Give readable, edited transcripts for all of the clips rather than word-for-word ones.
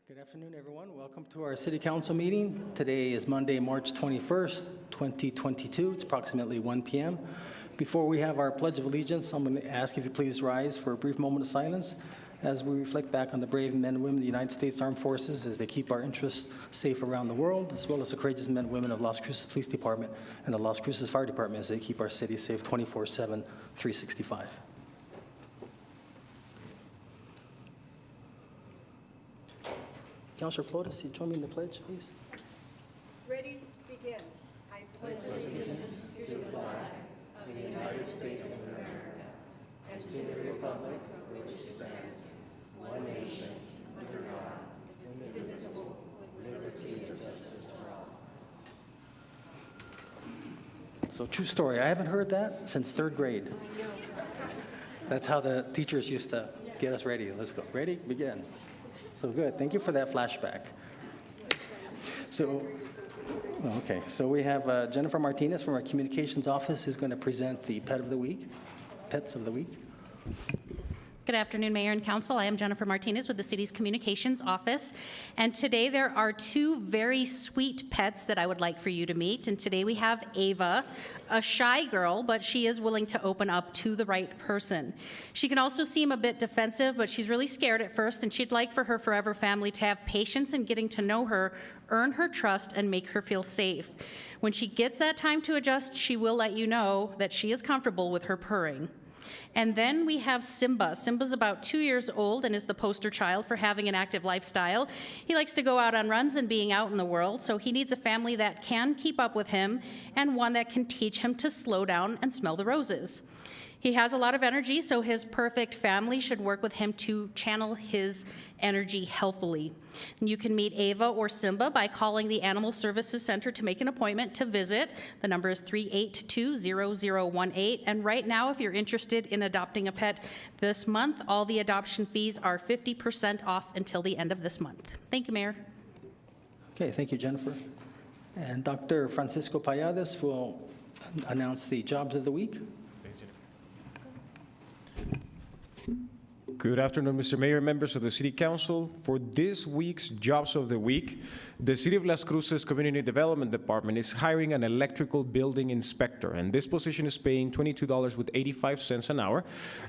Good afternoon, everyone. Welcome to our City Council meeting. Today is Monday, March 21st, 2022. It's approximately 1 p.m. Before we have our Pledge of Allegiance, I'm going to ask if you please rise for a brief moment of silence as we reflect back on the brave men and women of the United States Armed Forces as they keep our interests safe around the world, as well as the courageous men and women of Las Cruces Police Department and the Las Cruces Fire Department as they keep our city safe 24/7, 365. Councilor Flores, you join me in the pledge, please. Ready, begin. I pledge allegiance to the flag of the United States of America and to the republic for which it stands, one nation, under God, indivisible, with liberty and justice for all. So true story. I haven't heard that since 3rd grade. That's how the teachers used to get us ready. Let's go. Ready? Begin. So good. Thank you for that flashback. So, okay. So we have Jennifer Martinez from our communications office who's going to present the Pets of the Week. Good afternoon, Mayor and Council. I am Jennifer Martinez with the city's communications office. And today there are 2 very sweet pets that I would like for you to meet. And today we have Ava, a shy girl, but she is willing to open up to the right person. She can also seem a bit defensive, but she's really scared at first, and she'd like for her forever family to have patience in getting to know her, earn her trust, and make her feel safe. When she gets that time to adjust, she will let you know that she is comfortable with her purring. And then we have Simba. Simba's about 2 years old and is the poster child for having an active lifestyle. He likes to go out on runs and being out in the world, so he needs a family that can keep up with him and one that can teach him to slow down and smell the roses. He has a lot of energy, so his perfect family should work with him to channel his energy healthily. And you can meet Ava or Simba by calling the Animal Services Center to make an appointment to visit. The number is 382-0018. And right now, if you're interested in adopting a pet this month, all the adoption fees are 50% off until the end of this month. Thank you, Mayor. Okay, thank you, Jennifer. And Dr. Francisco Payadas will announce the Jobs of the Week. Good afternoon, Mr. Mayor, members of the City Council. For this week's Jobs of the Week, the City of Las Cruces Community Development Department is hiring an electrical building inspector, and this position is paying $22.85 an hour,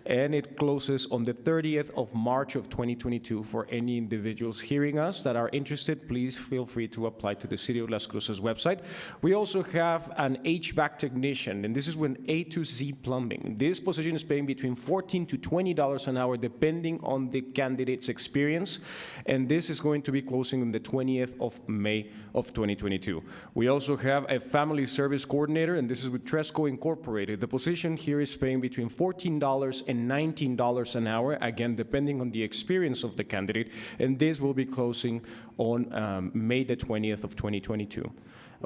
and it closes on the 30th of March of 2022. For any individuals hearing us that are interested, please feel free to apply to the City of Las Cruces website. We also have an HVAC technician, and this is with A to Z plumbing. This position is paying between $14 to $20 an hour, depending on the candidate's experience, and this is going to be closing on the 20th of May of 2022. We also have a family service coordinator, and this is with Tresco Incorporated. The position here is paying between $14 and $19 an hour, again, depending on the experience of the candidate, and this will be closing on May the 20th of 2022.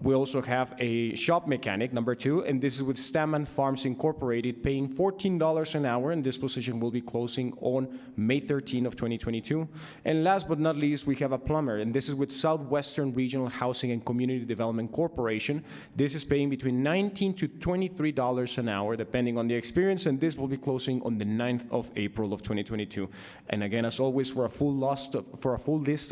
We also have a shop mechanic, number 2, and this is with Stamman Farms Incorporated, paying $14 an hour, and this position will be closing on May 13 of 2022. And last but not least, we have a plumber, and this is with Southwestern Regional Housing and Community Development Corporation. This is paying between $19 to $23 an hour, depending on the experience, and this will be closing on the 9th of April of 2022. And again, as always, for a full list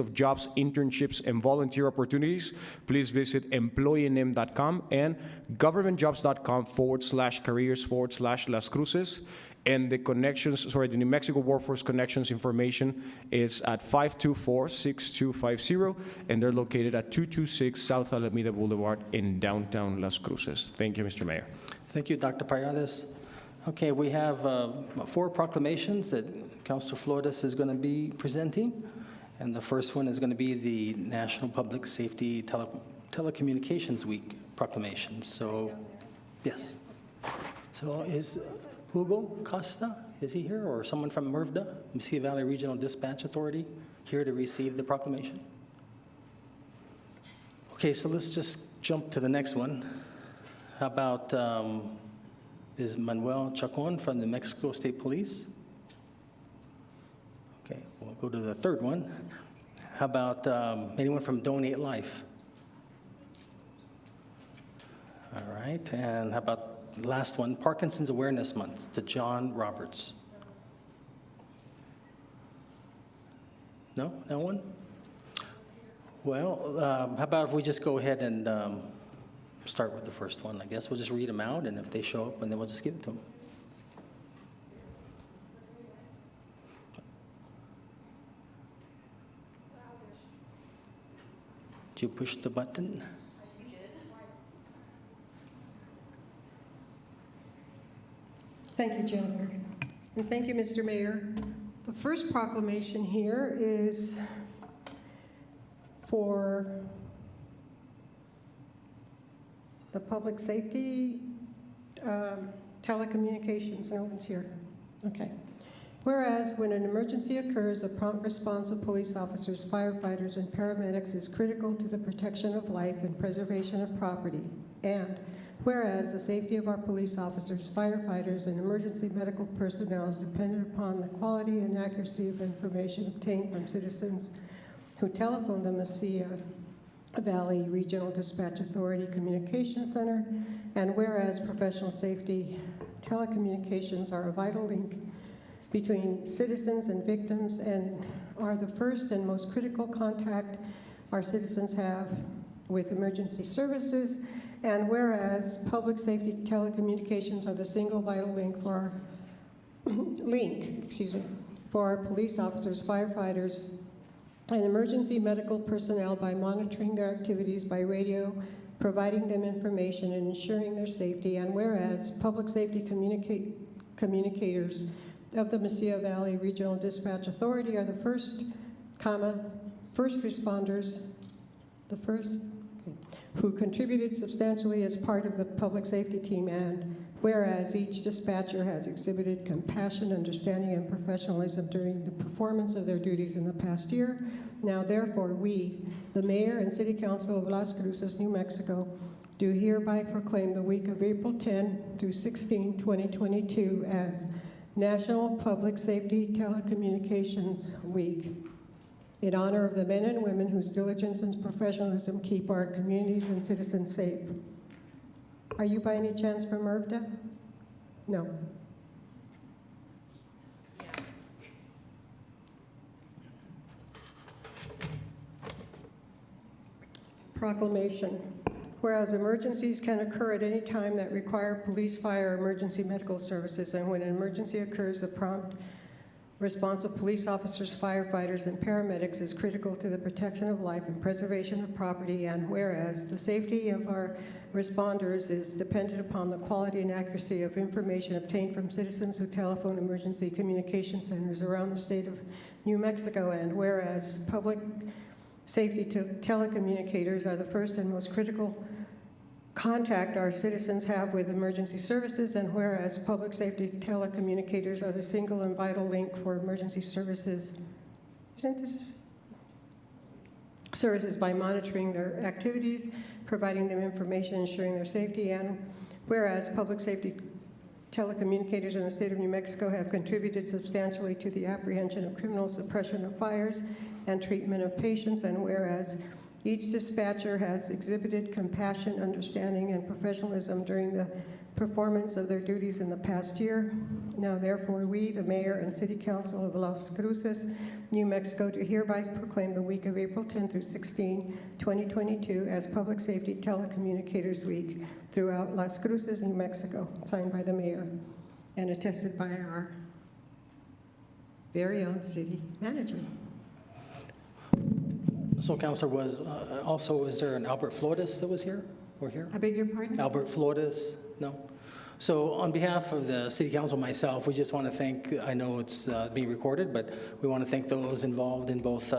of jobs, internships, and volunteer opportunities, please visit employeenim.com and governmentjobs.com/careers/Las Cruces. And the the New Mexico Workforce Connections information is at 524-6250, and they're located at 226 South Alameda Boulevard in downtown Las Cruces. Thank you, Mr. Mayor. Thank you, Dr. Payadas. Okay, we have 4 proclamations that Councilor Flores is going to be presenting. And the first one is going to be the National Public Safety Telecommunications Week proclamation. So, yes. So is Hugo Costa, is he here, or someone from MERVDA, Mesilla Valley Regional Dispatch Authority, here to receive the proclamation? Okay, so let's just jump to the next one. How about, is Manuel Chacon from the New Mexico State Police? Okay, we'll go to the third one. How about anyone from Donate Life? All right, and how about the last one, Parkinson's Awareness Month, to John Roberts? No, no one? Well, how about if we just go ahead and start with the first one, I guess. We'll just read them out, and if they show up, and then we'll just give it to them. Did you push the button? Thank you, Jennifer. And thank you, Mr. Mayor. The first proclamation here is for the public safety telecommunications. No one's here. Okay. Whereas when an emergency occurs, the prompt response of police officers, firefighters, and paramedics is critical to the protection of life and preservation of property. And whereas the safety of our police officers, firefighters, and emergency medical personnel is dependent upon the quality and accuracy of information obtained from citizens who telephone the MESILLA Valley Regional Dispatch Authority Communication Center, and whereas professional safety telecommunications are a vital link between citizens and victims and are the first and most critical contact our citizens have with emergency services, and whereas public safety telecommunications are the single vital link for our police officers, firefighters, and emergency medical personnel by monitoring their activities by radio, providing them information and ensuring their safety, and whereas public safety communicators of the MESILLA Valley Regional Dispatch Authority are the first responders, who contributed substantially as part of the public safety team, and whereas each dispatcher has exhibited compassion, understanding, and professionalism during the performance of their duties in the past year, now therefore we, the Mayor and City Council of Las Cruces, New Mexico, do hereby proclaim the week of April 10 through 16, 2022 as National Public Safety Telecommunications Week, in honor of the men and women whose diligence and professionalism keep our communities and citizens safe. Are you by any chance from IRVDA? No. Proclamation. Whereas emergencies can occur at any time that require police, fire, or emergency medical services, and when an emergency occurs, the prompt response of police officers, firefighters, and paramedics is critical to the protection of life and preservation of property, and whereas the safety of our responders is dependent upon the quality and accuracy of information obtained from citizens who telephone emergency communication centers around the state of New Mexico, and whereas public safety telecommunicators are the first and most critical contact our citizens have with emergency services, and whereas public safety telecommunicators are the single and vital link for emergency services. Services by monitoring their activities, providing them information, ensuring their safety, and whereas public safety telecommunicators in the state of New Mexico have contributed substantially to the apprehension of criminals, suppression of fires, and treatment of patients, and whereas each dispatcher has exhibited compassion, understanding, and professionalism during the performance of their duties in the past year. Now, therefore, we, the Mayor and City Council of Las Cruces, New Mexico, do hereby proclaim the week of April 10 through 16, 2022 as Public Safety Telecommunicators Week throughout Las Cruces, New Mexico, signed by the Mayor and attested by our very own City Manager. So, Councilor, was there an Albert Flores that was here or here? I beg your pardon? Albert Flores? No? So on behalf of the City Council, myself, we just want to thank, I know it's being recorded, but we want to thank those involved in both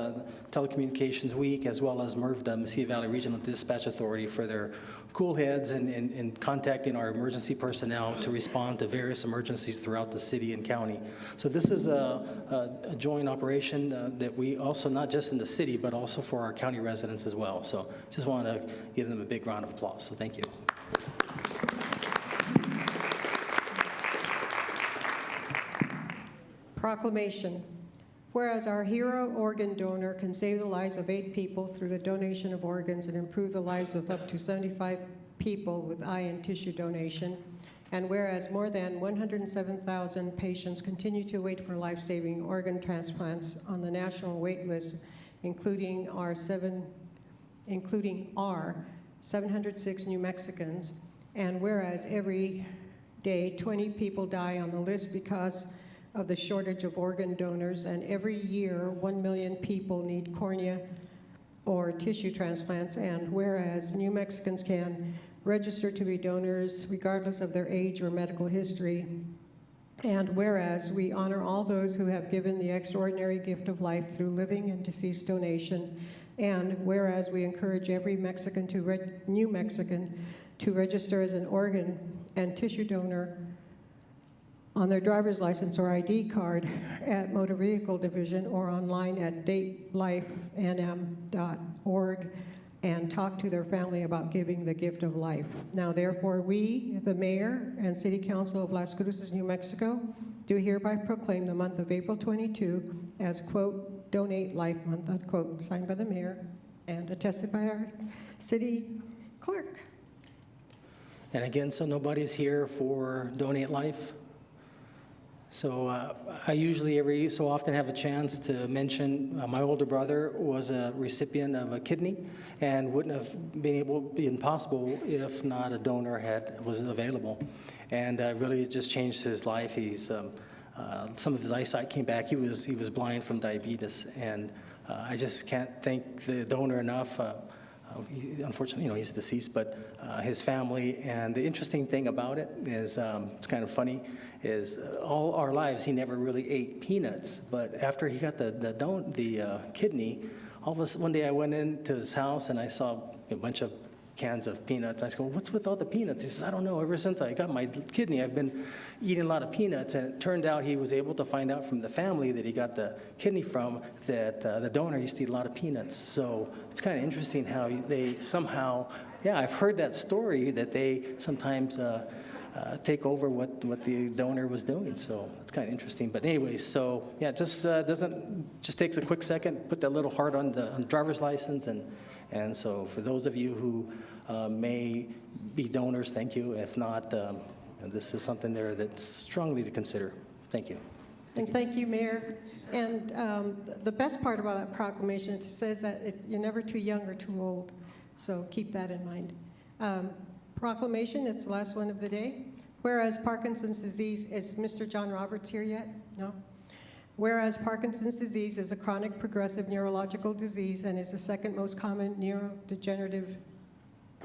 Telecommunications Week as well as MRVDA, Mesilla Valley Regional Dispatch Authority, for their cool heads in contacting our emergency personnel to respond to various emergencies throughout the city and county. So this is a joint operation that we also, not just in the city, but also for our county residents as well. So just want to give them a big round of applause. So thank you. Proclamation. Whereas our hero organ donor can save the lives of 8 people through the donation of organs and improve the lives of up to 75 people with eye and tissue donation, and whereas more than 107,000 patients continue to wait for life-saving organ transplants on the national wait list, including our 706 New Mexicans, and whereas every day 20 people die on the list because of the shortage of organ donors, and every year 1 million people need cornea or tissue transplants, and whereas New Mexicans can register to be donors regardless of their age or medical history, and whereas we honor all those who have given the extraordinary gift of life through living and deceased donation, and whereas we encourage every New Mexican to register as an organ and tissue donor on their driver's license or ID card at Motor Vehicle Division or online at datelifenm.org and talk to their family about giving the gift of life. Now, therefore, we, the Mayor and City Council of Las Cruces, New Mexico, do hereby proclaim the month of April 22 as, quote, Donate Life Month, unquote, signed by the Mayor and attested by our City Clerk. And again, so nobody's here for Donate Life. So I usually every so often have a chance to mention my older brother was a recipient of a kidney and wouldn't have been possible if not a donor was available. And really it just changed his life. He's some of his eyesight came back. He was blind from diabetes, and I just can't thank the donor enough. Unfortunately, he's deceased, but his family. And the interesting thing about it is, it's kind of funny, is all our lives he never really ate peanuts. But after he got the kidney, all of a sudden one day I went into his house and I saw a bunch of cans of peanuts. I said, well, what's with all the peanuts? He says, I don't know. Ever since I got my kidney, I've been eating a lot of peanuts. And it turned out he was able to find out from the family that he got the kidney from that the donor used to eat a lot of peanuts. So it's kind of interesting how they somehow, I've heard that story that they sometimes take over what the donor was doing. So it's kind of interesting. But anyway, so just takes a quick second, put that little heart on the driver's license. And so for those of you who may be donors, thank you. If not, this is something there that's strongly to consider. Thank you. Thank you, Mayor. And the best part about that proclamation, it says that you're never too young or too old. So keep that in mind. Proclamation, it's the last one of the day. Whereas Parkinson's disease, is Mr. John Roberts here yet? No? Whereas Parkinson's disease is a chronic progressive neurological disease and is the second most common neurodegenerative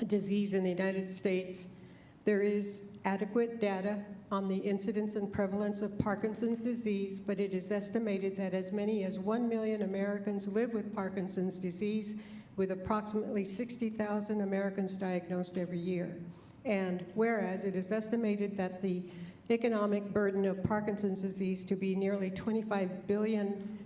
disease in the United States, there is adequate data on the incidence and prevalence of Parkinson's disease, but it is estimated that as many as 1 million Americans live with Parkinson's disease, with approximately 60,000 Americans diagnosed every year. And whereas it is estimated that the economic burden of Parkinson's disease to be nearly $25 billion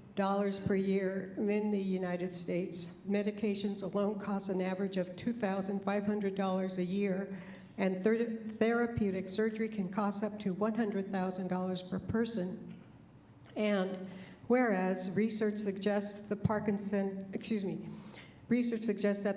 per year in the United States. Medications alone cost an average of $2,500 a year, and therapeutic surgery can cost up to $100,000 per person. And whereas research suggests that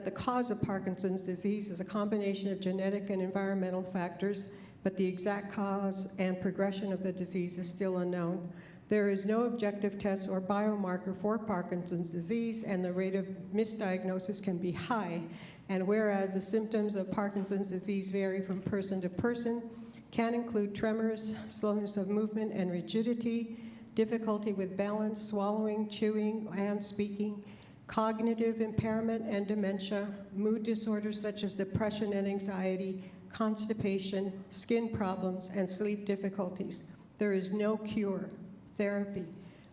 the cause of Parkinson's disease is a combination of genetic and environmental factors, but the exact cause and progression of the disease is still unknown. There is no objective test or biomarker for Parkinson's disease, and the rate of misdiagnosis can be high. And whereas the symptoms of Parkinson's disease vary from person to person, can include tremors, slowness of movement and rigidity, difficulty with balance, swallowing, chewing, and speaking, cognitive impairment and dementia, mood disorders such as depression and anxiety, constipation, skin problems, and sleep difficulties. There is no cure, therapy,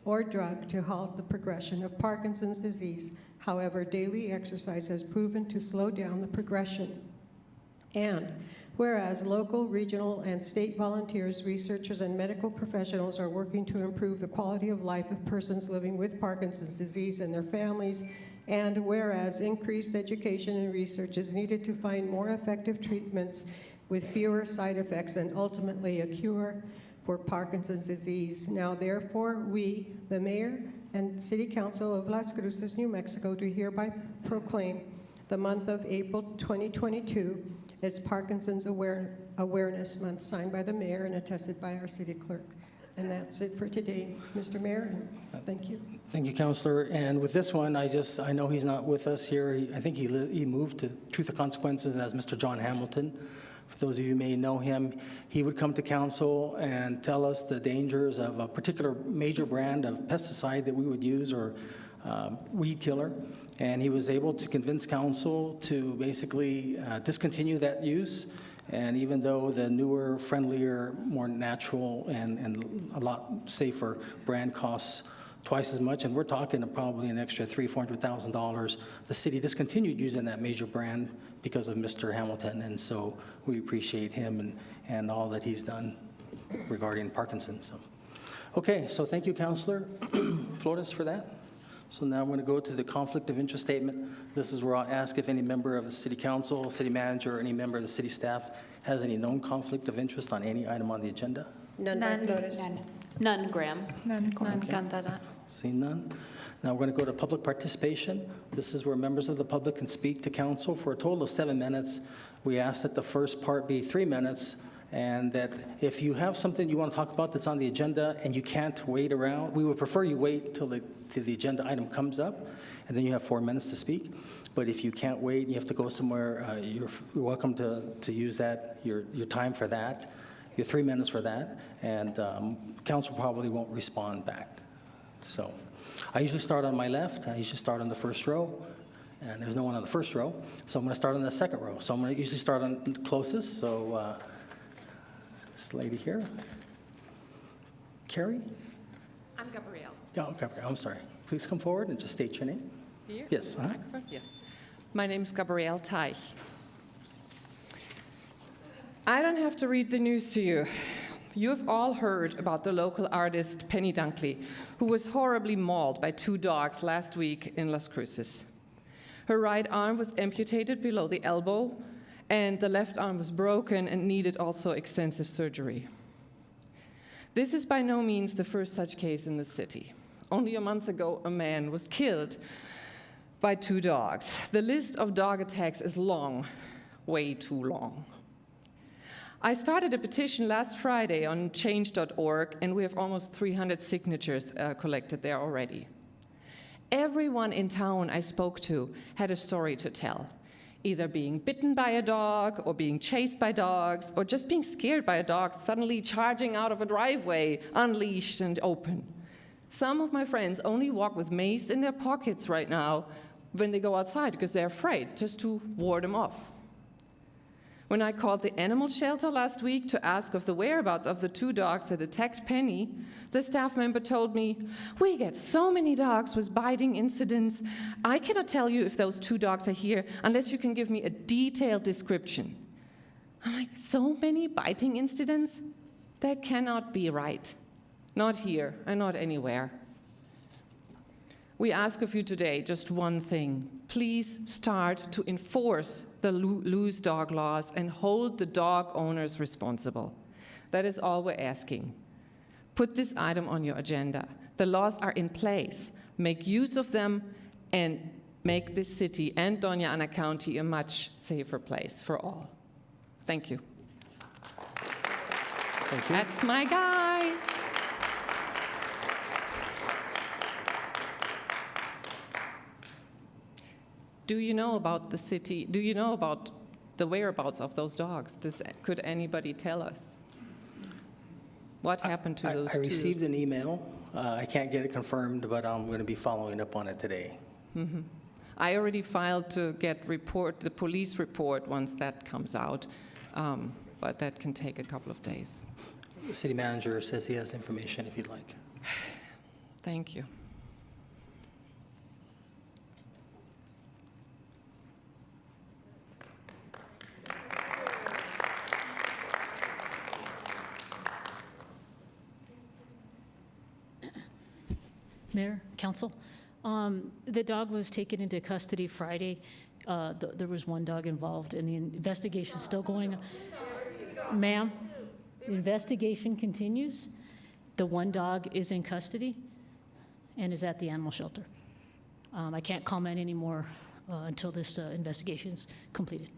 or drug to halt the progression of Parkinson's disease. However, daily exercise has proven to slow down the progression. And whereas local, regional, and state volunteers, researchers, and medical professionals are working to improve the quality of life of persons living with Parkinson's disease and their families, and whereas increased education and research is needed to find more effective treatments with fewer side effects and ultimately a cure for Parkinson's disease. Now therefore, we, the Mayor and City Council of Las Cruces, New Mexico, do hereby proclaim the month of April 2022 as Parkinson's Awareness Month, signed by the Mayor and attested by our City Clerk. And that's it for today, Mr. Mayor, and thank you. Thank you, Councilor. And with this one, I know he's not with us here. I think he moved to Truth or Consequences as Mr. John Hamilton. For those of you who may know him, he would come to council and tell us the dangers of a particular major brand of pesticide that we would use, or weed killer. And he was able to convince council to basically discontinue that use. And even though the newer, friendlier, more natural, and a lot safer brand costs twice as much, and we're talking probably an extra $300,000-$400,000, the city discontinued using that major brand because of Mr. Hamilton. And so we appreciate him and all that he's done regarding Parkinson's. So, okay, so thank you, Councilor Flores, for that. So now I'm going to go to the conflict of interest statement. This is where I'll ask if any member of the City Council, City Manager, or any member of the city staff has any known conflict of interest on any item on the agenda. None by Flores. None, Graham. None, Okay. Cantara. Seeing none. Now we're going to go to public participation. This is where members of the public can speak to council for a total of 7 minutes. We ask that the first part be 3 minutes, and that if you have something you want to talk about that's on the agenda and you can't wait around, we would prefer you wait till the agenda item comes up, and then you have 4 minutes to speak. But if you can't wait and you have to go somewhere, you're welcome to use that, your time for that, your 3 minutes for that, and council probably won't respond back. So I usually start on my left. I usually start on the first row, and there's no one on the first row, so I'm going to start on the second row. So I'm going to usually start on the closest, so this lady here. Carrie? I'm Gabrielle. Oh, Gabrielle, I'm sorry. Please come forward and just state your name. Here? Yes. Yes. My name is Gabrielle Teich. I don't have to read the news to you. You have all heard about the local artist Penny Dunkley, who was horribly mauled by 2 dogs last week in Las Cruces. Her right arm was amputated below the elbow, and the left arm was broken and needed also extensive surgery. This is by no means the first such case in the city. Only a month ago, a man was killed by 2 dogs. The list of dog attacks is long, way too long. I started a petition last Friday on change.org, and we have almost 300 signatures collected there already. Everyone in town I spoke to had a story to tell, either being bitten by a dog, or being chased by dogs, or just being scared by a dog suddenly charging out of a driveway, unleashed and open. Some of my friends only walk with mace in their pockets right now when they go outside because they're afraid, just to ward them off. When I called the animal shelter last week to ask of the whereabouts of the 2 dogs that attacked Penny, the staff member told me, "We get so many dogs with biting incidents. I cannot tell you if those 2 dogs are here unless you can give me a detailed description." I'm like, so many biting incidents? That cannot be right. Not here and not anywhere. We ask of you today just one thing. Please start to enforce the loose dog laws and hold the dog owners responsible. That is all we're asking. Put this item on your agenda. The laws are in place. Make use of them and make this city and Doña Ana County a much safer place for all. Thank you. Thank you. That's my guy. Do you know about the city? Do you know about the whereabouts of those dogs? Could anybody tell us? What happened to those 2? I received an email. I can't get it confirmed, but I'm going to be following up on it today. I already filed to get the police report once that comes out. but that can take a couple of days. The city manager says he has information if you'd like. Thank you. Mayor, council, the dog was taken into custody Friday. There was one dog involved, and the investigation is still going on. Ma'am, the investigation continues. The one dog is in custody and is at the animal shelter. I can't comment anymore until this investigation is completed.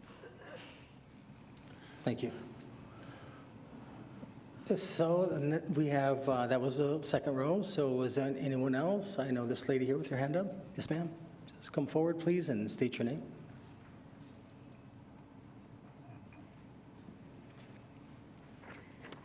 Thank you. So we have, that was the second row. So is there anyone else? I know this lady here with her hand up. Yes, ma'am. Just come forward, please, and state your name.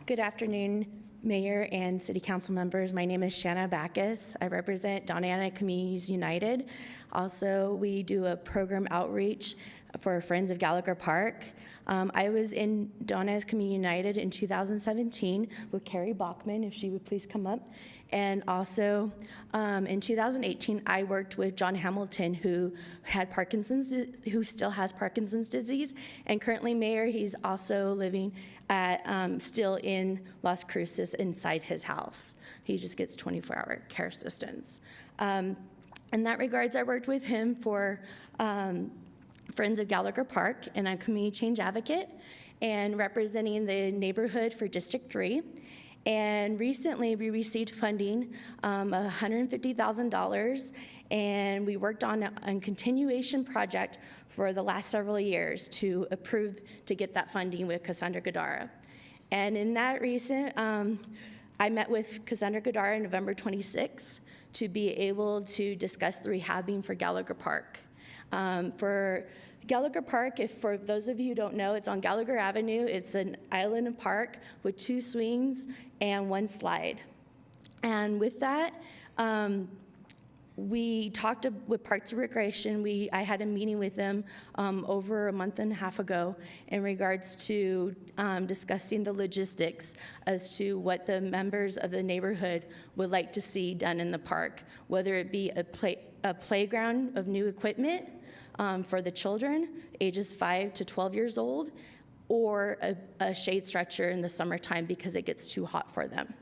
Good afternoon, Mayor and City Council members. My name is Shanna Backus. I represent Donna Ana Communities United. Also, we do a program outreach for Friends of Gallagher Park. I was in Donna's Community United in 2017 with Carrie Bachman, if she would please come up. And also in 2018, I worked with John Hamilton, who had Parkinson's, who still has Parkinson's disease. And currently, Mayor, he's also living at, still in Las Cruces inside his house. He just gets 24-hour care assistance. In that regards, I worked with him for Friends of Gallagher Park, and I'm a community change advocate and representing the neighborhood for District 3. And recently we received funding, $150,000, and we worked on a continuation project for the last several years to get that funding with Cassandra Gadara. And in that recent, I met with Cassandra Gadara November 26th to be able to discuss the rehabbing for Gallagher Park. For Gallagher Park, for those of you who don't know, it's on Gallagher Avenue. It's an island park with 2 swings and 1 slide. And with that, we talked with Parks and Recreation. I had a meeting with them over a month and a half ago in regards to discussing the logistics as to what the members of the neighborhood would like to see done in the park, whether it be a playground of new equipment for the children, ages 5 to 12 years old, or a shade structure in the summertime because it gets too hot for them.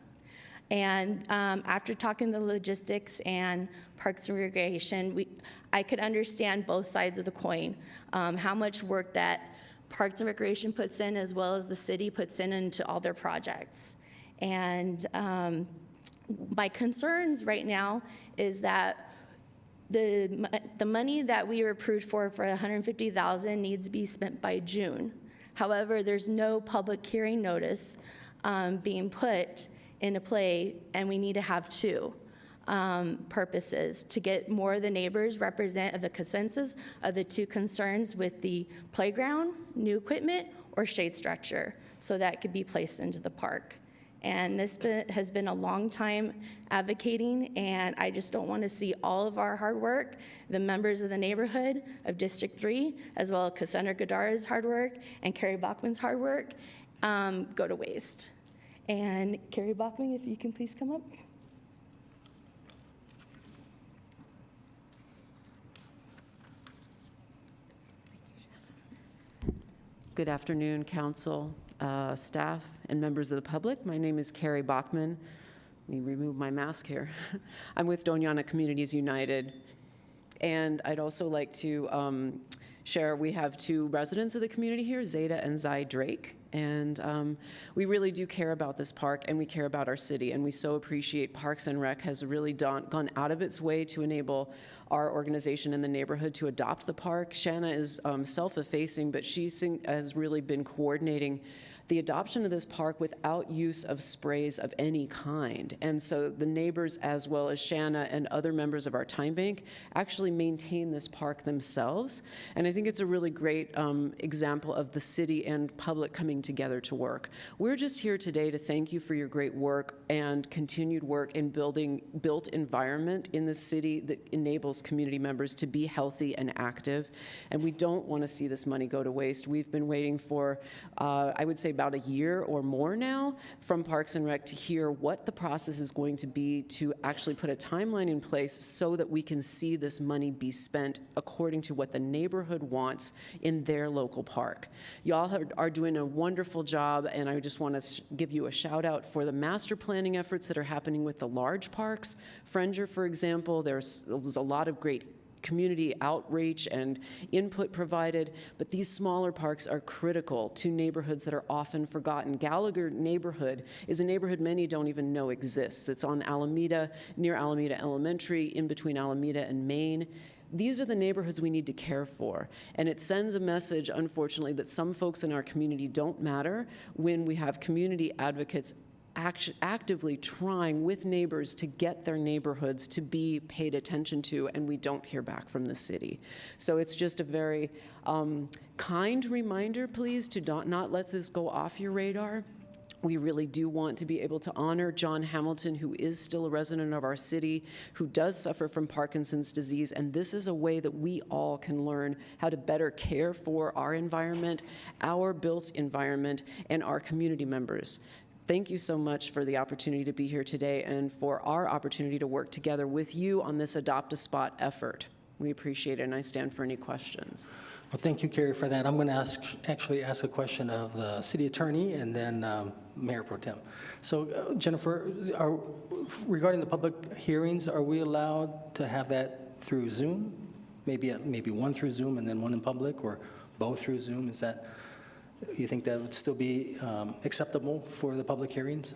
And after talking the logistics and Parks and Recreation, I could understand both sides of the coin, how much work that Parks and Recreation puts in as well as the city puts in into all their projects. And my concerns right now is that the money that we were approved for $150,000 needs to be spent by June. However, there's no public hearing notice being put into play, and we need to have 2 purposes to get more of the neighbors represent of the consensus of the 2 concerns with the playground, new equipment, or shade structure, so that could be placed into the park. And this has been a long time advocating, and I just don't want to see all of our hard work, the members of the neighborhood of District 3, as well as Cassandra Gadara's hard work and Carrie Bachman's hard work, go to waste. And Carrie Bachman, if you can please come up. Good afternoon, council, staff, and members of the public. My name is Carrie Bachman. Let me remove my mask here. I'm with Doña Ana Communities United. And I'd also like to share, we have 2 residents of the community here, Zeta and Zai Drake. And we really do care about this park, and we care about our city, and we so appreciate Parks and Rec has really gone out of its way to enable our organization in the neighborhood to adopt the park. Shanna is self-effacing, but she has really been coordinating the adoption of this park without use of sprays of any kind. And so the neighbors, as well as Shanna and other members of our time bank, actually maintain this park themselves. And I think it's a really great example of the city and public coming together to work. We're just here today to thank you for your great work and continued work in building built environment in the city that enables community members to be healthy and active. And we don't want to see this money go to waste. We've been waiting for, I would say, about a year or more now from Parks and Rec to hear what the process is going to be to actually put a timeline in place so that we can see this money be spent according to what the neighborhood wants in their local park. Y'all are doing a wonderful job, and I just want to give you a shout out for the master planning efforts that are happening with the large parks. Fringer, for example, there's a lot of great community outreach and input provided, but these smaller parks are critical to neighborhoods that are often forgotten. Gallagher neighborhood is a neighborhood many don't even know exists. It's on Alameda, near Alameda Elementary, in between Alameda and Maine. These are the neighborhoods we need to care for, and it sends a message, unfortunately, that some folks in our community don't matter when we have community advocates actively trying with neighbors to get their neighborhoods to be paid attention to, and we don't hear back from the city. So it's just a very kind reminder, please, to not let this go off your radar. We really do want to be able to honor John Hamilton, who is still a resident of our city, who does suffer from Parkinson's disease, and this is a way that we all can learn how to better care for our environment, our built environment, and our community members. Thank you so much for the opportunity to be here today and for our opportunity to work together with you on this Adopt a Spot effort. We appreciate it, and I stand for any questions. Well, thank you, Carrie, for that. I'm going to actually ask a question of the city attorney and then Mayor Pro Tem. So, Jennifer, regarding the public hearings, are we allowed to have that through Zoom? Maybe one through Zoom and then one in public, or both through Zoom? Is that, you think that would still be acceptable for the public hearings?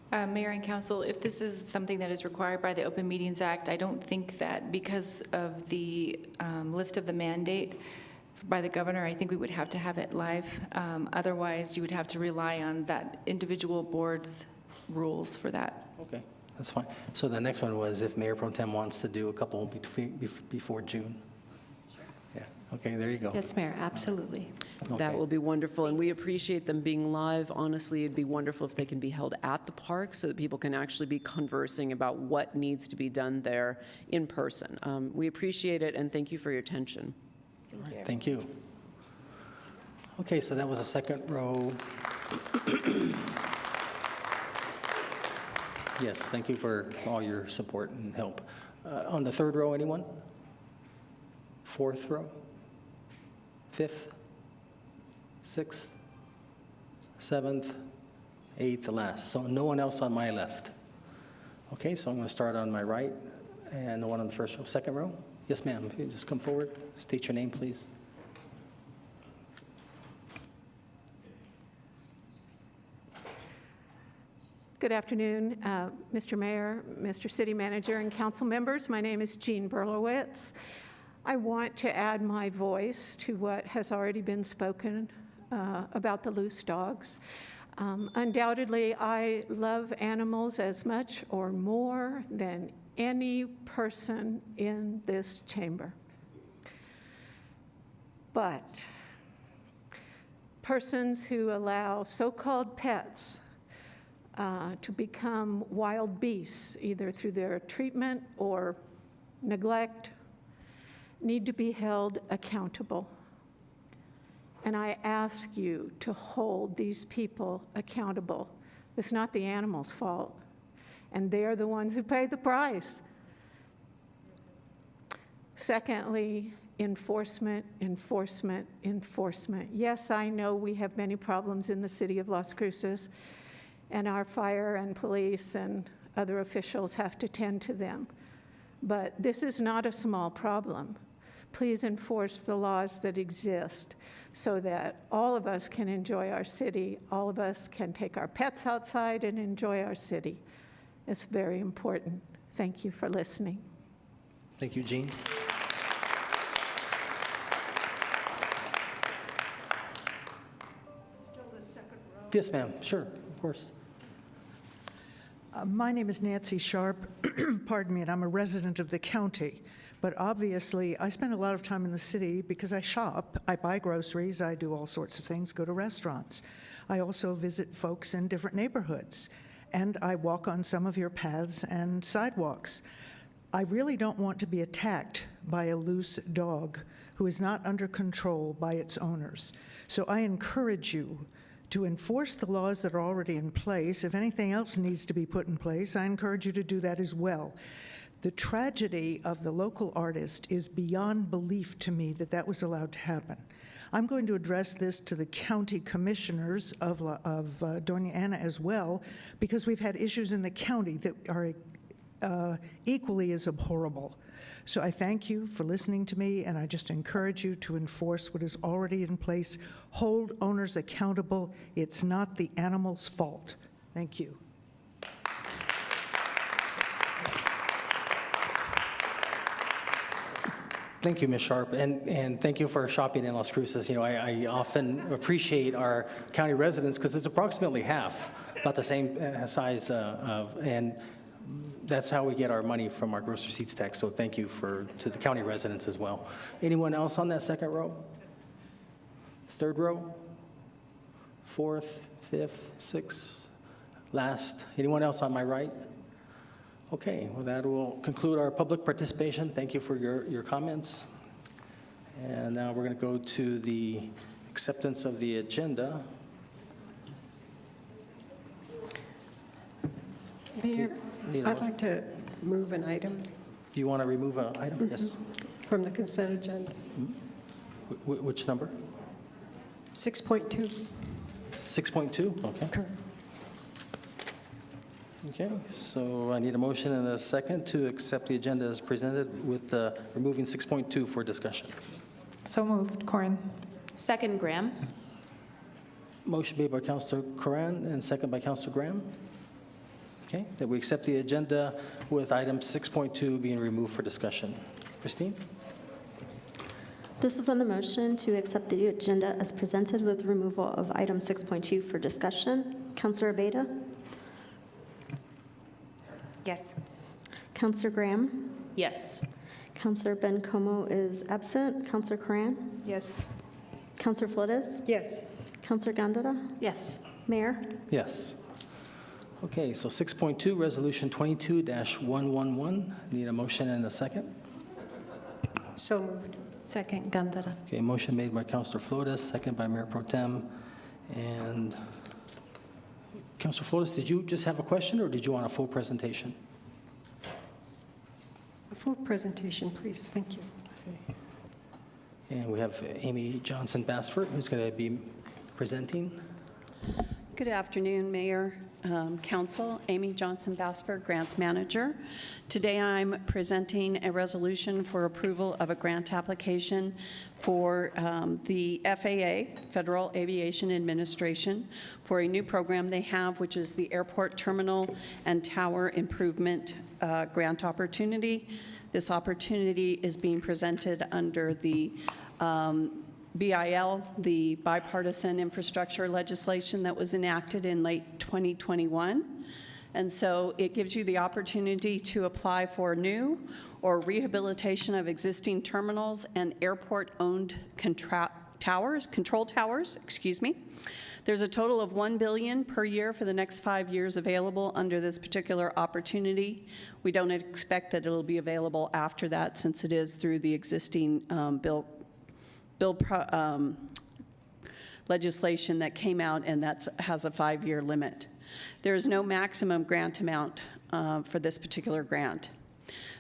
Mayor and Council, if this is something that is required by the Open Meetings Act, I don't think that because of the lift of the mandate by the governor, I think we would have to have it live. Otherwise, you would have to rely on that individual board's rules for that. Okay, that's fine. So the next one was if Mayor Pro Tem wants to do a couple before June. Yeah, okay, there you go. Yes, Mayor, absolutely. Okay. That will be wonderful, and we appreciate them being live. Honestly, it'd be wonderful if they can be held at the park so that people can actually be conversing about what needs to be done there in person. We appreciate it, and thank you for your attention. All right, thank you. Okay, so that was the second row. Yes, thank you for all your support and help. On the third row, anyone? Fourth row? Fifth? Sixth? Seventh? Eighth, the last. So no one else on my left. Okay, so I'm going to start on my right and the one on the first row. Second row? Yes, ma'am. If you just come forward, state your name, please. Good afternoon, Mr. Mayor, Mr. City Manager, and council members. My name is Jean Berlowitz. I want to add my voice to what has already been spoken about the loose dogs. Undoubtedly, I love animals as much or more than any person in this chamber. But persons who allow so-called pets to become wild beasts, either through their treatment or neglect, need to be held accountable. And I ask you to hold these people accountable. It's not the animal's fault, and they're the ones who pay the price. Secondly, enforcement, enforcement, enforcement. Yes, I know we have many problems in the city of Las Cruces, and our fire and police and other officials have to tend to them. But this is not a small problem. Please enforce the laws that exist so that all of us can enjoy our city, all of us can take our pets outside and enjoy our city. It's very important. Thank you for listening. Thank you, Jean. Still the Yes, ma'am, sure, of course. My name is Nancy Sharp, pardon me, and I'm a resident of the county. But obviously, I spend a lot of time in the city because I shop, I buy groceries, I do all sorts of things, go to restaurants. I also visit folks in different neighborhoods, and I walk on some of your paths and sidewalks. I really don't want to be attacked by a loose dog who is not under control by its owners. So I encourage you to enforce the laws that are already in place. If anything else needs to be put in place, I encourage you to do that as well. The tragedy of the local artist is beyond belief to me that that was allowed to happen. I'm going to address this to the county commissioners of Doña Ana as well, because we've had issues in the county that are equally as abhorrible. So I thank you for listening to me, and I just encourage you to enforce what is already in place. Hold owners accountable. It's not the animal's fault. Thank you. Thank you, Ms. Sharp, and thank you for shopping in Las Cruces. You know, I often appreciate our county residents because it's approximately half, about the same size, and that's how we get our money from our gross receipts tax. So thank you to the county residents as well. Anyone else on that second row? Third row? Fourth, fifth, sixth, last? Anyone else on my right? Okay, well, that will conclude our public participation. Thank you for your comments. And now we're going to go to the acceptance of the agenda. Mayor, I'd like to move an item Do you want to remove an item? Yes. from the consent agenda. Which number? 6.2. 6.2? Okay. Correct. Okay, so I need a motion and a second to accept the agenda as presented with removing 6.2 for discussion. So moved, Corin. Second, Graham. Motion made by Councilor Coran and second by Councilor Graham. Okay, that we accept the agenda with item 6.2 being removed for discussion. Christine? This is on the motion to accept the agenda as presented with removal of item 6.2 for discussion. Councilor Abeyta? Yes. Councilor Graham? Yes. Councilor Bencomo is absent. Councilor Coran? Yes. Councilor Flores? Yes. Councilor Gandara? Yes. Mayor? Yes. Okay, so 6.2, Resolution 22-111. Need a motion and a second. So moved. Second, Gandara. Okay, motion made by Councilor Flores, second by Mayor Pro Tem. And Councilor Flores, did you just have a question or did you want a full presentation? A full presentation, please. Thank you. And we have Amy Johnson-Basford, who's going to be presenting. Good afternoon, Mayor, Council. Amy Johnson-Basford, Grants Manager. Today I'm presenting a resolution for approval of a grant application for the FAA, Federal Aviation Administration, for a new program they have, which is the Airport Terminal and Tower Improvement Grant Opportunity. This opportunity is being presented under the BIL, the bipartisan infrastructure legislation that was enacted in late 2021. And so it gives you the opportunity to apply for new or rehabilitation of existing terminals and airport-owned control towers, excuse me. There's a total of $1 billion per year for the next 5 years available under this particular opportunity. We don't expect that it'll be available after that, since it is through the existing legislation that came out, and that has a 5-year limit. There is no maximum grant amount for this particular grant.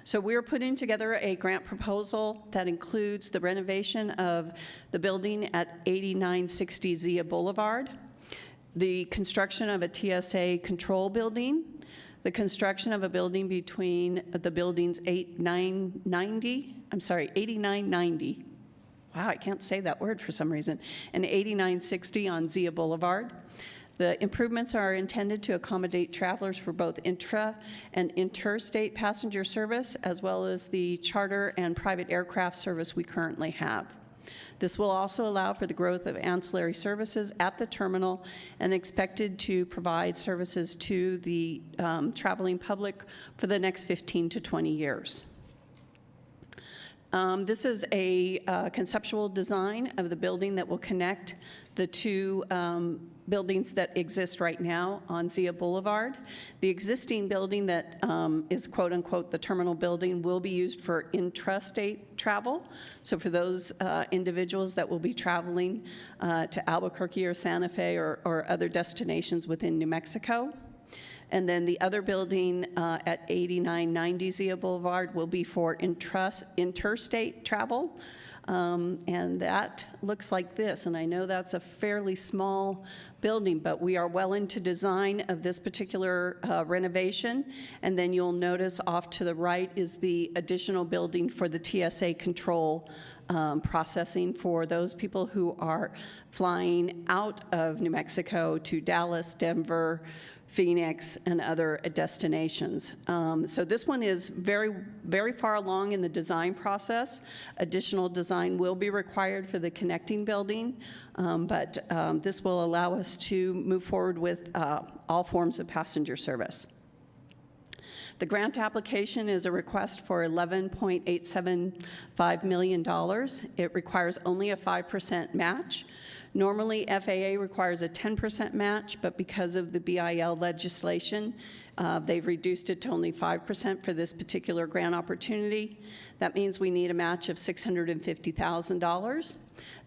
So we're putting together a grant proposal that includes the renovation of the building at 8960 Zia Boulevard, the construction of a TSA control building, the construction of a building between the buildings 8990, wow, I can't say that word for some reason, and 8960 on Zia Boulevard. The improvements are intended to accommodate travelers for both intra and interstate passenger service, as well as the charter and private aircraft service we currently have. This will also allow for the growth of ancillary services at the terminal and expected to provide services to the traveling public for the next 15 to 20 years. This is a conceptual design of the building that will connect the two buildings that exist right now on Zia Boulevard. The existing building that is quote-unquote the terminal building will be used for intrastate travel. So for those individuals that will be traveling to Albuquerque or Santa Fe or other destinations within New Mexico. And then the other building at 8990 Zia Boulevard will be for interstate travel. And that looks like this. And I know that's a fairly small building, but we are well into design of this particular renovation. And then you'll notice off to the right is the additional building for the TSA control processing for those people who are flying out of New Mexico to Dallas, Denver, Phoenix, and other destinations. So this one is very, very far along in the design process. Additional design will be required for the connecting building, but this will allow us to move forward with all forms of passenger service. The grant application is a request for $11.875 million. It requires only a 5% match. Normally, FAA requires a 10% match, but because of the BIL legislation, they've reduced it to only 5% for this particular grant opportunity. That means we need a match of $650,000.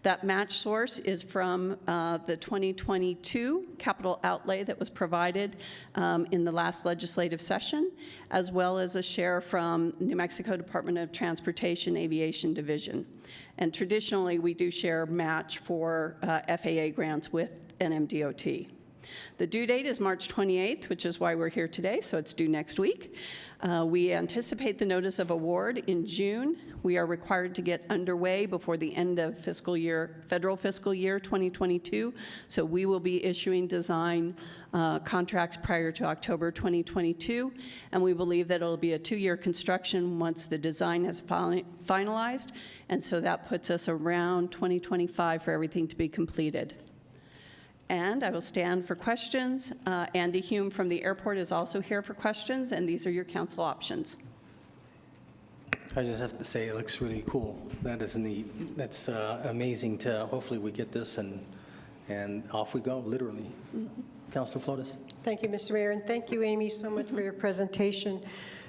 That match source is from the 2022 capital outlay that was provided in the last legislative session, as well as a share from New Mexico Department of Transportation Aviation Division. And traditionally, we do share match for FAA grants with NMDOT. The due date is March 28th, which is why we're here today, so it's due next week. We anticipate the notice of award in June. We are required to get underway before the end of federal fiscal year 2022, so we will be issuing design contracts prior to October 2022, and we believe that it'll be a 2-year construction once the design is finalized, and so that puts us around 2025 for everything to be completed. And I will stand for questions. Andy Hume from the airport is also here for questions, and these are your council options. I just have to say, it looks really cool. That is neat. That's amazing to, hopefully we get this and off we go, literally. Councilor Flores. Thank you, Mr. Mayor, and thank you, Amy, so much for your presentation.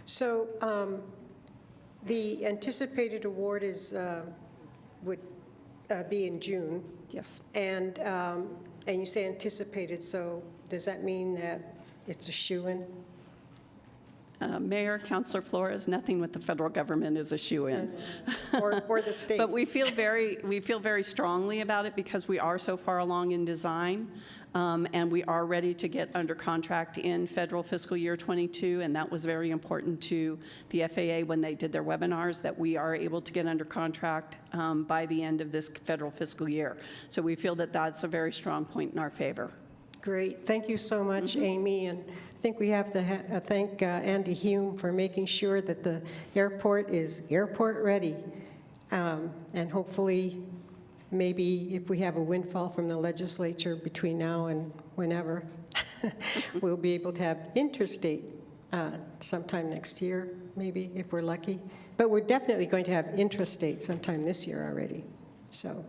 So the anticipated award would be in June. Yes. And you say anticipated, so does that mean that it's a shoo-in? Mayor, Councilor Flores, nothing with the federal government is a shoo-in. Or the state. But we feel very strongly about it because we are so far along in design, and we are ready to get under contract in federal fiscal year 22, and that was very important to the FAA when they did their webinars, that we are able to get under contract by the end of this federal fiscal year. So we feel that that's a very strong point in our favor. Great. Thank you so much, Amy. And I think we have to thank Andy Hume for making sure that the airport is airport ready. And hopefully, maybe if we have a windfall from the legislature between now and whenever, we'll be able to have interstate sometime next year, maybe, if we're lucky. But we're definitely going to have intrastate sometime this year already. So,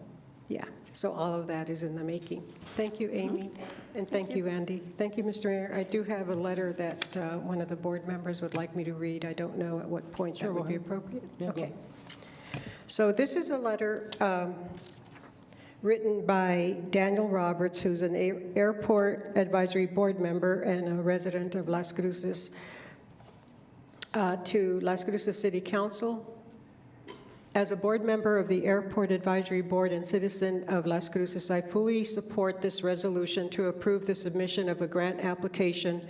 yeah. So all of that is in the making. Thank you, Amy, and thank you, Andy. Thank you, Mr. Mayor. I do have a letter that one of the board members would like me to read. I don't know at what point that would be appropriate. Yeah, okay. So this is a letter written by Daniel Roberts, who's an airport advisory board member and a resident of Las Cruces, to Las Cruces City Council. As a board member of the Airport Advisory Board and citizen of Las Cruces, I fully support this resolution to approve the submission of a grant application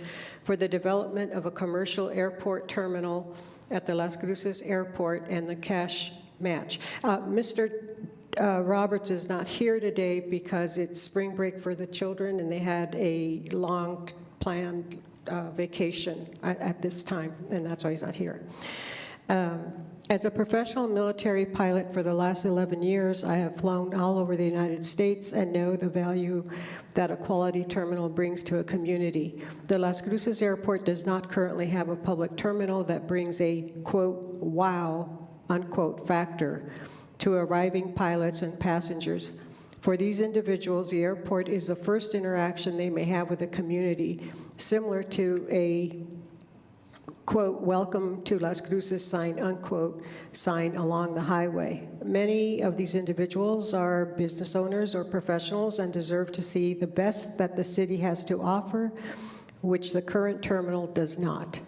for the development of a commercial airport terminal at the Las Cruces Airport and the cash match. Mr. Roberts is not here today because it's spring break for the children and they had a long planned vacation at this time, and that's why he's not here. As a professional military pilot for the last 11 years, I have flown all over the United States and know the value that a quality terminal brings to a community. The Las Cruces Airport does not currently have a public terminal that brings a, quote, wow, unquote, factor to arriving pilots and passengers. For these individuals, the airport is the first interaction they may have with the community, similar to a, quote, welcome to Las Cruces sign, unquote, sign along the highway. Many of these individuals are business owners or professionals and deserve to see the best that the city has to offer, which the current terminal does not.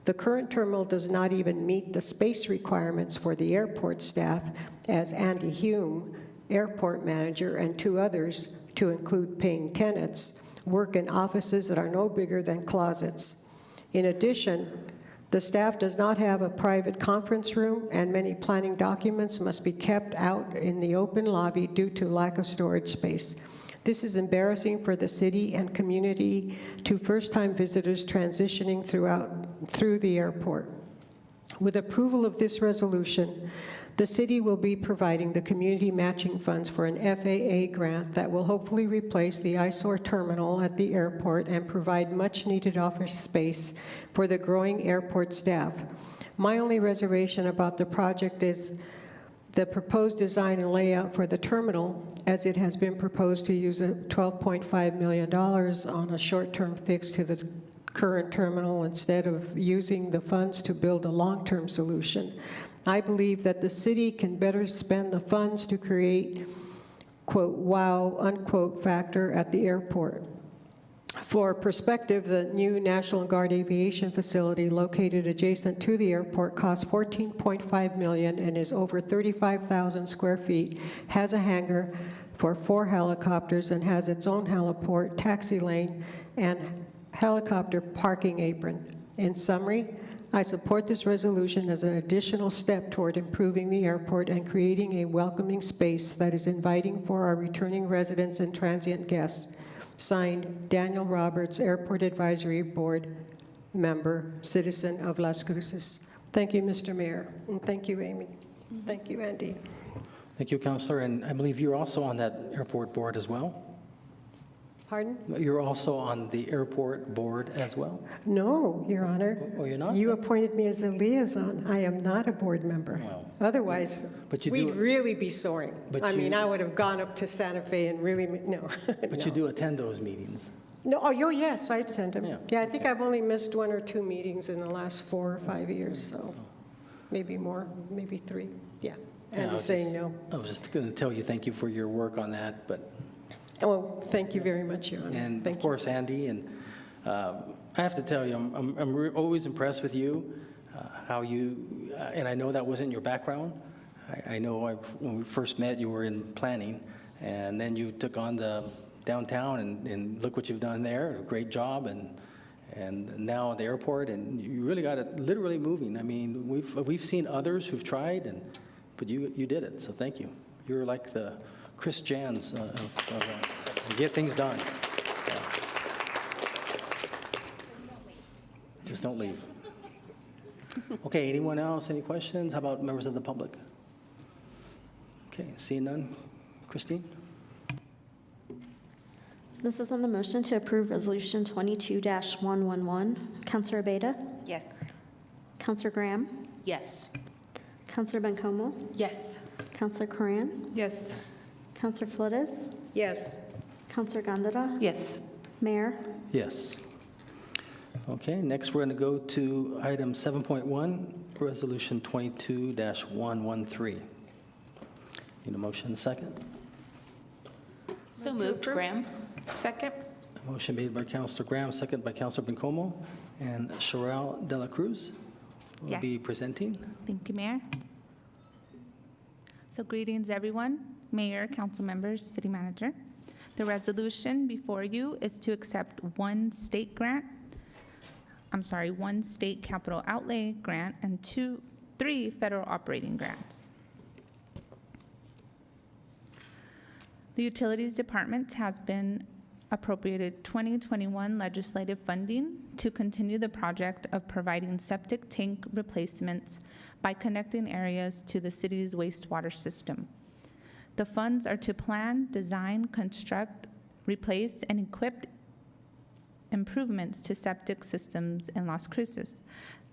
The current terminal does not even meet the space requirements for the airport staff, as Andy Hume, airport manager, and 2 others, to include paying tenants, work in offices that are no bigger than closets. In addition, the staff does not have a private conference room, and many planning documents must be kept out in the open lobby due to lack of storage space. This is embarrassing for the city and community to first-time visitors transitioning through the airport. With approval of this resolution, the city will be providing the community matching funds for an FAA grant that will hopefully replace the eyesore terminal at the airport and provide much-needed office space for the growing airport staff. My only reservation about the project is the proposed design and layout for the terminal, as it has been proposed to use $12.5 million on a short-term fix to the current terminal instead of using the funds to build a long-term solution. I believe that the city can better spend the funds to create, quote, wow, unquote, factor at the airport. For perspective, the new National Guard Aviation facility located adjacent to the airport costs $14.5 million and is over 35,000 square feet, has a hangar for 4 helicopters, and has its own heliport, taxi lane, and helicopter parking apron. In summary, I support this resolution as an additional step toward improving the airport and creating a welcoming space that is inviting for our returning residents and transient guests. Signed, Daniel Roberts, Airport Advisory Board member, citizen of Las Cruces. Thank you, Mr. Mayor, and thank you, Amy. Thank you, Andy. Thank you, Councilor, and I believe you're also on that airport board as well? Pardon? You're also on the airport board as well? No, Your Honor. Oh, you're not? You appointed me as a liaison. I am not a board member. Well, Otherwise, but you we'd do- really be soaring. But I mean, you- I would have gone up to Santa Fe and really, no. But you do attend those meetings? No, oh, yes, I attend them. Yeah. Yeah, I think I've only missed 1 or 2 meetings in the last 4 or 5 years, so maybe more, maybe 3. Yeah, Yeah, Andy's saying no. I was just going to tell you thank you for your work on that, but, Well, thank you very much, Your Honor. and Thank of course, Andy, and I have to tell you, I'm always impressed with you, how you, and I know that wasn't your background. I know when we first met, you were in planning, and then you took on the downtown, and look what you've done there, a great job, and now at the airport, and you really got it literally moving. I mean, we've seen others who've tried, but you did it, so thank you. You're like the Chris Jans of get things done. Yeah. Just don't leave. Okay, anyone else, any questions? How about members of the public? Okay, seeing none. Christine? This is on the motion to approve Resolution 22-111. Councilor Beta? Yes. Councilor Graham? Yes. Councilor Bencomo? Yes. Councilor Corran? Yes. Councilor Flores? Yes. Councilor Gondara? Yes. Mayor? Yes. Okay, next we're going to go to item 7.1, Resolution 22-113. Need a motion second? So moved, Graham. Second. A motion made by Councilor Graham, second by Councilor Bencomo, and Sherelle De La Cruz will Yes. be presenting. Thank you, Mayor. So greetings, everyone, Mayor, council members, city manager. The resolution before you is to accept one state capital outlay grant and 3 federal operating grants. The Utilities Department has been appropriated 2021 legislative funding to continue the project of providing septic tank replacements by connecting areas to the city's wastewater system. The funds are to plan, design, construct, replace, and equip improvements to septic systems in Las Cruces.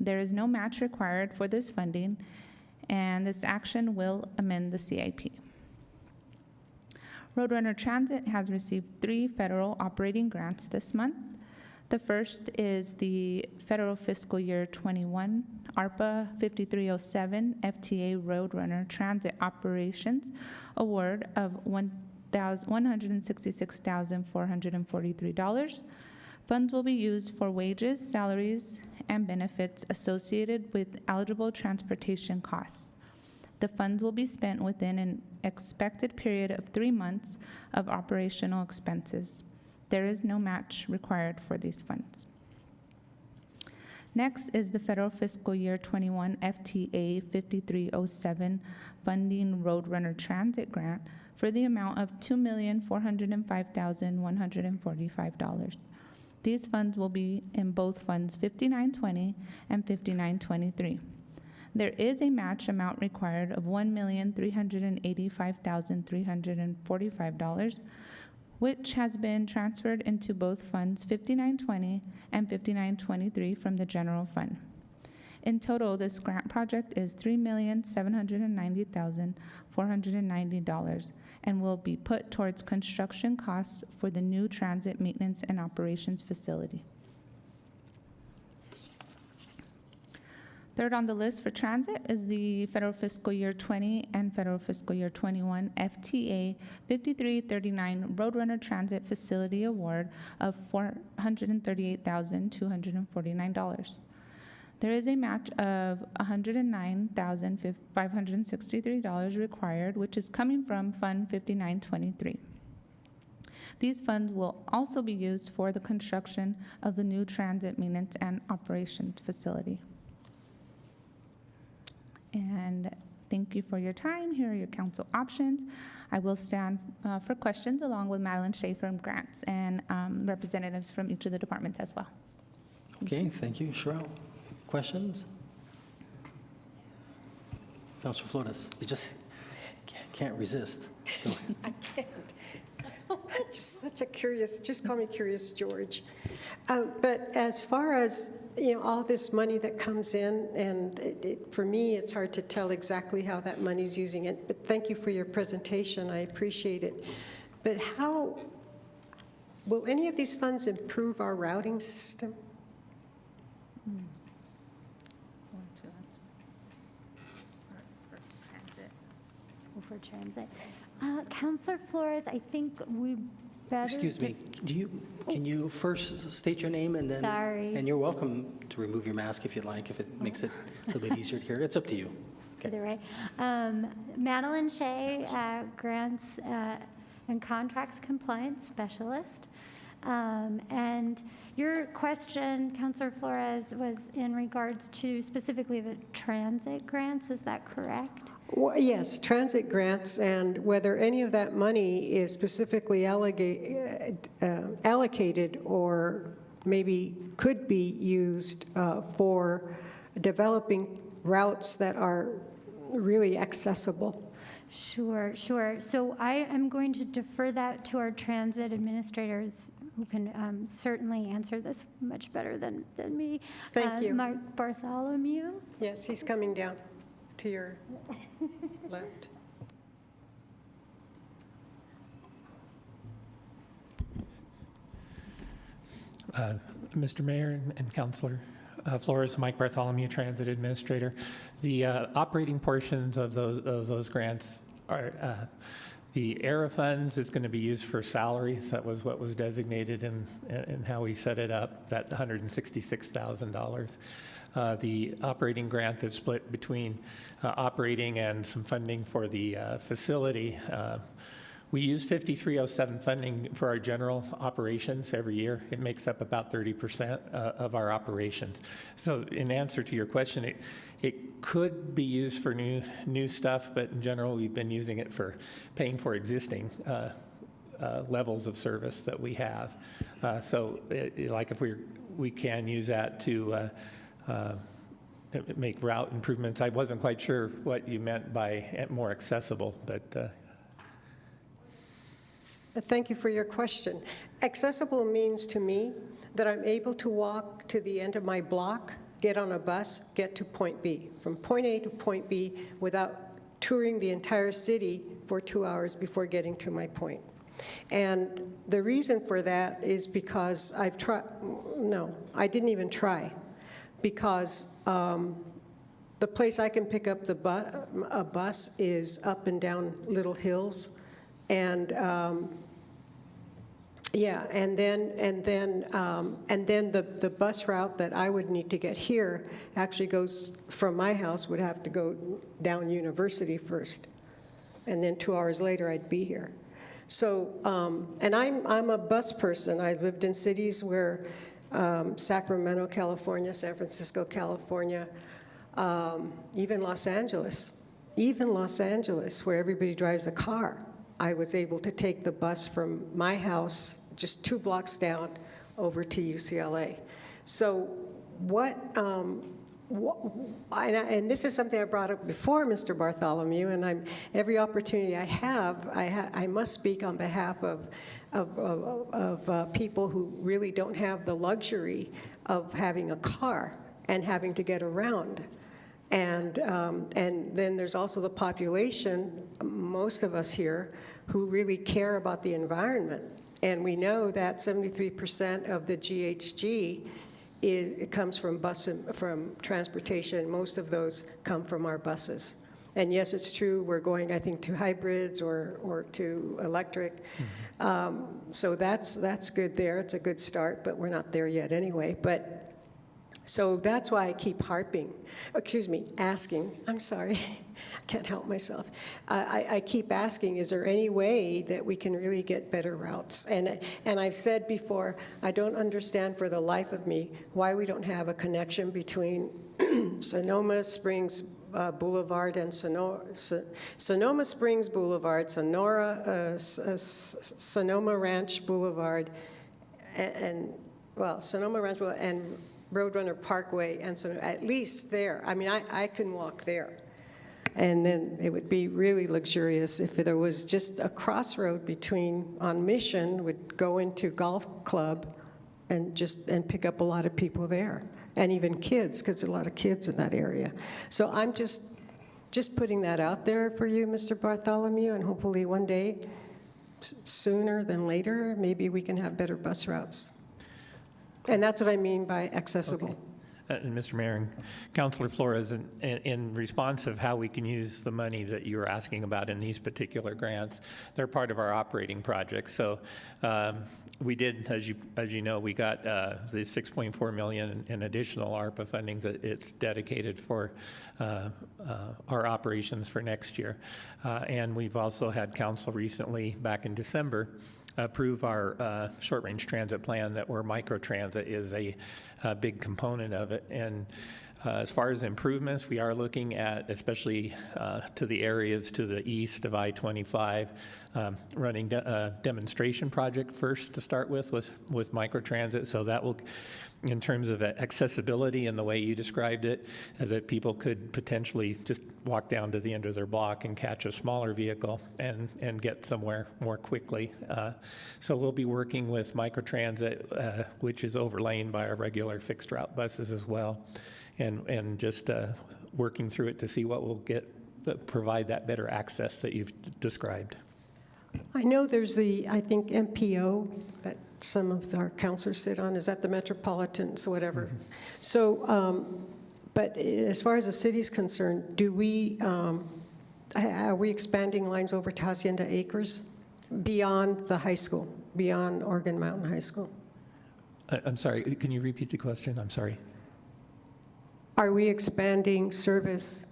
There is no match required for this funding, and this action will amend the CIP. Roadrunner Transit has received 3 federal operating grants this month. The first is the federal fiscal year 21 ARPA 5307 FTA Roadrunner Transit Operations Award of $166,443. Funds will be used for wages, salaries, and benefits associated with eligible transportation costs. The funds will be spent within an expected period of 3 months of operational expenses. There is no match required for these funds. Next is the federal fiscal year 21 FTA 5307 Funding Roadrunner Transit Grant for the amount of $2,405,145. These funds will be in both funds 5920 and 5923. There is a match amount required of $1,385,345, which has been transferred into both funds 5920 and 5923 from the general fund. In total, this grant project is $3,790,490 and will be put towards construction costs for the new transit maintenance and operations facility. Third on the list for transit is the federal fiscal year 20 and federal fiscal year 21 FTA 5339 Roadrunner Transit Facility Award of $438,249. There is a match of $109,563 required, which is coming from Fund 5923. These funds will also be used for the construction of the new transit maintenance and operations facility. And thank you for your time. Here are your council options. I will stand for questions along with Madeline Shea from Grants and representatives from each of the departments as well. Okay, thank you. Sherelle, questions? Councilor Flores, you just can't resist. So, I can't. Just such a curious, just call me Curious George. But as far as, all this money that comes in, and for me, it's hard to tell exactly how that money's using it, but thank you for your presentation. I appreciate it. But how, will any of these funds improve our routing system? For transit. Councilor Flores, I think we better... excuse me, can you first state your name and then... Sorry. And you're welcome to remove your mask if you'd like, if it makes it a little bit easier to hear. It's up to you. Okay. Either way. Madeline Shea, Grants and Contracts Compliance Specialist. And your question, Councilor Flores, was in regards to specifically the transit grants, is that correct? Well, yes, transit grants, and whether any of that money is specifically allocated or maybe could be used for developing routes that are really accessible. Sure. So I am going to defer that to our transit administrators who can certainly answer this much better than me. Thank you. Mark Bartholomew. Yes, he's coming down to your left. Mr. Mayor and Councilor Flores, Mike Bartholomew, Transit Administrator. The operating portions of those grants are the ERA funds is going to be used for salaries. That was what was designated in how we set it up, that $166,000. The operating grant that's split between operating and some funding for the facility. We use 5307 funding for our general operations every year. It makes up about 30% of our operations. So in answer to your question, it could be used for new stuff, but in general, we've been using it for paying for existing levels of service that we have. So like if we can use that to make route improvements. I wasn't quite sure what you meant by more accessible, but Thank you for your question. Accessible means to me that I'm able to walk to the end of my block, get on a bus, get to point B, from point A to point B without touring the entire city for 2 hours before getting to my point. And the reason for that is because I've tried, no, I didn't even try, because the place I can pick up a bus is up and down little hills, and yeah, and then the bus route that I would need to get here actually goes from my house, would have to go down University first, and then 2 hours later I'd be here. So, and I'm a bus person. I lived in cities where Sacramento, California, San Francisco, California, even Los Angeles, where everybody drives a car. I was able to take the bus from my house just 2 blocks down over to UCLA. So and this is something I brought up before, Mr. Bartholomew, and every opportunity I have, I must speak on behalf of people who really don't have the luxury of having a car and having to get around. And then there's also the population, most of us here, who really care about the environment. And we know that 73% of the GHG it comes from from transportation. Most of those come from our buses. And yes, it's true, we're going, I think, to hybrids or to electric. So that's good there. It's a good start, but we're not there yet anyway. But so that's why I keep asking. I'm sorry, I can't help myself. I keep asking, is there any way that we can really get better routes? And I've said before, I don't understand for the life of me why we don't have a connection between Sonoma Springs Boulevard and Sonoma Springs Boulevard, Sonoma Ranch Boulevard, Sonoma Ranch Boulevard, and Roadrunner Parkway, and so at least there. I mean, I can walk there. And then it would be really luxurious if there was just a crossroad on Mission, would go into Golf Club and pick up a lot of people there, and even kids, because there are a lot of kids in that area. So I'm just putting that out there for you, Mr. Bartholomew, and hopefully one day, sooner than later, maybe we can have better bus routes. And that's what I mean by accessible. Okay. And Mr. Mayor and Councilor Flores, in response of how we can use the money that you were asking about in these particular grants, they're part of our operating projects. So we did, as you know, we got the $6.4 million in additional ARPA funding that it's dedicated for our operations for next year. And we've also had council recently, back in December, approve our short-range transit plan, that where microtransit is a big component of it. And as far as improvements, we are looking at, especially to the areas to the east of I-25, running a demonstration project first to start with microtransit. So that will, in terms of accessibility and the way you described it, that people could potentially just walk down to the end of their block and catch a smaller vehicle and get somewhere more quickly. So we'll be working with microtransit, which is overlain by our regular fixed route buses as well, and just working through it to see what will provide that better access that you've described. I know there's I think MPO that some of our councilors sit on. Is that the Metropolitans, whatever? Mm-hmm. So, but as far as the city's concerned, are we expanding lines over to Hacienda Acres beyond the high school, beyond Oregon Mountain High School? I'm sorry, can you repeat the question? I'm sorry. Are we expanding service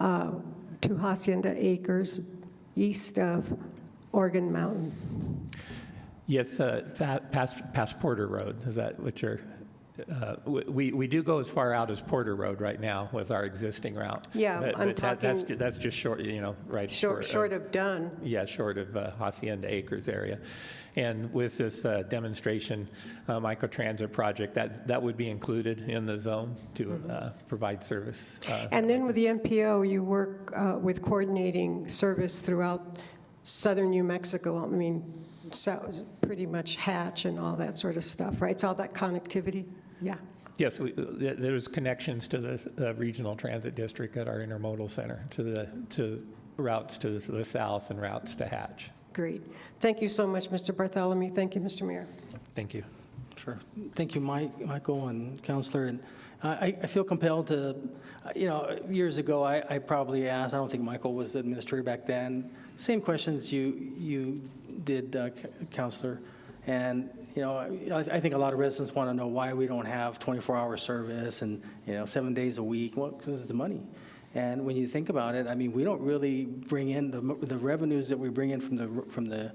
to Hacienda Acres east of Oregon Mountain? Yes, past Porter Road. Is that what you're? we do go as far out as Porter Road right now with our existing route. Yeah, But- I'm but talking- that's just short, right Short of done. Yeah, short of Hacienda Acres area. And with this demonstration microtransit project, that would be included in the zone to provide service. And then with the MPO, you work with coordinating service throughout southern New Mexico. I mean, so pretty much Hatch and all that sort of stuff, right? It's all that connectivity. Yeah. Yes, there's connections to the regional transit district at our intermodal center, to routes to the south and routes to Hatch. Great. Thank you so much, Mr. Bartholomew. Thank you, Mr. Mayor. Thank you. Sure. Thank you, Michael and Councilor. And I feel compelled to, years ago, I probably asked, I don't think Michael was the administrator back then, same questions you did, Councilor. And, I think a lot of residents want to know why we don't have 24-hour service and, 7 days a week. Well, because it's money. And when you think about it, I mean, we don't really bring in the revenues that we bring in from the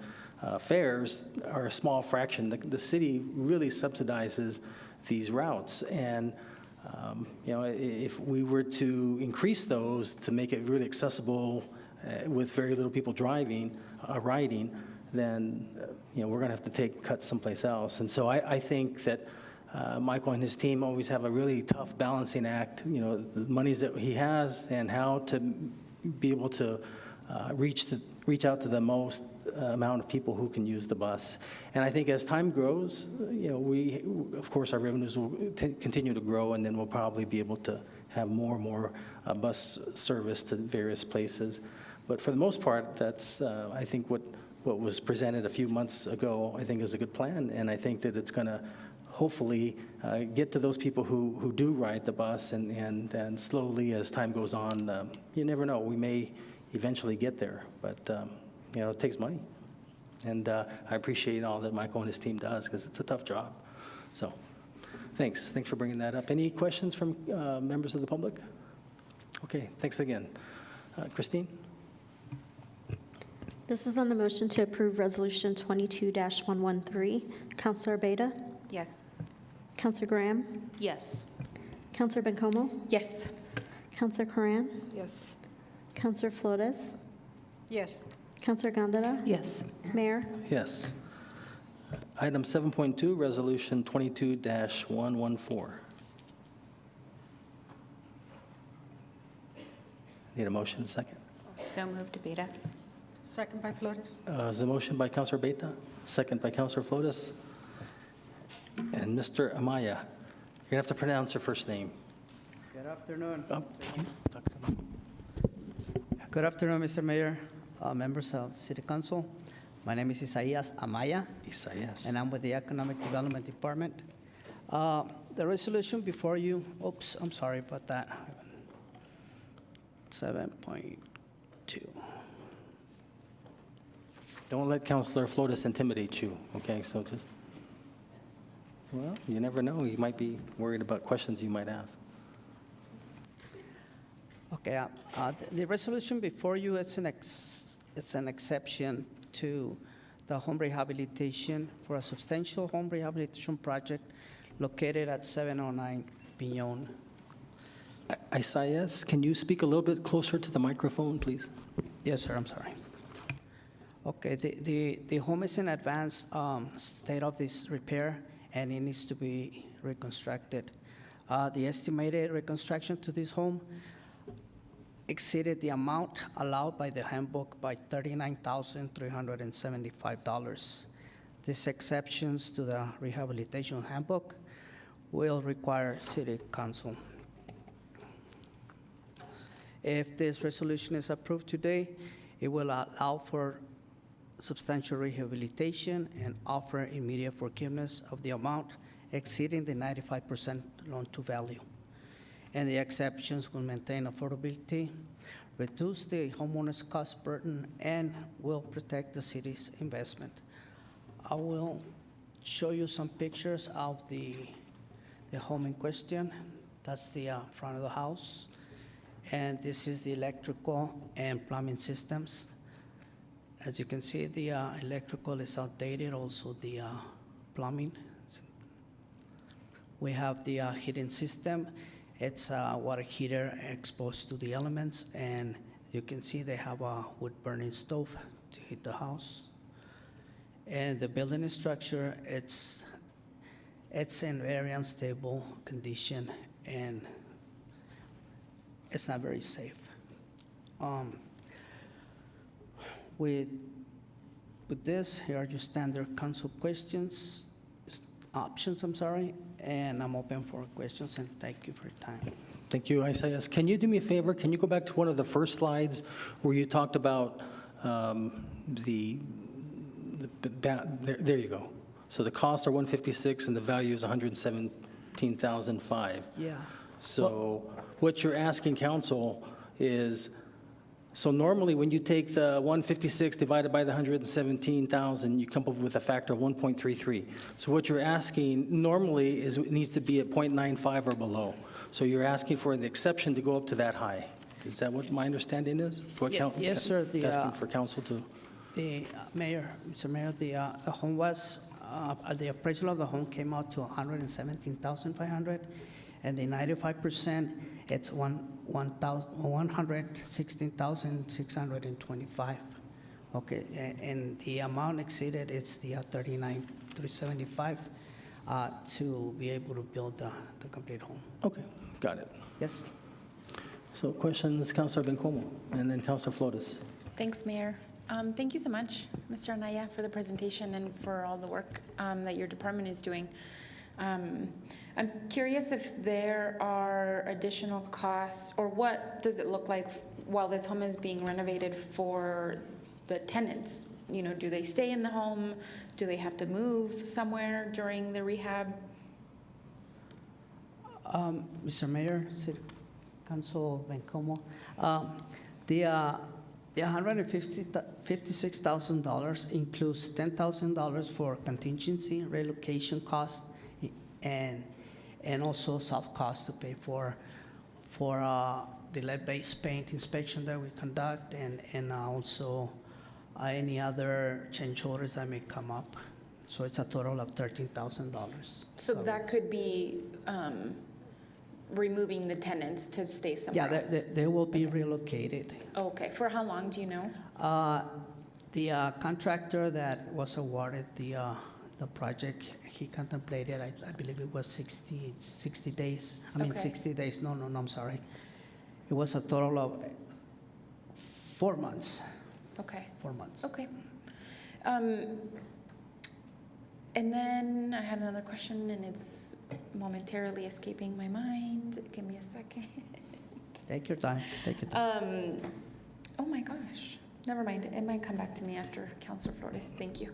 fares are a small fraction. The city really subsidizes these routes, and if we were to increase those to make it really accessible with very little people riding, then we're going to have to take cuts someplace else. And so I think that Michael and his team always have a really tough balancing act, the monies that he has and how to be able to reach out to the most amount of people who can use the bus. And I think as time grows, of course, our revenues will continue to grow, and then we'll probably be able to have more and more bus service to various places. But for the most part, that's, I think, what was presented a few months ago, I think is a good plan, and I think that it's going to hopefully get to those people who do ride the bus, and slowly as time goes on, you never know, we may eventually get there, but it takes money. And I appreciate all that Michael and his team does, because it's a tough job. So thanks for bringing that up. Any questions from members of the public? Okay, thanks again. Christine? This is on the motion to approve Resolution 22-113. Councilor Beta? Yes. Councilor Graham? Yes. Councilor Bencomo? Yes. Councilor Coran? Yes. Councilor Flores? Yes. Councilor Gondeta? Yes. Mayor? Yes. Item 7.2, Resolution 22-114. Need a motion, second. So moved, Beta. Second by Flores. Is a motion by Councilor Beta, second by Councilor Flores. And Mr. Amaya, you're going to have to pronounce your first name. Good afternoon. Can you talk to me? Good afternoon, Mr. Mayor, members of City Council. My name is Isaias Amaya. Isaias. And I'm with the Economic Development Department. The resolution before you, oops, I'm sorry about that. 7.2. Don't let Councilor Flores intimidate you, okay? So just, well, you never know. You might be worried about questions you might ask. Okay, the resolution before you, it's an exception to the home rehabilitation for a substantial home rehabilitation project located at 709 Piñon. Isaias, can you speak a little bit closer to the microphone, please? Yes, sir, I'm sorry. Okay, the home is in advanced state of this repair, and it needs to be reconstructed. The estimated reconstruction to this home exceeded the amount allowed by the handbook by $39,375. These exceptions to the rehabilitation handbook will require City Council. If this resolution is approved today, it will allow for substantial rehabilitation and offer immediate forgiveness of the amount exceeding the 95% loan-to-value. And the exceptions will maintain affordability, reduce the homeowner's cost burden, and will protect the city's investment. I will show you some pictures of the home in question. That's the front of the house. And this is the electrical and plumbing systems. As you can see, the electrical is outdated, also the plumbing. We have the heating system. It's a water heater exposed to the elements, and you can see they have a wood-burning stove to heat the house. And the building structure, it's in very unstable condition, and it's not very safe. With this, here are your standard council questions, options, I'm sorry, and I'm open for questions, and thank you for your time. Thank you, Isaias. Can you do me a favor? Can you go back to one of the first slides where you talked about there you go. So the costs are 156 and the value is 117,005. Yeah. So what you're asking council is, so normally when you take the 156 divided by the 117,000, you come up with a factor of 1.33. So what you're asking normally is it needs to be at 0.95 or below. So you're asking for the exception to go up to that high. Is that what my understanding is? What Yes, sir. Asking for council to. The mayor, Mr. Mayor, the home was, the appraisal of the home came out to 117,500, and the 95%, it's 116,625. Okay, and the amount exceeded, it's the 39,375 to be able to build the complete home. Okay, got it. Yes. So questions, Councilor Bencomo, and then Councilor Flores. Thanks, Mayor. Thank you so much, Mr. Anaya, for the presentation and for all the work that your department is doing. I'm curious if there are additional costs, or what does it look like while this home is being renovated for the tenants? You know, do they stay in the home? Do they have to move somewhere during the rehab? Mr. Mayor, Council Bencomo, the $156,000 includes $10,000 for contingency, relocation costs, and also soft costs to pay for the lead-based paint inspection that we conduct, and also any other change orders that may come up. So it's a total of $13,000. So that could be removing the tenants to stay somewhere else? Yeah, they will be relocated. Okay, for how long, do you know? The contractor that was awarded the project, he contemplated, I believe it was 60 days. I mean, Okay. 60 days, no, I'm sorry. It was a total of 4 months. Okay. 4 months. Okay. And then I had another question, and it's momentarily escaping my mind. Give me a second. Take your time, take your time. Oh my gosh. Never mind. It might come back to me after Councilor Flores. Thank you.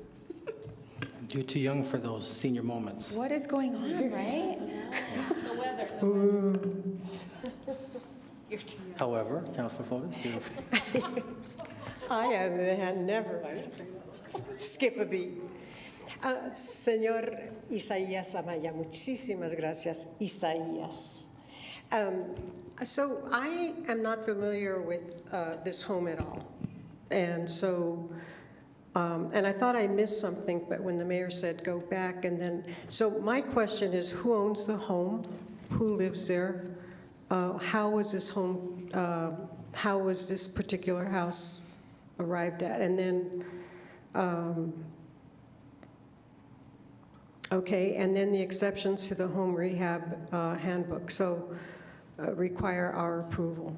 You're too young for those senior moments. What is going on, right? The weather. You're too young. However, Councilor Flores, you. I never skip a beat. Señor Isaías Amaya, muchísimas gracias, Isaías. So I am not familiar with this home at all. And so, and I thought I missed something, but when the mayor said go back, and then, so my question is, who owns the home? Who lives there? How was this home, how was this particular house arrived at? And then, okay, and then the exceptions to the home rehab handbook, so require our approval.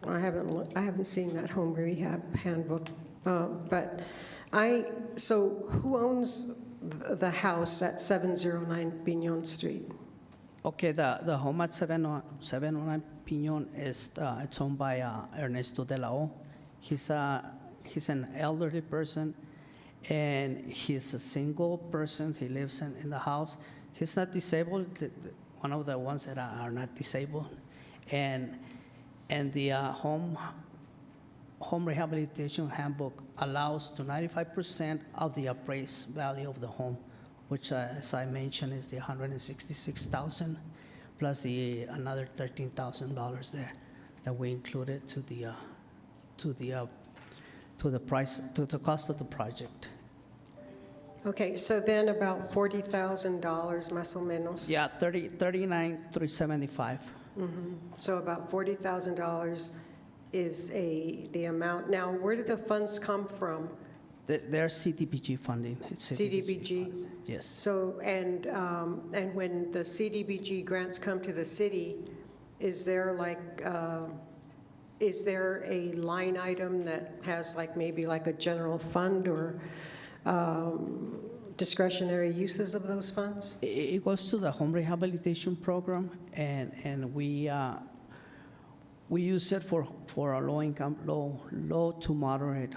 I haven't seen that home rehab handbook, but so who owns the house at 709 Piñon Street? Okay, the home at 709 Piñon is it's owned by Ernesto de la O. He's an elderly person, and he's a single person. He lives in the house. He's not disabled. One of the ones that are not disabled, and the home rehabilitation handbook allows to 95% of the appraised value of the home, which, as I mentioned, is the $166,000 plus another $13,000 there that we included to the cost of the project. Okay, so then about $40,000 más o menos. Yeah, 39,375. So about $40,000 is the amount. Now, where do the funds come from? They're CDBG funding. It's CDBG? Yes. So, and when the CDBG grants come to the city, is there a line item that has maybe a general fund or discretionary uses of those funds? It goes to the home rehabilitation program, and we use it for our low-income, low to moderate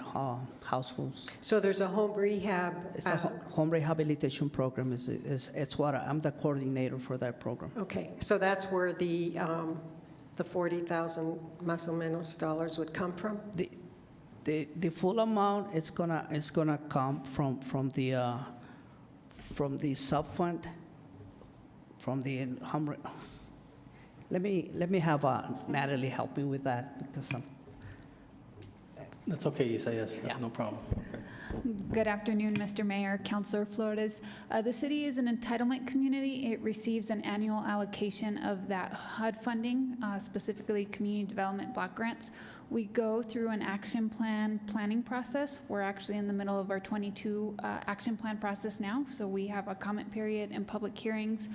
households. So there's a home rehab. It's a home rehabilitation program. It's what I'm the coordinator for that program. Okay, so that's where the 40,000 más o menos dollars would come from? The full amount is gonna come from the sub-fund, from the home. Let me have Natalie help me with that, because That's okay, Isaias, no problem. Good afternoon, Mr. Mayor, Councilor Flores. The city is an entitlement community. It receives an annual allocation of that HUD funding, specifically community development block grants. We go through an action plan planning process. We're actually in the middle of our 22 action plan process now, so we have a comment period and public hearings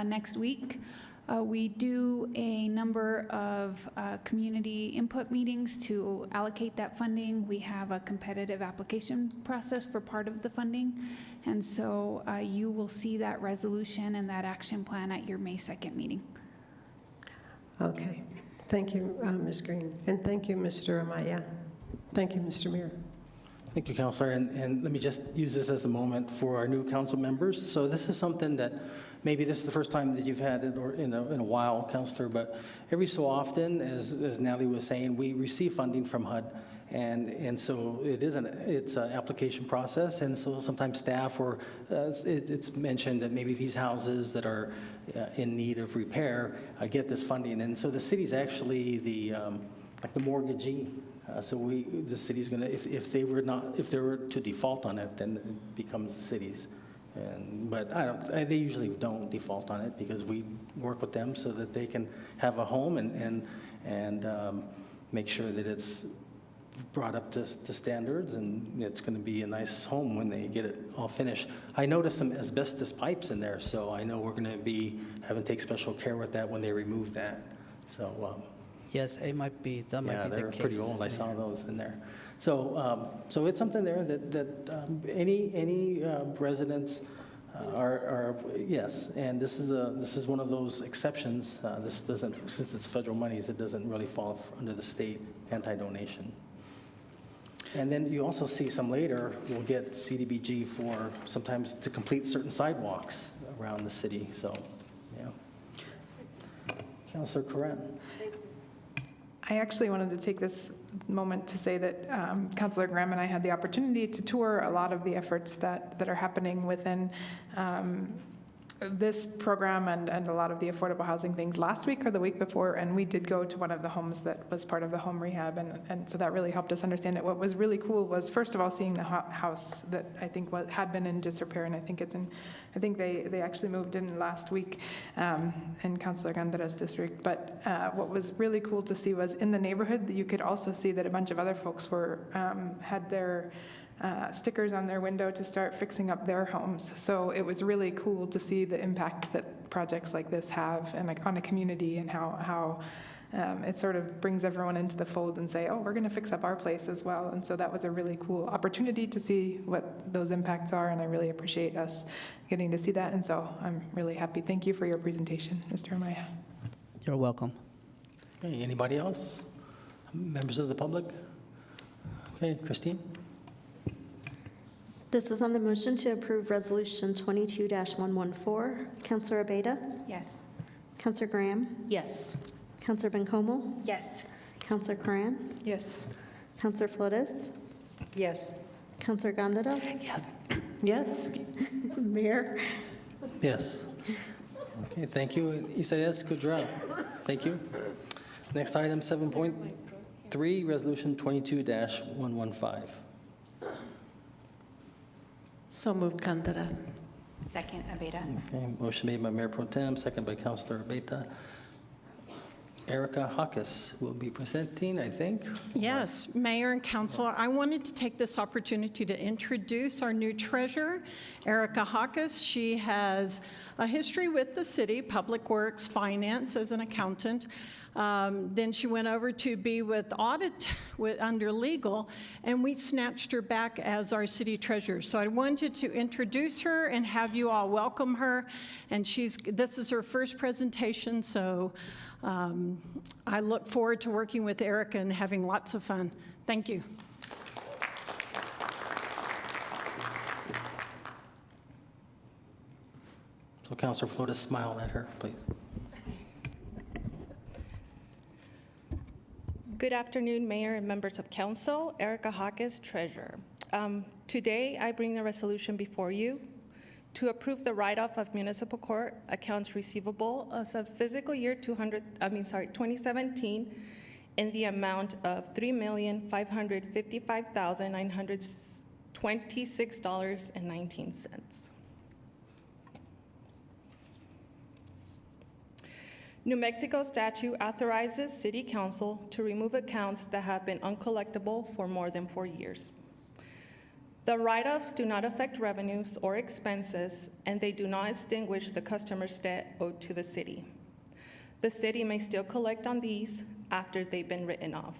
next week. We do a number of community input meetings to allocate that funding. We have a competitive application process for part of the funding. And so you will see that resolution and that action plan at your May 2nd meeting. Okay. Thank you, Ms. Green. And thank you, Mr. Amaya. Thank you, Mr. Mayor. Thank you, Councilor. And let me just use this as a moment for our new council members. So this is something that maybe this is the first time that you've had it or in a while, Councilor, but every so often, as Natalie was saying, we receive funding from HUD. And so it's an application process, and so sometimes staff or it's mentioned that maybe these houses that are in need of repair get this funding, and so the city's actually the mortgagee. So the city's going to, if they were to default on it, then it becomes the city's. But they usually don't default on it because we work with them so that they can have a home and make sure that it's brought up to standards, and it's going to be a nice home when they get it all finished. I noticed some asbestos pipes in there, so I know we're going to be having to take special care with that when they remove that. So yes, it might be. That might be the case. Yeah, they're pretty old. I saw those in there. So so it's something there that any residents are yes, and this is one of those exceptions. This doesn't, since it's federal monies, it doesn't really fall under the state anti-donation. And then you also see some later, we'll get CDBG for sometimes to complete certain sidewalks around the city. So, yeah. Councilor Corrin. I actually wanted to take this moment to say that Councilor Graham and I had the opportunity to tour a lot of the efforts that are happening within this program and a lot of the affordable housing things last week or the week before, and we did go to one of the homes that was part of the home rehab, and so that really helped us understand it. What was really cool was, first of all, seeing the house that I think had been in disrepair, and I think they actually moved in last week in Councilor Gandera's district. But what was really cool to see was in the neighborhood, you could also see that a bunch of other folks had their stickers on their window to start fixing up their homes. So it was really cool to see the impact that projects like this have on a community, and how it sort of brings everyone into the fold and say, oh, we're going to fix up our place as well. And so that was a really cool opportunity to see what those impacts are, and I really appreciate us getting to see that. And so I'm really happy. Thank you for your presentation, Mr. Amaya. You're welcome. Okay, anybody else? Members of the public? Okay, Christine? This is on the motion to approve Resolution 22-114. Councilor Abeyta? Yes. Councilor Graham? Yes. Councilor Bencomo? Yes. Councilor Corran? Yes. Councilor Flores? Yes. Councilor Gandara? Yes. Yes. Mayor? Yes. Okay, thank you, Isaias. Good job. Thank you. Next item, 7.3, Resolution 22-115. So moved, Cantara. Second, Aveda. Okay, motion made by Mayor Pro Tem, second by Councilor Abeta. Erica Hawkes will be presenting, I think. Yes, Mayor and Councilor, I wanted to take this opportunity to introduce our new treasurer, Erica Hawkes. She has a history with the city, Public Works, Finance as an accountant. Then she went over to be with audit under legal, and we snatched her back as our city treasurer. So I wanted to introduce her and have you all welcome her. And this is her first presentation, so I look forward to working with Erica and having lots of fun. Thank you. So Councilor Flores, smile at her, please. Good afternoon, Mayor and members of Council. Erica Hawkes, Treasurer. Today, I bring the resolution before you to approve the write-off of municipal court accounts receivable as of fiscal year 2017 in the amount of $3,555,926.19. New Mexico statute authorizes City Council to remove accounts that have been uncollectible for more than 4 years. The write-offs do not affect revenues or expenses, and they do not extinguish the customer's debt owed to the city. The city may still collect on these after they've been written off.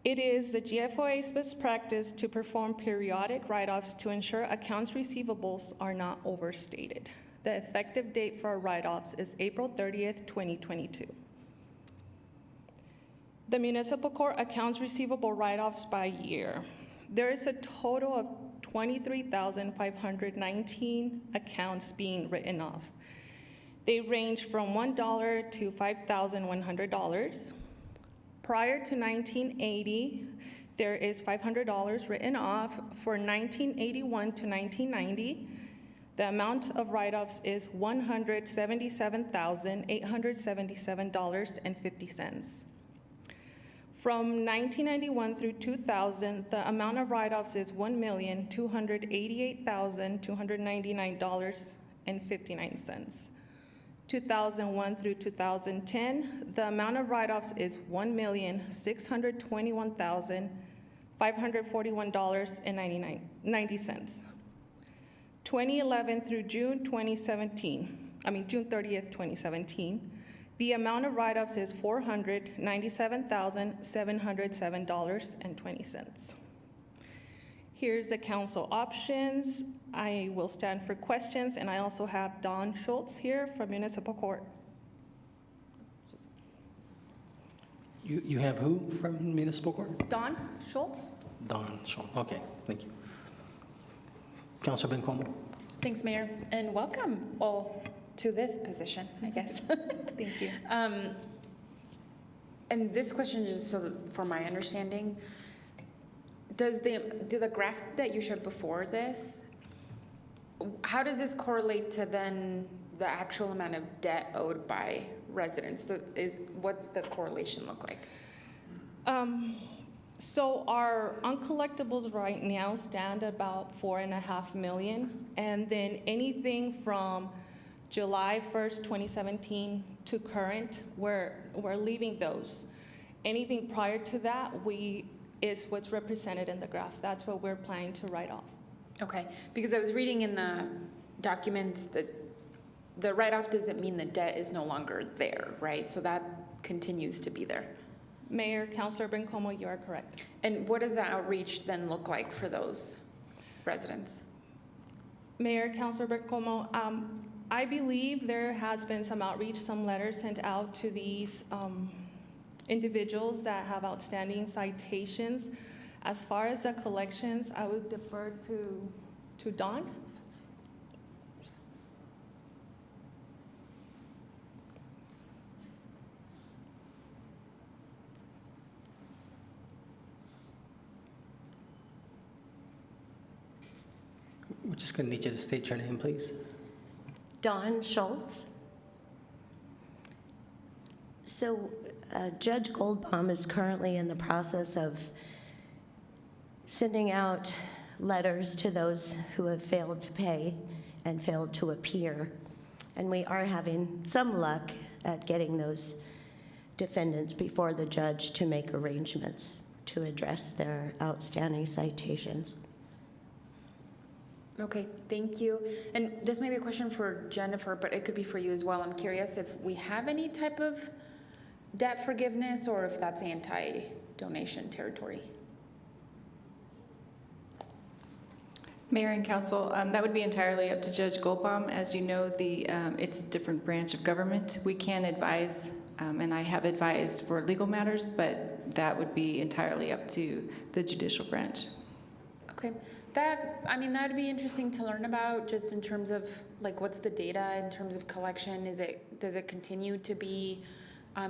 It is the GFOA's best practice to perform periodic write-offs to ensure accounts receivables are not overstated. The effective date for our write-offs is April 30th, 2022. The municipal court accounts receivable write-offs by year. There is a total of 23,519 accounts being written off. They range from $1 to $5,100. Prior to 1980, there is $500 written off. For 1981 to 1990, the amount of write-offs is $177,877.50. From 1991 through 2000, the amount of write-offs is $1,288,299.59. 2001 through 2010, the amount of write-offs is $1,621,541.90. 2011 through June 30th, 2017, the amount of write-offs is $497,707.20. Here's the council options. I will stand for questions, and I also have Don Schultz here from Municipal Court. You have who from Municipal Court? Don Schultz? Don Schultz, okay, thank you. Councilor Bencomo. Thanks, Mayor, and welcome all to this position, I guess. Thank you. And this question, just so for my understanding, do the graph that you showed before this, how does this correlate to then the actual amount of debt owed by residents? What's the correlation look like? So our uncollectibles right now stand about $4.5 million, and then anything from July 1st, 2017 to current, we're leaving those. Anything prior to that is what's represented in the graph. That's what we're planning to write off. Okay, because I was reading in the documents that the write-off doesn't mean the debt is no longer there, right? So that continues to be there. Mayor, Councilor Bencomo, you are correct. And what does the outreach then look like for those residents? Mayor, Councilor Bencomo, I believe there has been some outreach, some letters sent out to these individuals that have outstanding citations. As far as the collections, I would defer to Don. We're just going to need you to state your name, please. Don Schultz. So Judge Goldbaum is currently in the process of sending out letters to those who have failed to pay and failed to appear. And we are having some luck at getting those defendants before the judge to make arrangements to address their outstanding citations. Okay, thank you. And this may be a question for Jennifer, but it could be for you as well. I'm curious if we have any type of debt forgiveness or if that's anti-donation territory. Mayor and Council, that would be entirely up to Judge Goldbaum. As you know, it's a different branch of government. We can advise, and I have advised for legal matters, but that would be entirely up to the judicial branch. Okay, that'd be interesting to learn about, just in terms of like what's the data in terms of collection. Does it continue to be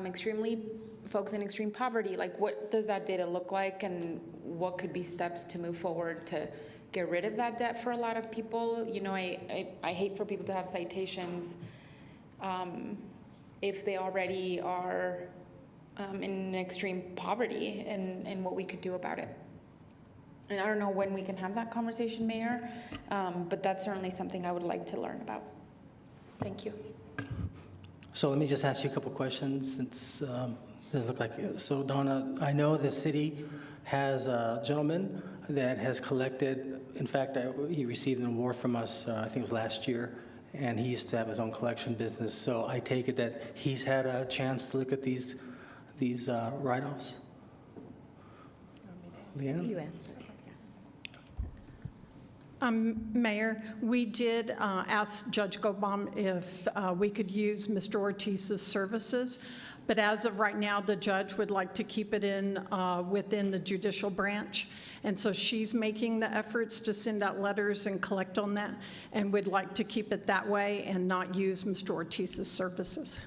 extremely folks in extreme poverty? Like, what does that data look like, and what could be steps to move forward to get rid of that debt for a lot of people? You know, I hate for people to have citations if they already are in extreme poverty, and what we could do about it. And I don't know when we can have that conversation, Mayor, but that's certainly something I would like to learn about. Thank you. So let me just ask you a couple questions, since it looked like, so Donna, I know the city has a gentleman that has collected, in fact, he received an award from us, I think it was last year, and he used to have his own collection business. So I take it that he's had a chance to look at these write-offs? Leanne? You answered. Mayor, we did ask Judge Goldbaum if we could use Mr. Ortiz's services, but as of right now, the judge would like to keep it within the judicial branch, and so she's making the efforts to send out letters and collect on that, and would like to keep it that way and not use Mr. Ortiz's services.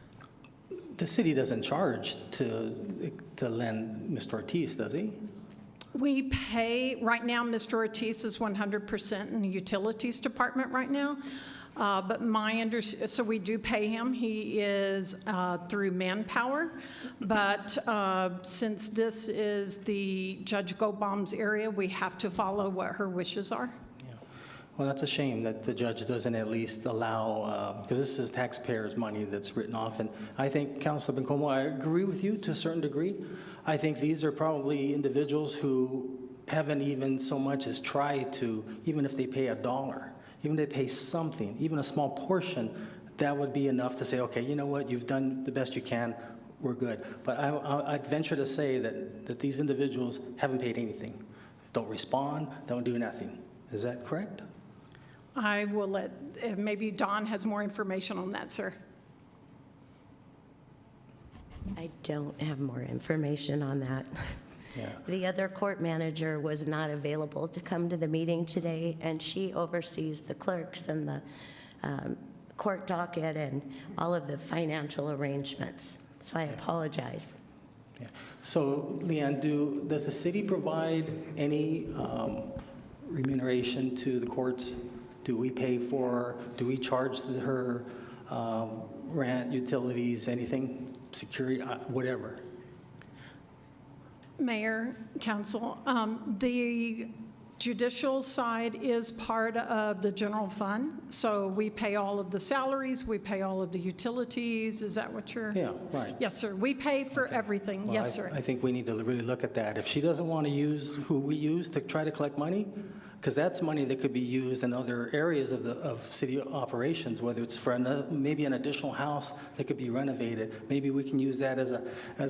The city doesn't charge to lend Mr. Ortiz, does he? We pay, right now, Mr. Ortiz is 100% in the utilities department right now, but so we do pay him. He is through Manpower, but since this is the Judge Goldbaum's area, we have to follow what her wishes are. Yeah. Well, that's a shame that the judge doesn't at least allow, because this is taxpayers' money that's written off, and I think, Councilor Bencomo, I agree with you to a certain degree. I think these are probably individuals who haven't even so much as tried to, even if they pay $1, even if they pay something, even a small portion, that would be enough to say, okay, you know what, you've done the best you can, we're good. But I'd venture to say that these individuals haven't paid anything, don't respond, don't do nothing. Is that correct? I will maybe Dawn has more information on that, sir. I don't have more information on that. Yeah. The other court manager was not available to come to the meeting today, and she oversees the clerks and the court docket and all of the financial arrangements. So I apologize. Yeah. So, Leanne, does the city provide any remuneration to the courts? Do we pay for, do we charge her rent, utilities, anything? Security, whatever. Mayor, Council, the judicial side is part of the general fund, so we pay all of the salaries, we pay all of the utilities. Is that what you're? Yeah, right. Yes, sir. We pay for everything. Well, yes, sir. I think we need to really look at that. If she doesn't want to use who we use to try to collect money, because that's money that could be used in other areas of city operations, whether it's for maybe an additional house that could be renovated. Maybe we can use that as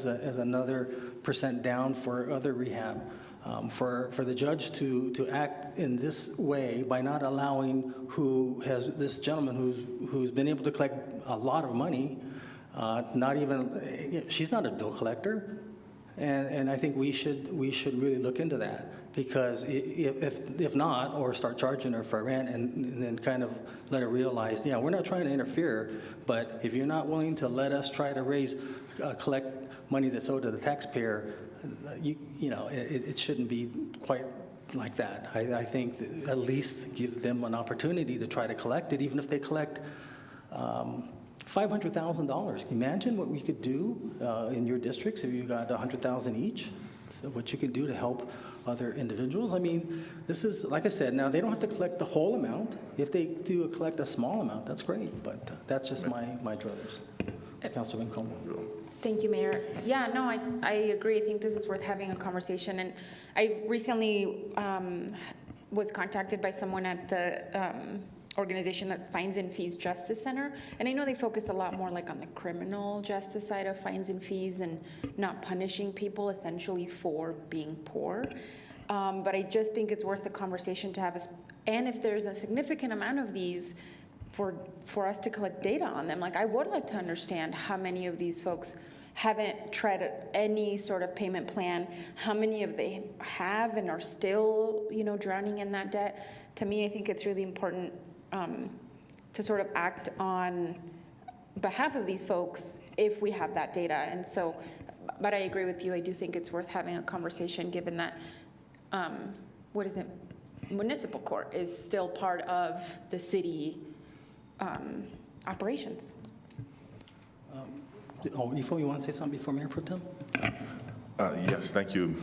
another % down for other rehab. For the judge to act in this way by not allowing this gentleman who's been able to collect a lot of money, she's not a bill collector, and I think we should really look into that. Because if not, or start charging her for rent and then kind of let her realize, yeah, we're not trying to interfere, but if you're not willing to let us try to collect money that's owed to the taxpayer, it shouldn't be quite like that. I think that at least give them an opportunity to try to collect it, even if they collect $500,000. Imagine what we could do in your districts if you got $100,000 each. So what you can do to help other individuals. I mean, this is, like I said, now they don't have to collect the whole amount. If they do collect a small amount, that's great, but that's just my druthers. Councilor Vincom. Thank you, Mayor. Yeah, no, I agree. I think this is worth having a conversation. And I recently was contacted by someone at the organization that Fines and Fees Justice Center. And I know they focus a lot more like on the criminal justice side of fines and fees and not punishing people essentially for being poor. But I just think it's worth the conversation to have. And if there's a significant amount of these, for us to collect data on them. Like, I would like to understand how many of these folks haven't tried any sort of payment plan, how many of they have and are still, drowning in that debt. To me, I think it's really important to sort of act on behalf of these folks if we have that data. And so, but I agree with you. I do think it's worth having a conversation given that, municipal court is still part of the city operations. Ifo, you want to say something before Mayor Pro Tem? Yes, thank you,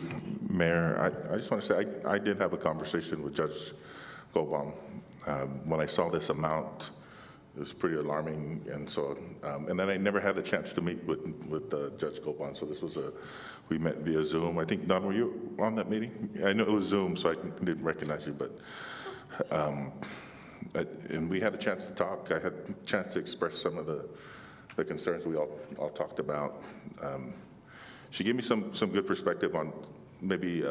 Mayor. I just want to say I did have a conversation with Judge Goldbaum. When I saw this amount, it was pretty alarming, and so and then I never had the chance to meet with Judge Goldbaum. So this was we met via Zoom. I think, Don, were you on that meeting? I know it was Zoom, so I didn't recognize you, but. And we had a chance to talk. I had a chance to express some of the concerns we all talked about. She gave me some good perspective on maybe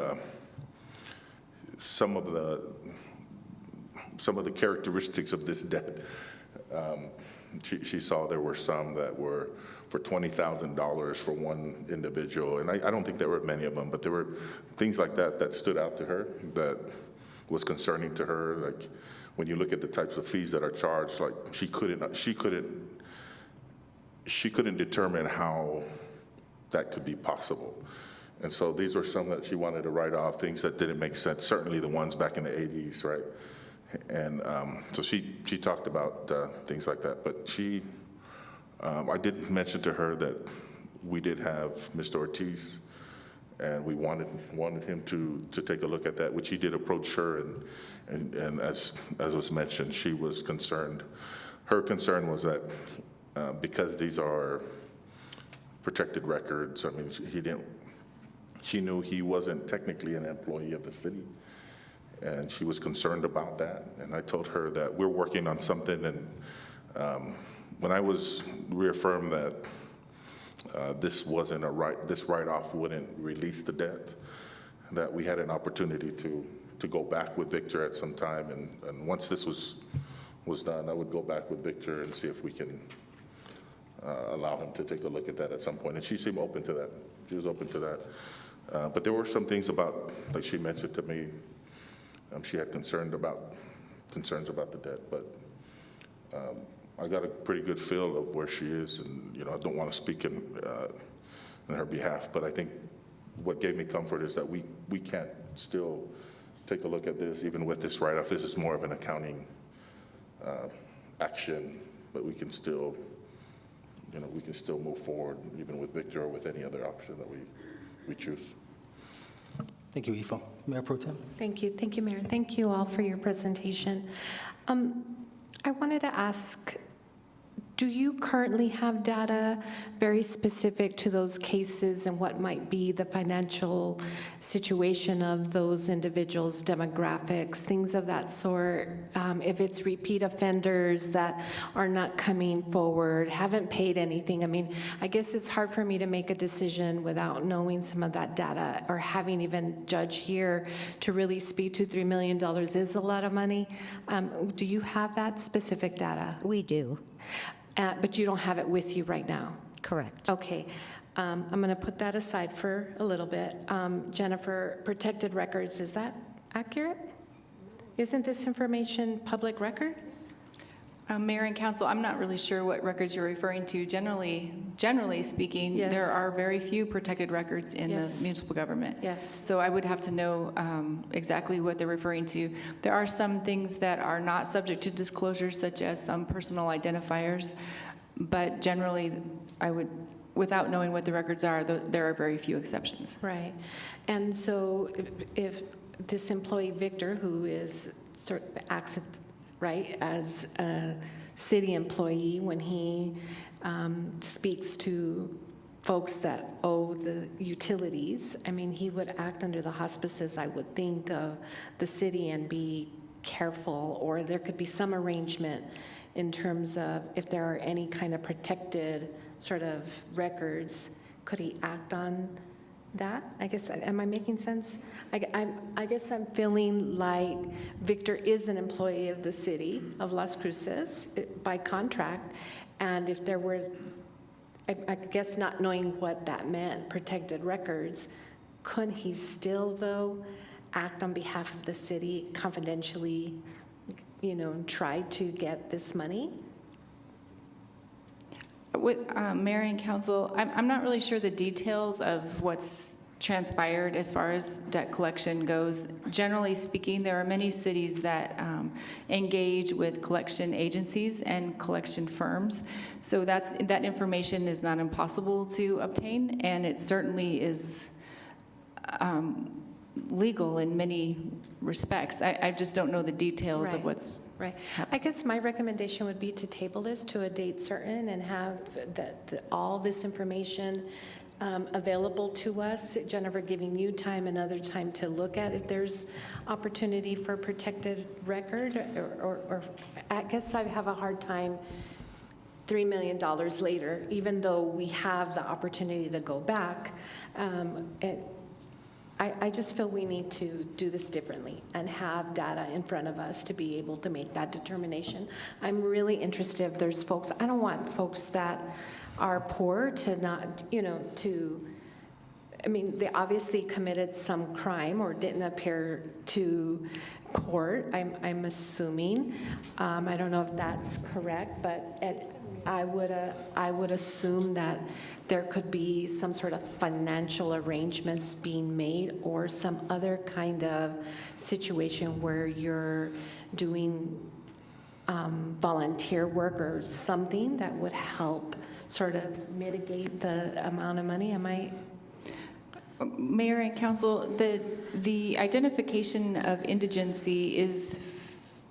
some of the characteristics of this debt. She saw there were some that were for $20,000 for one individual, and I don't think there were many of them, but there were things like that stood out to her that was concerning to her. Like, when you look at the types of fees that are charged, like she couldn't determine how that could be possible. And so these were some that she wanted to write off, things that didn't make sense, certainly the ones back in the 80s, right? And so she talked about things like that. But I did mention to her that we did have Mr. Ortiz, and we wanted him to take a look at that, which he did approach her, and as was mentioned, she was concerned. Her concern was that because these are protected records, I mean, she knew he wasn't technically an employee of the city, and she was concerned about that. And I told her that we're working on something, and when I was reaffirmed that this wasn't this write-off wouldn't release the debt, that we had an opportunity to go back with Victor at some time, and once this was done, I would go back with Victor and see if we can allow him to take a look at that at some point. And she seemed open to that. She was open to that. But there were some things about, like she mentioned to me, she had concerns about the debt, but I got a pretty good feel of where she is, and I don't want to speak in her behalf, but I think what gave me comfort is that we can still take a look at this, even with this write-off. This is more of an accounting action, but we can still, move forward, even with Victor or with any other option that we choose. Thank you, Ifo. Mayor Pro Tem. Thank you, Mayor. Thank you all for your presentation. I wanted to ask, do you currently have data very specific to those cases and what might be the financial situation of those individuals, demographics, things of that sort? If it's repeat offenders that are not coming forward, haven't paid anything. I mean, I guess it's hard for me to make a decision without knowing some of that data or having even judge here to really speak to $3 million is a lot of money. Do you have that specific data? We do. But you don't have it with you right now? Correct. Okay. I'm going to put that aside for a little bit. Jennifer, protected records, is that accurate? Isn't this information public record? Mayor and Council, I'm not really sure what records you're referring to. Generally speaking, Yes. there are very few protected records in Yes. the municipal government. Yes. So I would have to know exactly what they're referring to. There are some things that are not subject to disclosure, such as some personal identifiers, but generally, I would without knowing what the records are, there are very few exceptions. Right. And so if this employee, Victor, who is sort of acts, right, as a city employee, when he speaks to folks that owe the utilities, I mean, he would act under the auspices, I would think, of the city and be careful, or there could be some arrangement in terms of if there are any kind of protected sort of records, could he act on that? I guess, am I making sense? I guess I'm feeling like Victor is an employee of the city of Las Cruces by contract, and if there were, I guess not knowing what that meant, protected records, couldn't he still, though, act on behalf of the city confidentially, you know, try to get this money? With Mayor and Council, I'm not really sure the details of what's transpired as far as debt collection goes. Generally speaking, there are many cities that engage with collection agencies and collection firms. So that information is not impossible to obtain, and it certainly is legal in many respects. I just don't know the details of what's right. I guess my recommendation would be to table this to a date certain and have all this information available to us. Jennifer, giving you time, another time to look at if there's opportunity for protected record, or I guess I have a hard time $3 million later, even though we have the opportunity to go back. I just feel we need to do this differently and have data in front of us to be able to make that determination. I'm really interested if there's folks, I don't want folks that are poor to not, you know, I mean, they obviously committed some crime or didn't appear to court, I'm assuming. I don't know if that's correct, but I would assume that there could be some sort of financial arrangements being made or some other kind of situation where you're doing volunteer work or something that would help sort of mitigate the amount of money. Am I? Mayor and Council, the identification of indigency is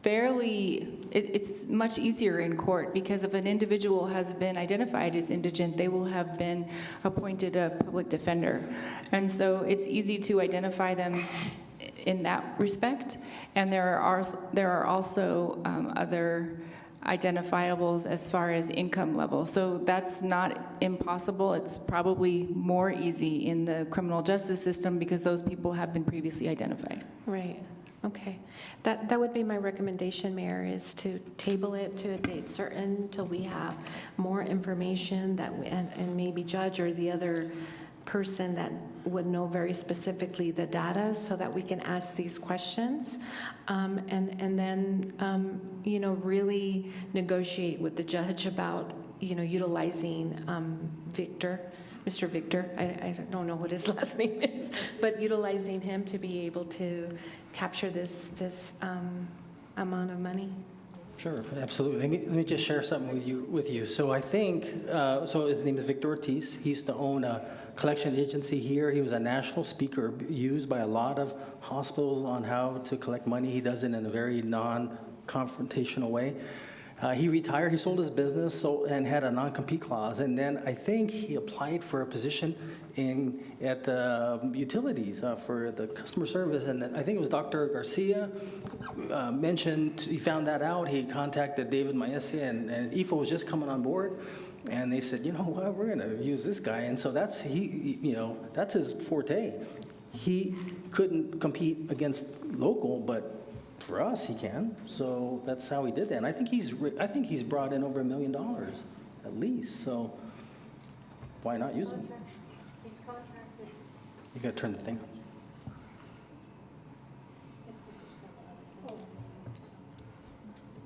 it's much easier in court, because if an individual has been identified as indigent, they will have been appointed a public defender. And so it's easy to identify them in that respect. And there are also other identifiables as far as income level. So that's not impossible. It's probably more easy in the criminal justice system because those people have been previously identified. Right. Okay. That would be my recommendation, Mayor, is to table it to a date certain until we have more information that and maybe Judge or the other person that would know very specifically the data so that we can ask these questions and then, you know, really negotiate with the judge about, you know, utilizing Mr. Victor, I don't know what his last name is, but utilizing him to be able to capture this amount of money. Sure, absolutely. Let me just share something with you. So I think, so his name is Victor Ortiz. He used to own a collection agency here. He was a national speaker used by a lot of hospitals on how to collect money. He does it in a very non-confrontational way. He retired, he sold his business and had a non-compete clause, and then I think he applied for a position at the utilities for the customer service, and I think it was Dr. Garcia mentioned, he found that out, he contacted David Maessia, and IFO was just coming on board, and they said, you know what, we're gonna use this guy, and so that's that's his forte. He couldn't compete against local, but for us, he can. So that's how he did that. And I think he's brought in over $1 million, at least. So why not use him? He's contracted. You got to turn the thing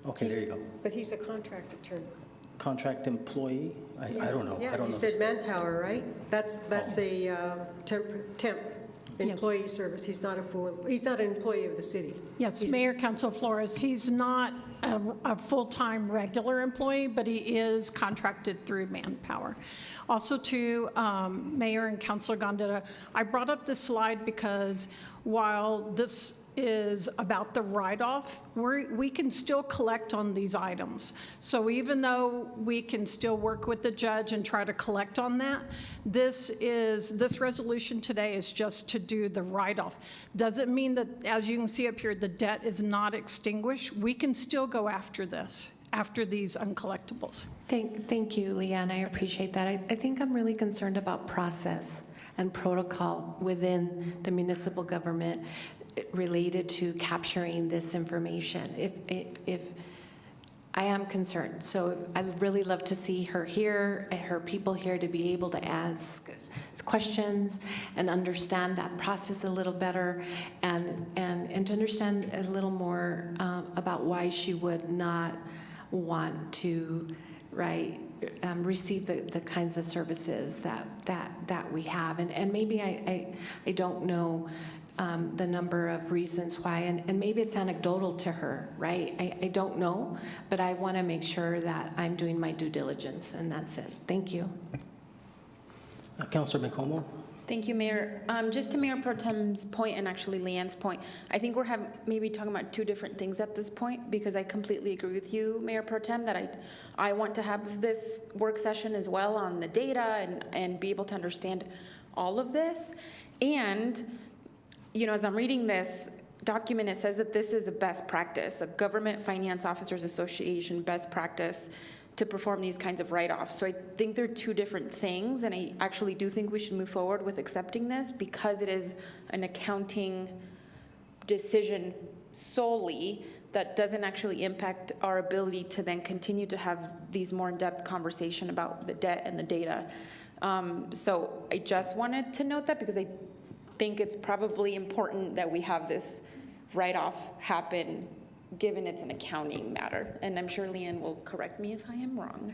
on. Okay, there you go. But he's a contract attorney. Contract employee? I don't know. Yeah, I don't you know. said manpower, right? That's a temp. employee service. He's not he's not an employee of the city. Yes, Mayor, Council Flores, he's not a full-time regular employee, but he is contracted through Manpower. Also to Mayor and Councilor Gondeta, I brought up this slide because while this is about the write-off, we can still collect on these items. So even though we can still work with the judge and try to collect on that, this resolution today is just to do the write-off. Doesn't mean that, as you can see up here, the debt is not extinguished. We can still go after this, after these uncollectibles. Thank you, Leanne. I appreciate that. I think I'm really concerned about process and protocol within the municipal government related to capturing this information. If I am concerned, so I'd really love to see her here, her people here, to be able to ask questions and understand that process a little better, and to understand a little more about why she would not want to, receive the kinds of services that we have, and maybe I don't know the number of reasons why, and maybe it's anecdotal to her, right? I don't know, but I want to make sure that I'm doing my due diligence, and that's it. Thank you. Councilor McComo. Thank you, Mayor. Just to Mayor Pro Tem's point, and actually Leanne's point, I think we're maybe talking about two different things at this point, because I completely agree with you, Mayor Pro Tem, that I want to have this work session as well on the data and be able to understand all of this. And as I'm reading this document, it says that this is a best practice, a Government Finance Officers Association best practice to perform these kinds of write-offs. So I think they're two different things, and I actually do think we should move forward with accepting this because it is an accounting decision solely that doesn't actually impact our ability to then continue to have these more in-depth conversation about the debt and the data. So I just wanted to note that because I think it's probably important that we have this write-off happen given it's an accounting matter. And I'm sure Leanne will correct me if I am wrong.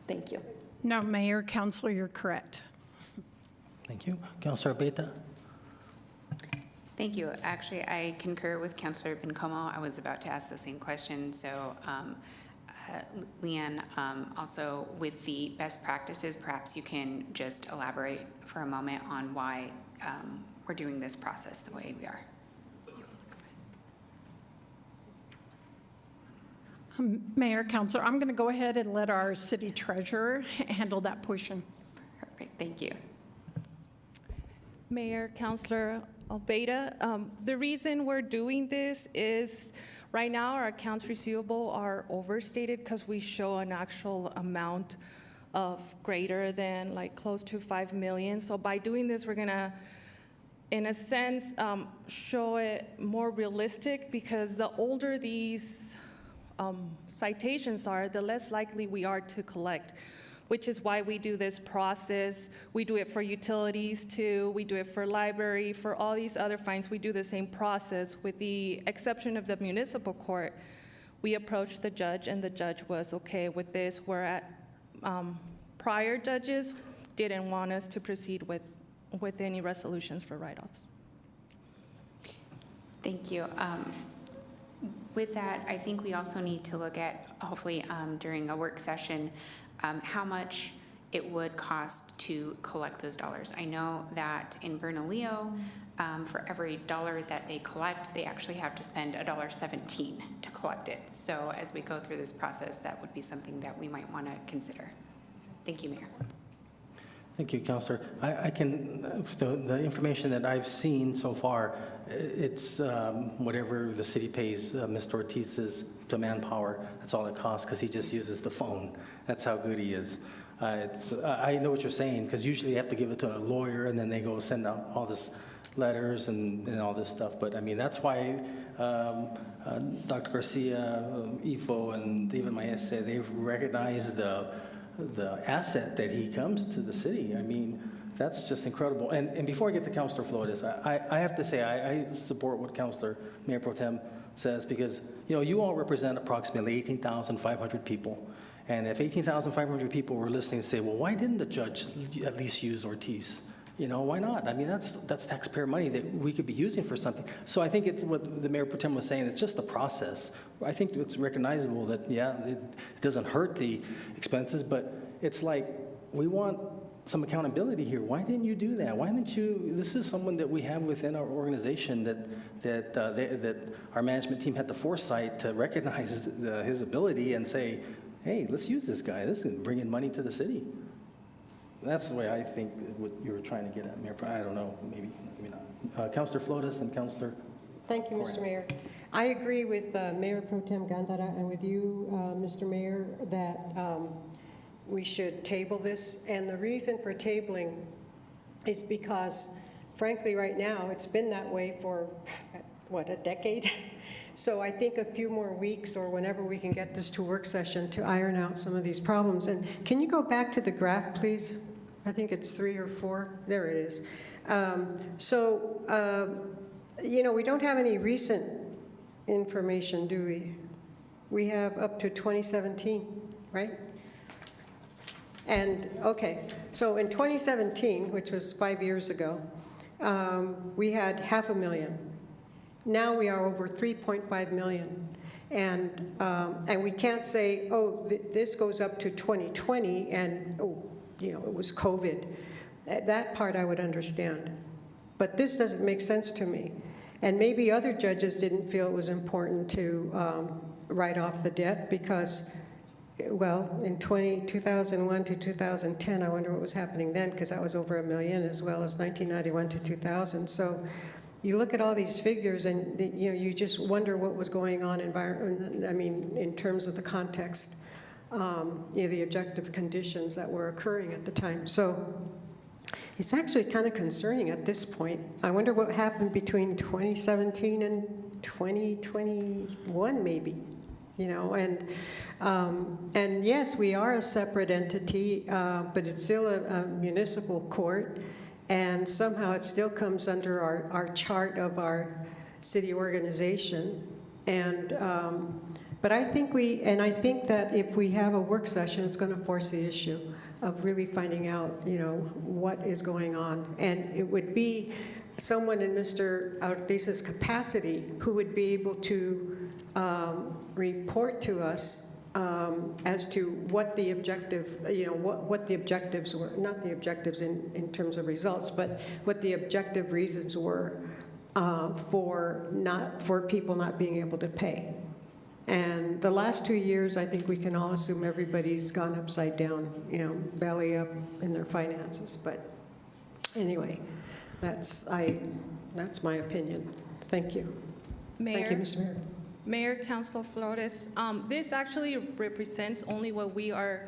Thank you. No, Mayor, Councilor, you're correct. Thank you. Councilor Beta. Thank you. Actually, I concur with Councilor Bencomo. I was about to ask the same question. So Leanne, also with the best practices, perhaps you can just elaborate for a moment on why we're doing this process the way we are. Mayor, Councilor, I'm going to go ahead and let our city treasurer handle that portion. Perfect. Thank you. Mayor, Councilor Albeda, the reason we're doing this is right now our accounts receivable are overstated because we show an actual amount of greater than close to 5 million. So by doing this, we're gonna, in a sense, show it more realistic, because the older these citations are, the less likely we are to collect, which is why we do this process. We do it for utilities too, we do it for library, for all these other fines, we do the same process. With the exception of the municipal court, we approached the judge and the judge was okay with this, whereas prior judges didn't want us to proceed with any resolutions for write-offs. Thank you. With that, I think we also need to look at, hopefully during a work session, how much it would cost to collect those dollars. I know that in Bernalillo, for every dollar that they collect, they actually have to spend $1.17 to collect it. So as we go through this process, that would be something that we might want to consider. Thank you, Mayor. Thank you, Councilor. I can, the information that I've seen so far, it's whatever the city pays Mr. Ortiz's to Manpower, that's all it costs, because he just uses the phone. That's how good he is. I know what you're saying, because usually you have to give it to a lawyer, and then they go send out all this letters and all this stuff. But I mean, that's why Dr. Garcia, IFO, and even Maese, they've recognized the asset that he comes to the city. I mean, that's just incredible. And before I get to Councilor Flores, I have to say I support what Councilor Mayor Pro Tem says, because you all represent approximately 18,500 people. And if 18,500 people were listening and say, well, why didn't the judge at least use Ortiz Why not? I mean, that's taxpayer money that we could be using for something. So I think it's what the Mayor Pro Tem was saying, it's just the process. I think it's recognizable that, yeah, it doesn't hurt the expenses, but it's like, we want some accountability here. Why didn't you do that? Why didn't you? This is someone that we have within our organization that our management team had the foresight to recognize his ability and say, hey, let's use this guy. This is bringing money to the city. That's the way I think what you were trying to get at, Mayor. I don't know, maybe not. Councilor Flores and Councilor. Thank you, Mr. Mayor. I agree with Mayor Pro Tem Gandara and with you, Mr. Mayor, that we should table this. And the reason for tabling is because, frankly, right now, it's been that way for, what, a decade? So I think a few more weeks or whenever we can get this to work session to iron out some of these problems. And can you go back to the graph, please? I think it's 3 or 4. There it is. We don't have any recent information, do we? We have up to 2017, right? And, okay, so in 2017, which was 5 years ago, we had 500,000. Now we are over 3.5 million. And we can't say, oh, this goes up to 2020 and, it was COVID. That part I would understand. But this doesn't make sense to me. And maybe other judges didn't feel it was important to write off the debt because, well, in 2001 to 2010, I wonder what was happening then, because that was over 1 million, as well as 1991 to 2000. So you look at all these figures and you just wonder what was going on in terms of the context, the objective conditions that were occurring at the time. So it's actually kind of concerning at this point. I wonder what happened between 2017 and 2021 maybe, and yes, we are a separate entity, but it's still a municipal court. And somehow it still comes under our chart of our city organization. And, but I think that if we have a work session, it's going to force the issue of really finding out, what is going on. And it would be someone in Mr. Ortiz's capacity who would be able to report to us as to what the objective, what the objectives were, not the objectives in terms of results, but what the objective reasons were for people not being able to pay. And the last 2 years, I think we can all assume everybody's gone upside down, belly up in their finances. But anyway, that's my opinion. Thank you. Mayor, thank you, Mr. Mayor. Mayor, Councilor Flores, this actually represents only what we are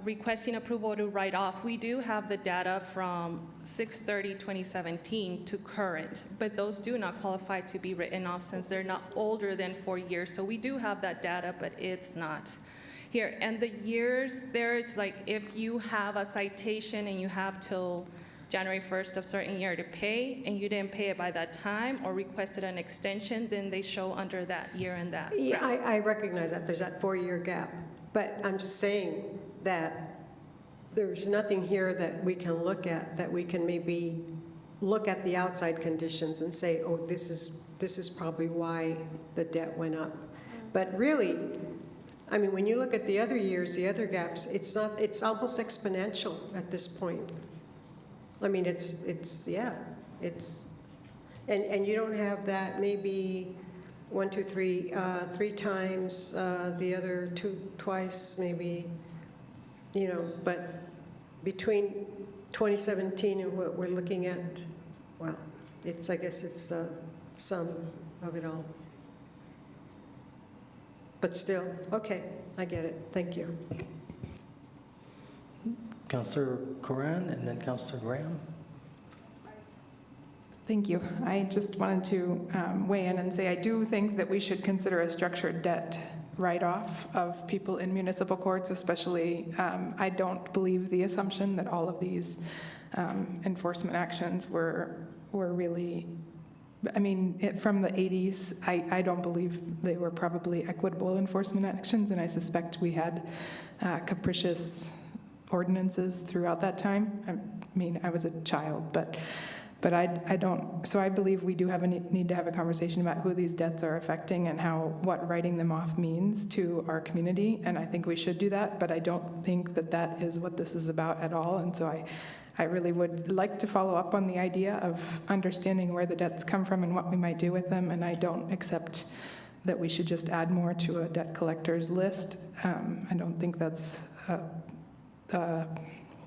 requesting approval to write off. We do have the data from 6/30/2017 to current, but those do not qualify to be written off since they're not older than 4 years. So we do have that data, but it's not here. And the years there, it's like if you have a citation and you have till January 1st of certain year to pay, and you didn't pay it by that time or requested an extension, then they show under that year and that. Yeah, I recognize that. There's that 4-year gap. But I'm just saying that there's nothing here that we can look at, that we can maybe look at the outside conditions and say, oh, this is probably why the debt went up. But really, I mean, when you look at the other years, the other gaps, it's almost exponential at this point. I mean, and you don't have that maybe 1, 2, 3, 3 times, the other twice maybe, but between 2017 and what we're looking at, well, I guess it's the sum of it all. But still, okay, I get it. Thank you. Councilor Coran and then Councilor Graham. Thank you. I just wanted to weigh in and say I do think that we should consider a structured debt write-off of people in municipal courts, especially I don't believe the assumption that all of these enforcement actions were really, I mean, from the 80s, I don't believe they were probably equitable enforcement actions, and I suspect we had capricious ordinances throughout that time. I mean, I was a child, but I don't, so I believe we do have a need to have a conversation about who these debts are affecting and what writing them off means to our community, and I think we should do that, but I don't think that that is what this is about at all, and so I really would like to follow up on the idea of understanding where the debts come from and what we might do with them, and I don't accept that we should just add more to a debt collector's list. I don't think that's a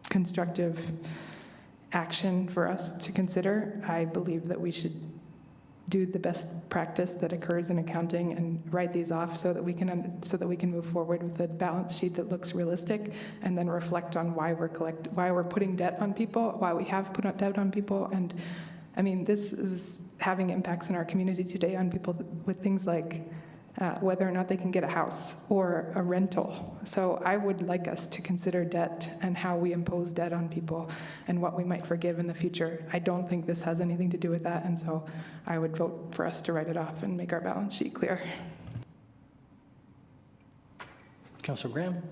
constructive action for us to consider. I believe that we should do the best practice that occurs in accounting and write these off so that we can move forward with a balance sheet that looks realistic, and then reflect on why we're putting debt on people, why we have put debt on people. And I mean, this is having impacts in our community today on people with things like whether or not they can get a house or a rental. So I would like us to consider debt and how we impose debt on people and what we might forgive in the future. I don't think this has anything to do with that, and so I would vote for us to write it off and make our balance sheet clear. Councilor Graham?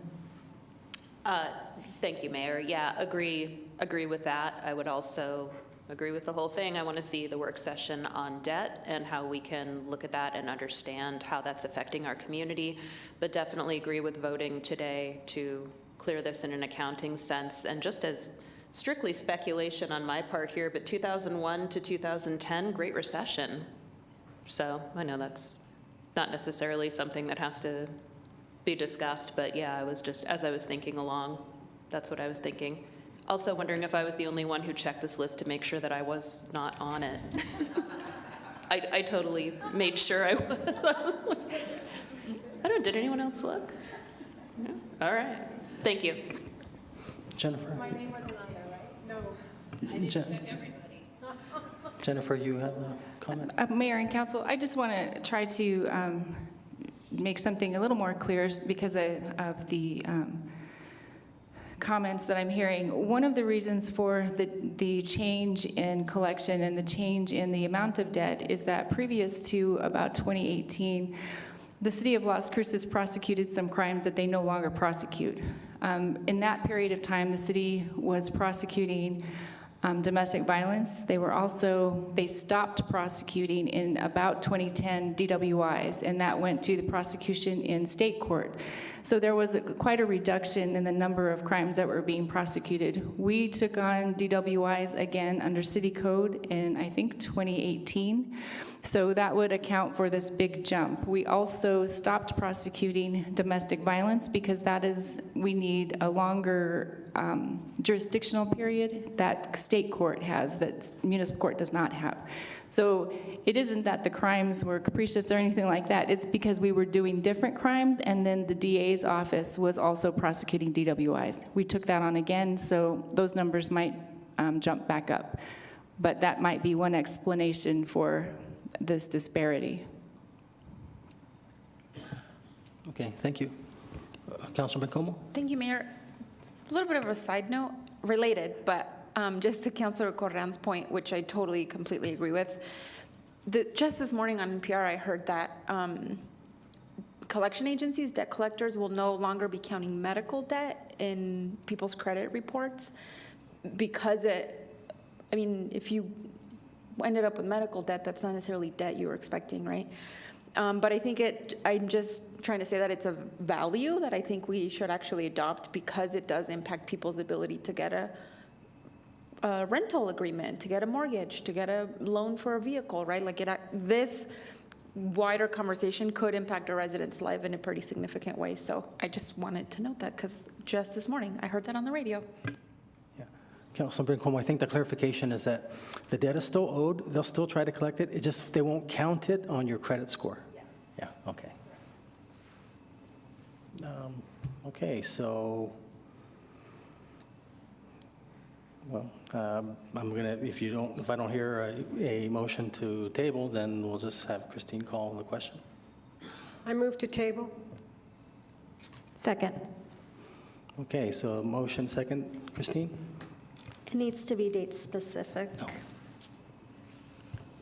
Thank you, Mayor. Yeah, agree with that. I would also agree with the whole thing. I want to see the work session on debt and how we can look at that and understand how that's affecting our community, but definitely agree with voting today to clear this in an accounting sense. And just as strictly speculation on my part here, but 2001 to 2010, Great Recession. So I know that's not necessarily something that has to be discussed, but yeah, I was just, as I was thinking along, that's what I was thinking. Also wondering if I was the only one who checked this list to make sure that I was not on it. I totally made sure I was. I don't, did anyone else look? No? All right, thank you. Jennifer? My name wasn't on there, right? No. I didn't check everybody. Jennifer, you have a comment? Mayor and Council, I just want to try to make something a little more clear because of the comments that I'm hearing. One of the reasons for the change in collection and the change in the amount of debt is that previous to about 2018, the city of Las Cruces prosecuted some crimes that they no longer prosecute. In that period of time, the city was prosecuting domestic violence. They stopped prosecuting in about 2010 DWIs, and that went to the prosecution in state court. So there was quite a reduction in the number of crimes that were being prosecuted. We took on DWIs again under city code in, I think, 2018. So that would account for this big jump. We also stopped prosecuting domestic violence because we need a longer jurisdictional period that state court has, that municipal court does not have. So it isn't that the crimes were capricious or anything like that. It's because we were doing different crimes, and then the DA's office was also prosecuting DWIs. We took that on again, so those numbers might jump back up. But that might be one explanation for this disparity. Okay, thank you. Councilor McComo? Thank you, Mayor. It's a little bit of a side note, related, but just to Councilor Corran's point, which I totally, completely agree with. Just this morning on NPR, I heard that collection agencies, debt collectors, will no longer be counting medical debt in people's credit reports because if you ended up with medical debt, that's not necessarily debt you were expecting, right? But I think I'm just trying to say that it's a value that I think we should actually adopt because it does impact people's ability to get a rental agreement, to get a mortgage, to get a loan for a vehicle, right? This wider conversation could impact a resident's life in a pretty significant way. So I just wanted to note that because just this morning I heard that on the radio. Councilor McComo, I think the clarification is that the debt is still owed. They'll still try to collect it. They won't count it on your credit score. Yes. Yeah, okay. Okay, so, well, if I don't hear a motion to table, then we'll just have Christine call the question. I move to table. Second. Okay, so motion second, Christine? It needs to be date specific. No.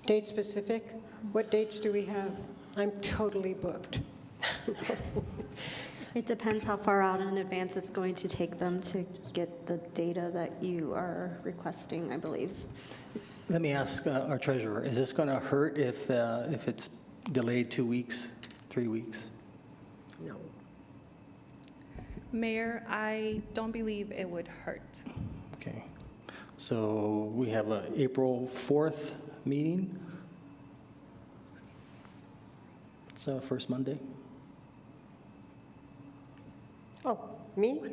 Date specific? What dates do we have? I'm totally booked. It depends how far out in advance it's going to take them to get the data that you are requesting, I believe. Let me ask our treasurer, is this going to hurt if it's delayed 2 weeks, 3 weeks? No. Mayor, I don't believe it would hurt. Okay. So we have an April 4th meeting. It's first Monday. Oh, me?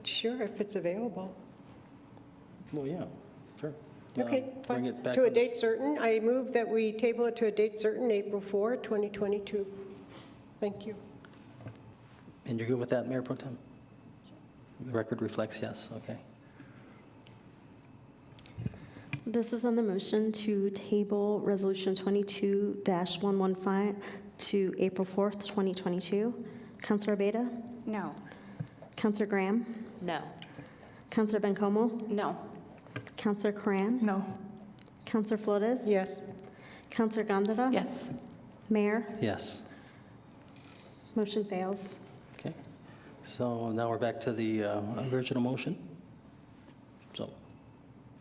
Sure, if it's available. Well, yeah, sure. Okay, Bring fine. it back To a on- date certain. I move that we table it to a date certain, April 4, 2022. Thank you. And you're good with that, Mayor Pro Tem? The record reflects yes, okay. This is on the motion to table Resolution 22-115 to April 4th, 2022. Councilor Beta? No. Councilor Graham? No. Councilor Bencomo? No. Councilor Coran? No. Councilor Flores? Yes. Councilor Gondara? Yes. Mayor? Yes. Motion fails. Okay. So now we're back to the original motion. So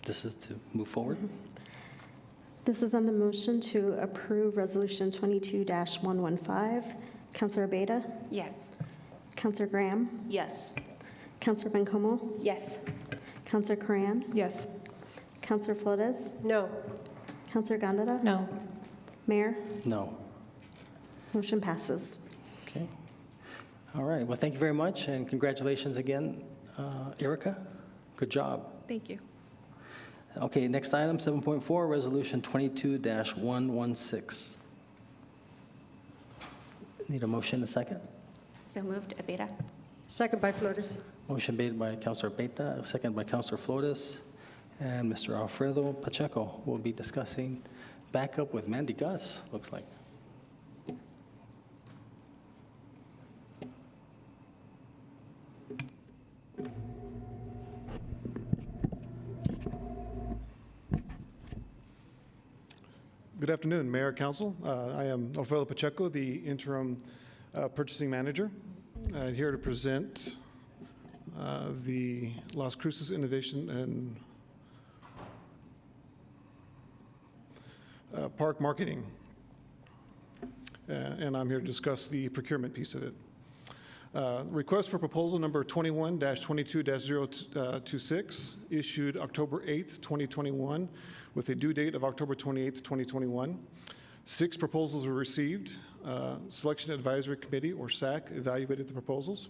this is to move forward. This is on the motion to approve Resolution 22-115. Councilor Beta? Yes. Councilor Graham? Yes. Councilor Bencomo? Yes. Councilor Coran? Yes. Councilor Flores? No. Councilor Gondara? No. Mayor? No. Motion passes. Okay. All right. Well, thank you very much, and congratulations again, Erica. Good job. Thank you. Okay, next item, 7.4, Resolution 22-116. Need a motion, a second? So moved, Abeta. Second by Flores. Motion made by Councilor Beta, second by Councilor Flores, and Mr. Alfredo Pacheco will be discussing backup with Mandy Gus, looks like. Good afternoon, Mayor, Council. I am Alfredo Pacheco, the interim purchasing manager, here to present the Las Cruces Innovation and Park Marketing. And I'm here to discuss the procurement piece of it. Request for proposal number 21-22-026, issued October 8th, 2021, with a due date of October 28th, 2021. 6 proposals were received. Selection Advisory Committee, or SAC, evaluated the proposals.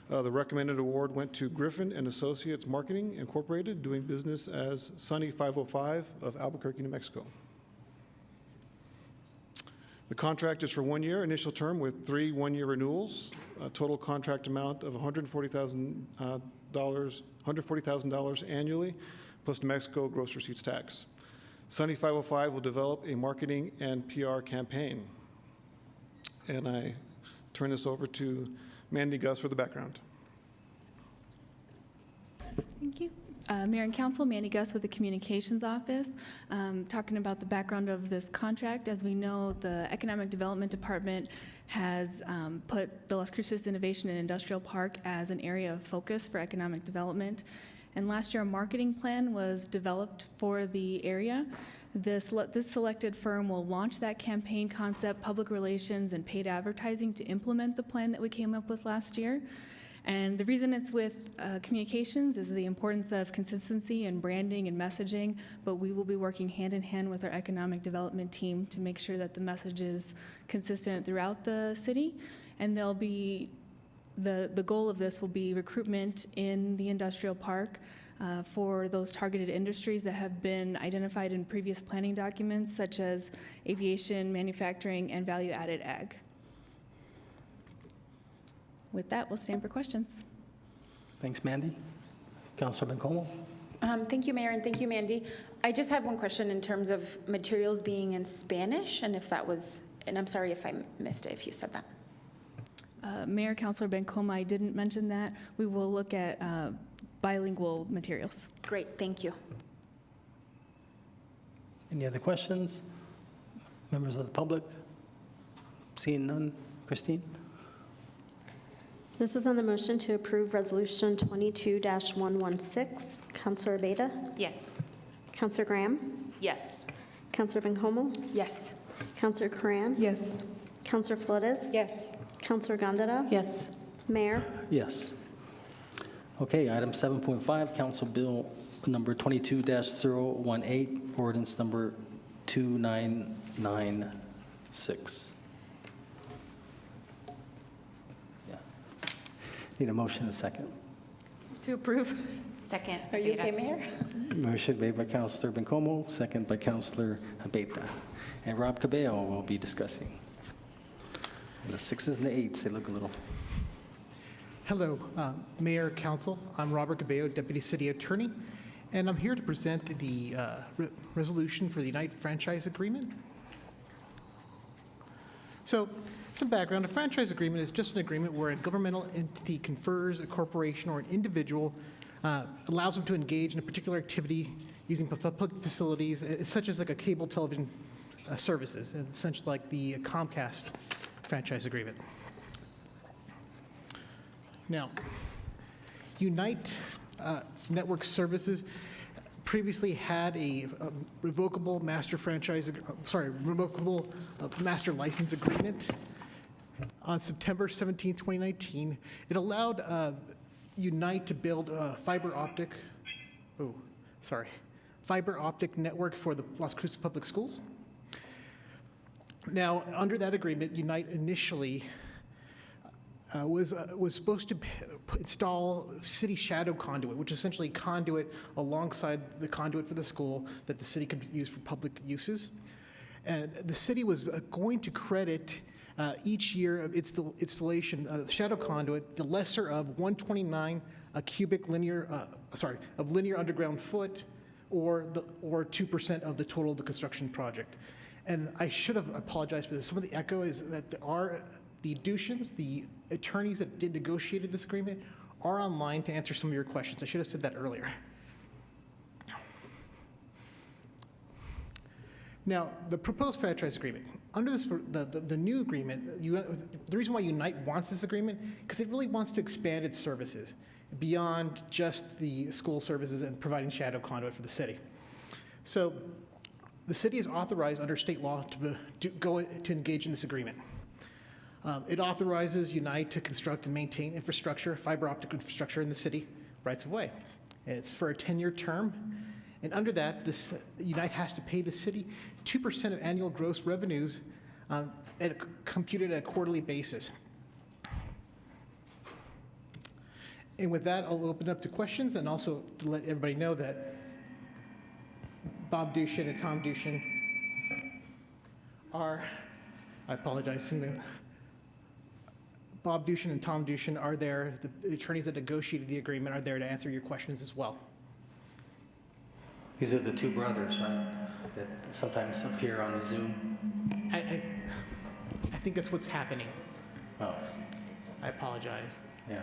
The recommended award went to Griffin and Associates Marketing Incorporated, doing business as Sunny 505 of Albuquerque, New Mexico. The contract is for 1 year, initial term with 3 one-year renewals, a total contract amount of $140,000 annually, plus New Mexico gross receipts tax. Sunny 505 will develop a marketing and PR campaign. And I turn this over to Mandy Gus for the background. Thank you. Mayor and Council, Mandy Gus with the Communications Office. Talking about the background of this contract, as we know, the Economic Development Department has put the Las Cruces Innovation and Industrial Park as an area of focus for economic development. And last year, a marketing plan was developed for the area. This selected firm will launch that campaign concept, public relations, and paid advertising to implement the plan that we came up with last year. And the reason it's with communications is the importance of consistency and branding and messaging, but we will be working hand in hand with our economic development team to make sure that the message is consistent throughout the city. And there'll be, the goal of this will be recruitment in the industrial park for those targeted industries that have been identified in previous planning documents, such as aviation, manufacturing, and value-added ag. With that, we'll stand for questions. Thanks, Mandy. Councilor Bencomo? Thank you, Mayor, and thank you, Mandy. I just had one question in terms of materials being in Spanish, and if that was, and I'm sorry if I missed it, if you said that. Mayor, Councilor Bencomo, I didn't mention that. We will look at bilingual materials. Great, thank you. Any other questions? Members of the public? Seeing none. Christine? This is on the motion to approve Resolution 22-116. Councilor Beta? Yes. Councilor Graham? Yes. Councilor Bencomo? Yes. Councilor Corran? Yes. Councilor Flores? Yes. Councilor Gondara? Yes. Mayor? Yes. Okay, item 7.5, Council Bill number 22-018, ordinance number 2996. Yeah. Need a motion and a second. To approve. Second. Are you Beta. okay, Mayor? Motion made by Councilor Bencomo, second by Councilor Beta. And Rob Cabello will be discussing. And the 6s and the 8s, they look a little. Hello, Mayor, Council. I'm Robert Cabello, Deputy City Attorney, and I'm here to present the resolution for the Unite Franchise Agreement. So, some background. A franchise agreement is just an agreement where a governmental entity confers a corporation or an individual, allows them to engage in a particular activity using public facilities, such as like a cable television services, essentially like the Comcast franchise agreement. Now, Unite Network Services previously had a revocable master license agreement. On September 17, 2019, it allowed Unite to build a fiber optic network for the Las Cruces Public Schools. Now, under that agreement, Unite initially was supposed to install city shadow conduit, which is essentially conduit alongside the conduit for the school that the city could use for public uses. And the city was going to credit each year of its installation shadow conduit the lesser of 129 cubic linear underground foot, or 2% of the total of the construction project. And I should have apologized for this. Some of the echo is that the Dushians, the attorneys that did negotiated this agreement, are online to answer some of your questions. I should have said that earlier. Now, the proposed franchise agreement. Under this, the new agreement, the reason why Unite wants this agreement, because it really wants to expand its services beyond just the school services and providing shadow conduit for the city. So the city is authorized under state law to engage in this agreement. It authorizes Unite to construct and maintain infrastructure, fiber optic infrastructure in the city rights of way. It's for a 10-year term. And under that, Unite has to pay the city 2% of annual gross revenues computed at a quarterly basis. And with that, I'll open up to questions, and also to let everybody know that Bob Dushin and Tom Dushin are, I apologize, Bob Dushin and Tom Dushin are there. The attorneys that negotiated the agreement are there to answer your questions as well. These are the two brothers, right, that sometimes appear on Zoom? I think that's what's happening. Oh. I apologize. Yeah.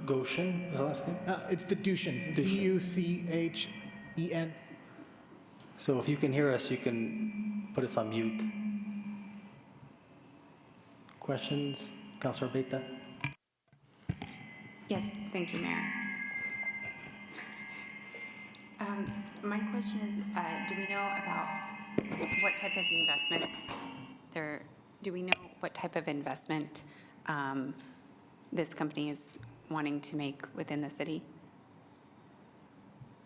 Goshen is the last name? It's the Dushins, D-U-C-H-E-N. So if you can hear us, you can put us on mute. Questions? Councilor Beta? Yes, thank you, Mayor. My question is, do we know about what type of investment this company is wanting to make within the city?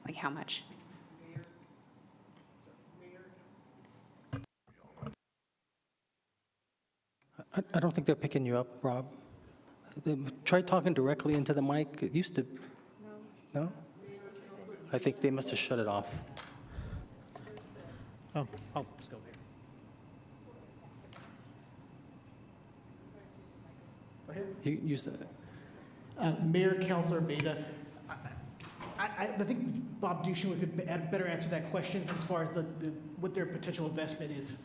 Like how much? I don't think they're picking you up, Rob. Try talking directly into the mic. It used to. No? I think they must have shut it off. Oh, I'll just go here. You use the. Mayor, Councilor Beta, I think Bob Dushin could better answer that question as far as what their potential investment is.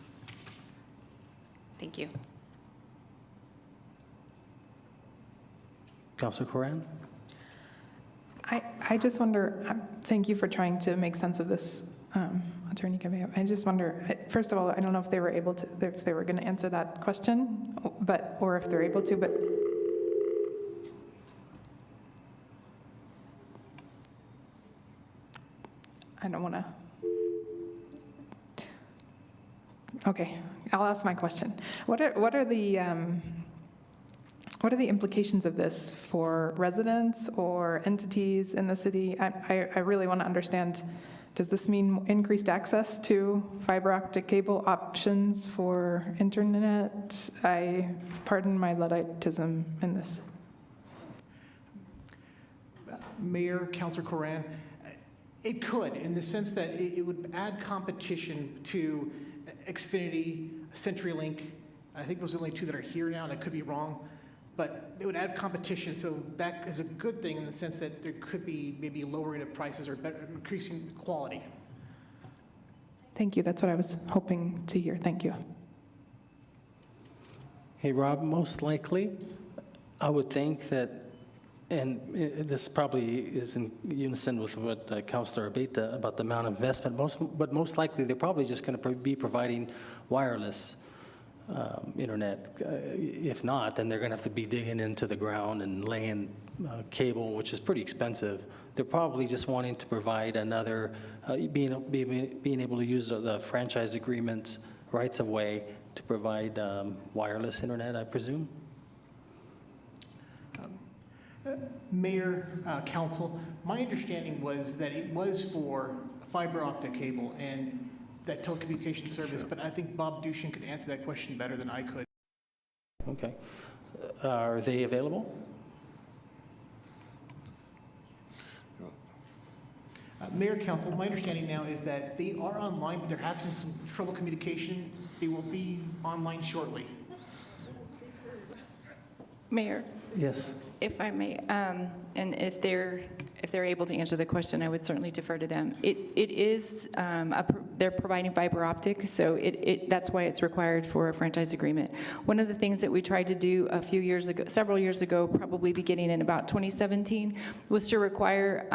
Thank you. Councilor Corran? I just wonder, thank you for trying to make sense of this, Attorney Cabello. I just wonder, first of all, I don't know if they were able to, if they were going to answer that question, or if they're able to, but I don't want to. Okay, I'll ask my question. What are the implications of this for residents or entities in the city? I really want to understand, does this mean increased access to fiber optic cable options for internet? Pardon my Ludditism in this. Mayor, Councilor Coran, it could, in the sense that it would add competition to Xfinity, CenturyLink. I think those are the only two that are here now, and I could be wrong, but it would add competition, so that is a good thing in the sense that there could be maybe lowering of prices or better, increasing quality. Thank you. That's what I was hoping to hear. Thank you. Hey, Rob, most likely, I would think that, and this probably is in unison with what Councilor Abeta about the amount of investment, but most likely they're probably just going to be providing wireless internet. If not, then they're going to have to be digging into the ground and laying cable, which is pretty expensive. They're probably just wanting to provide another, being able to use the franchise agreements rights of way to provide wireless internet, I presume. Mayor, Council, my understanding was that it was for fiber optic cable and that telecommunications service, but I think Bob Dushin could answer that question better than I could. Okay. Are they available? Mayor, Council, my understanding now is that they are online, but they're having some trouble communication. They will be online shortly. Mayor? Yes. If I may, and if they're able to answer the question, I would certainly defer to them. It is, they're providing fiber optic, so that's why it's required for a franchise agreement. One of the things that we tried to do a few years ago, several years ago, probably beginning in about 2017, was to require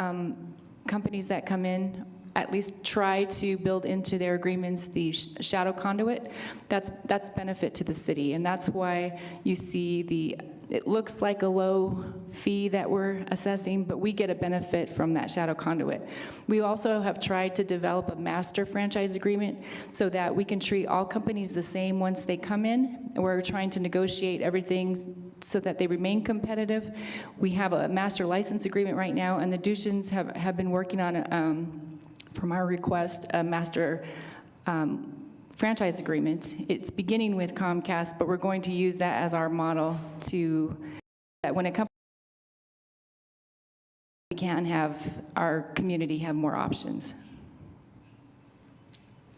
companies that come in at least try to build into their agreements the shadow conduit. That's benefit to the city, and that's why you see it looks like a low fee that we're assessing, but we get a benefit from that shadow conduit. We also have tried to develop a master franchise agreement so that we can treat all companies the same once they come in. We're trying to negotiate everything so that they remain competitive. We have a master license agreement right now, and the Dushins have been working on, from our request, a master franchise agreement. It's beginning with Comcast, but we're going to use that as our model to, that when a company, we can have our community have more options.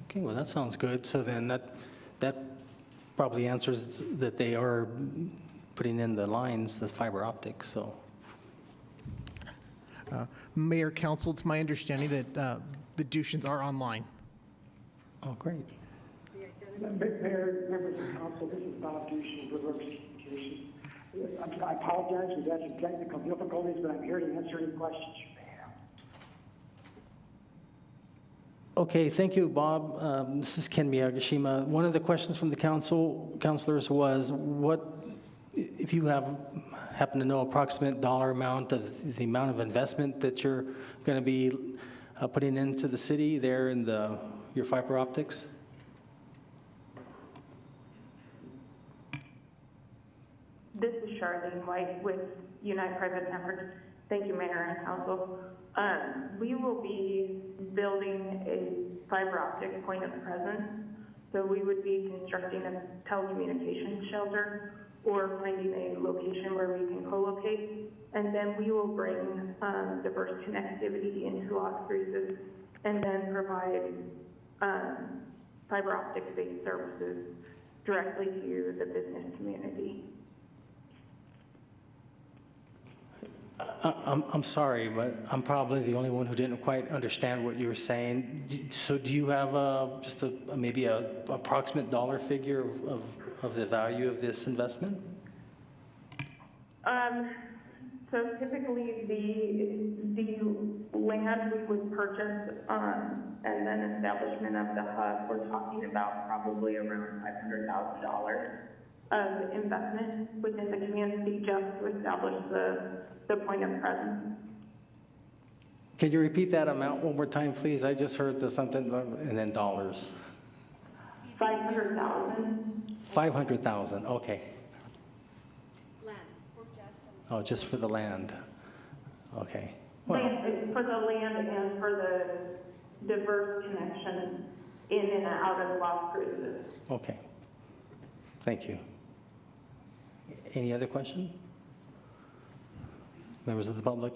Okay, well, that sounds good. So then that probably answers that they are putting in the lines, the fiber optics, so. Mayor, Council, it's my understanding that the Dushins are online. Oh, great. Mayor, members of council, this is Bob Dushin with Communications. I apologize, we've had some technical difficulties, but I'm here to answer any questions you may have. Okay, thank you, Bob. This is Ken Miyagishima. One of the questions from the councilors was, what, if you happen to know approximate dollar amount of the amount of investment that you're going to be putting into the city there in your fiber optics? This is Charlene White with Unite Private Networks. Thank you, Mayor and Council. We will be building a fiber optic point of presence. So we would be constructing a telecommunications shelter or finding a location where we can co-locate. And then we will bring diverse connectivity into Las Cruces and then provide fiber optic-based services directly to the business community. I'm sorry, but I'm probably the only one who didn't quite understand what you were saying. So do you have just maybe a approximate dollar figure of the value of this investment? So typically the land we would purchase and then establishment of the hub, we're talking about probably around $500,000 of investment within the community just to establish the point of presence. Can you repeat that amount one more time, please? I just heard the something, and then dollars. 500,000. 500,000, okay. Oh, just for the land. Okay. Well, For the land and for the diverse connection in and out of Las Cruces. okay. Thank you. Any other question? Members of the public?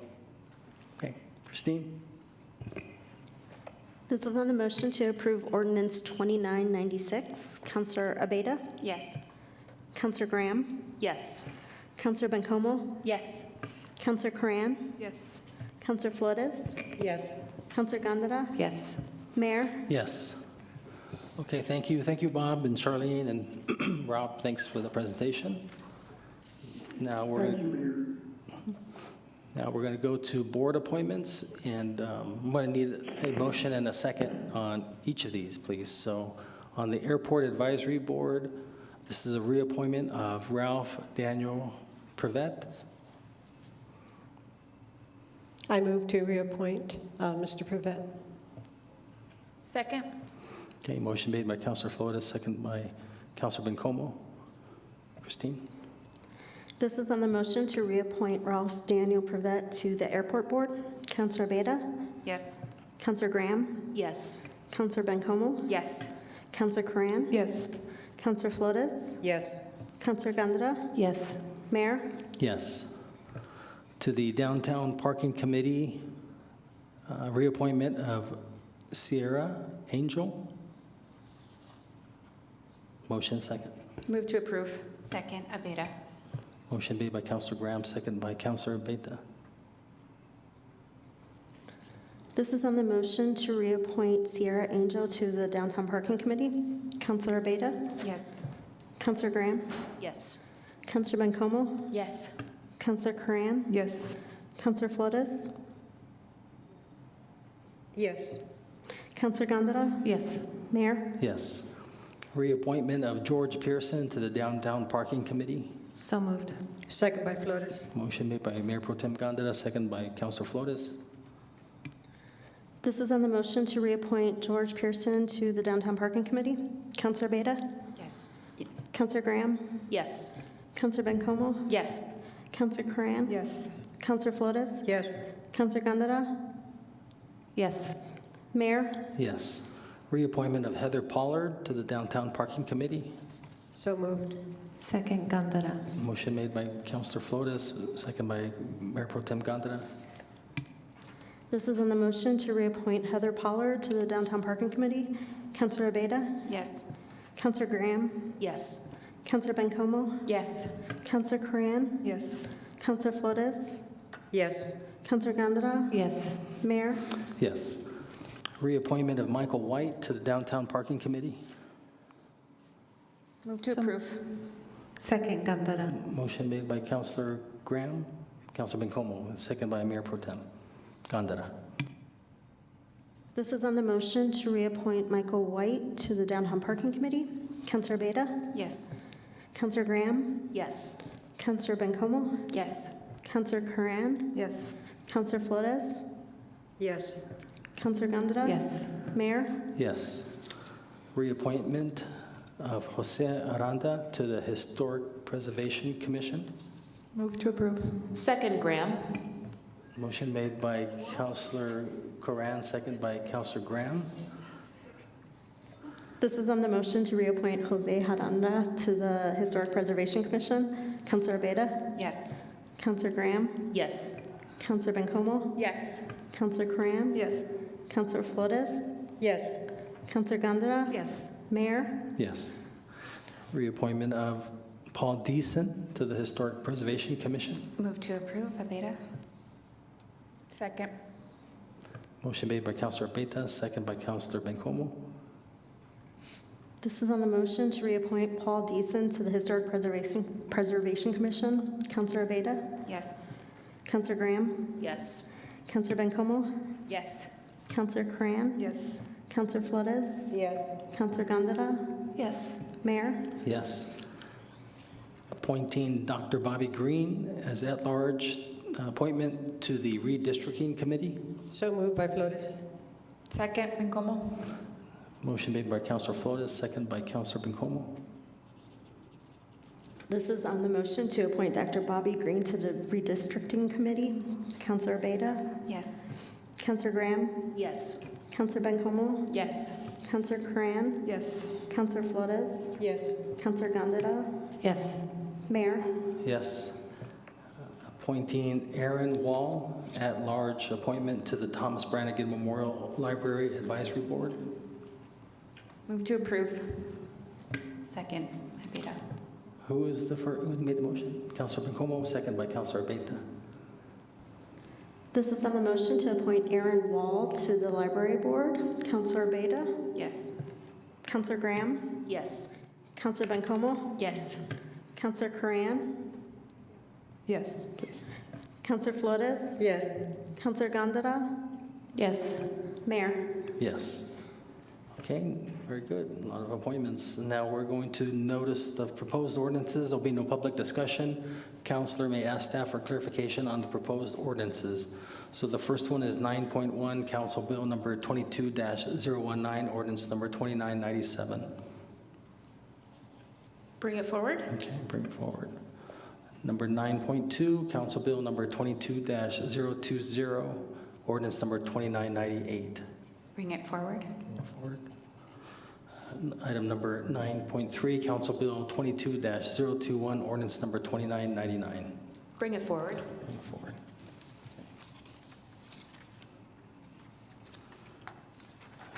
Okay. Christine? This is on the motion to approve Ordinance 2996. Councilor Abeyta? Yes. Councilor Graham? Yes. Councilor Bencomo? Yes. Councilor Coran? Yes. Councilor Flores? Yes. Councilor Gondara? Yes. Mayor? Yes. Okay, thank you. Thank you, Bob and Charlene and Rob. Thanks for the presentation. Now we're going to go to board appointments, and I'm going to need a motion and a second on each of these, please. So on the Airport Advisory Board, this is a reappointment of Ralph Daniel Prevet. I move to reappoint Mr. Prevet. Second? Okay, motion made by Councilor Flores, second by Councilor Bencomo. Christine? This is on the motion to reappoint Ralph Daniel Prevet to the Airport Board. Councilor Abeyta? Yes. Councilor Graham? Yes. Councilor Bencomo? Yes. Councilor Coran? Yes. Councilor Flores? Yes. Councilor Gondara? Yes. Mayor? Yes. To the Downtown Parking Committee, reappointment of Sierra Angel. Motion second. Move to approve. Second, Aveda. Motion made by Councilor Graham, second by Councilor Abeyta. This is on the motion to reappoint Sierra Angel to the Downtown Parking Committee. Councilor Abeyta? Yes. Councilor Graham? Yes. Councilor Bencomo? Yes. Councilor Coran? Yes. Councilor Flores? Yes. Councilor Gondara? Yes. Mayor? Yes. Reappointment of George Pearson to the Downtown Parking Committee. So moved. Second by Flores. Motion made by Mayor Pro Tem Gondara, second by Councilor Flores. This is on the motion to reappoint George Pearson to the Downtown Parking Committee. Councilor Abeyta? Yes. Councilor Graham? Yes. Councilor Bencomo? Yes. Councilor Coran? Yes. Councilor Flores? Yes. Councilor Gondara? Yes. Mayor? Yes. Reappointment of Heather Pollard to the Downtown Parking Committee. So moved. Second, Gandara. Motion made by Councilor Flores, second by Mayor Pro Tem Gondara. This is on the motion to reappoint Heather Pollard to the Downtown Parking Committee. Councilor Abeyta? Yes. Councilor Graham? Yes. Councilor Bencomo? Yes. Councilor Coran? Yes. Councilor Flores? Yes. Councilor Gondara? Yes. Mayor? Yes. Reappointment of Michael White to the Downtown Parking Committee. Move to approve. Second, Gandara. Motion made by Councilor Graham, Councilor Bencomo, and second by Mayor Pro Tem Gondara. This is on the motion to reappoint Michael White to the Downtown Parking Committee. Councilor Abeyta? Yes. Councilor Graham? Yes. Councilor Bencomo? Yes. Councilor Coran? Yes. Councilor Flores? Yes. Councilor Gondara? Yes. Mayor? Yes. Reappointment of Jose Aranda to the Historic Preservation Commission. Move to approve. Second, Graham. Motion made by Councilor Coran, second by Councilor Graham. This is on the motion to reappoint Jose Aranda to the Historic Preservation Commission. Councilor Abeyta? Yes. Councilor Graham? Yes. Councilor Bencomo? Yes. Councilor Coran? Yes. Councilor Flores? Yes. Councilor Gondara? Yes. Mayor? Yes. Reappointment of Paul Deason to the Historic Preservation Commission. Move to approve, Aveda. Second. Motion made by Councilor Abeyta, second by Councilor Bencomo. This is on the motion to reappoint Paul Deason to the Historic Preservation Commission. Councilor Abeyta? Yes. Councilor Graham? Yes. Councilor Bencomo? Yes. Councilor Coran? Yes. Councilor Flores? Yes. Councilor Gondara? Yes. Mayor? Yes. Appointing Dr. Bobby Green as at-large appointment to the redistricting committee. So moved by Flores. Second, Bencomo. Motion made by Councilor Flores, second by Councilor Bencomo. This is on the motion to appoint Dr. Bobby Green to the redistricting committee. Councilor Beta? Yes. Councilor Graham? Yes. Councilor Bencomo? Yes. Councilor Cran? Yes. Councilor Flores? Yes. Councilor Gondeta? Yes. Mayor? Yes. Appointing Aaron Wall at large appointment to the Thomas Brannigan Memorial Library Advisory Board. Move to approve. Second, Beta. Who is the first, who made the motion? Councilor Bencomo, second by Councilor Beta. This is on the motion to appoint Aaron Wall to the library board. Councilor Beta? Yes. Councilor Graham? Yes. Councilor Bencomo? Yes. Councilor Cran? Yes, please. Councilor Flores? Yes. Councilor Gondeta? Yes. Mayor? Yes. Okay, very good. A lot of appointments. Now we're going to notice the proposed ordinances. There'll be no public discussion. Councilor may ask staff for clarification on the proposed ordinances. So the first one is 9.1, Council Bill number 22-019, ordinance number 2997. Bring it forward. Okay, bring it forward. Number 9.2, Council Bill number 22-020, ordinance number 2998. Bring it forward. Forward. Item number 9.3, Council Bill 22-021, ordinance number 2999. Bring it forward. Bring it forward.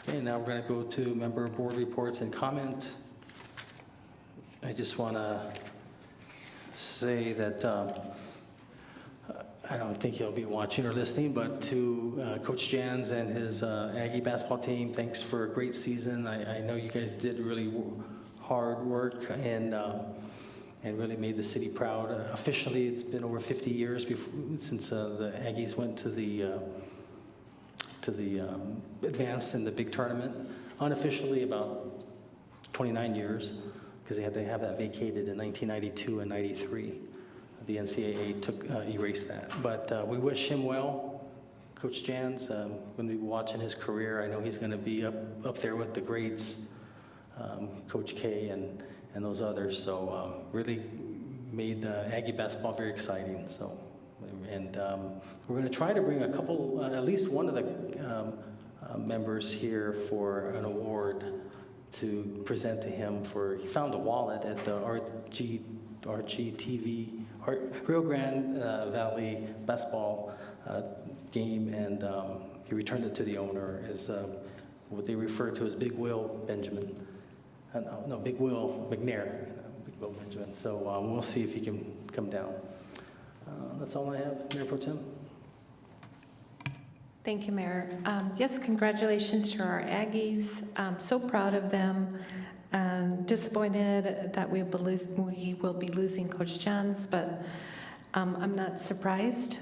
Okay, now we're going to go to member board reports and comment. I just want to say that I don't think he'll be watching or listening, but to Coach Jans and his Aggie basketball team, thanks for a great season. I know you guys did really hard work and really made the city proud. Officially, it's been over 50 years since the Aggies went to the advanced in the big tournament. Unofficially, about 29 years, because they had to have that vacated in 1992 and 93. The NCAA erased that. But we wish him well, Coach Jans. When we watching his career, I know he's going to be up there with the greats, Coach K and those others. So really made Aggie basketball very exciting. So, and we're going to try to bring a couple, at least one of the members here for an award to present to him for. He found a wallet at the RGTV. Rio Grande Valley basketball game, and he returned it to the owner as what they refer to as Big Will Benjamin. Big Will McNair. Big Will Benjamin. So we'll see if he can come down. That's all I have, Mayor Pro Tem. Thank you, Mayor. Yes, congratulations to our Aggies. I'm so proud of them. Disappointed that we will be losing Coach Jans, but I'm not surprised.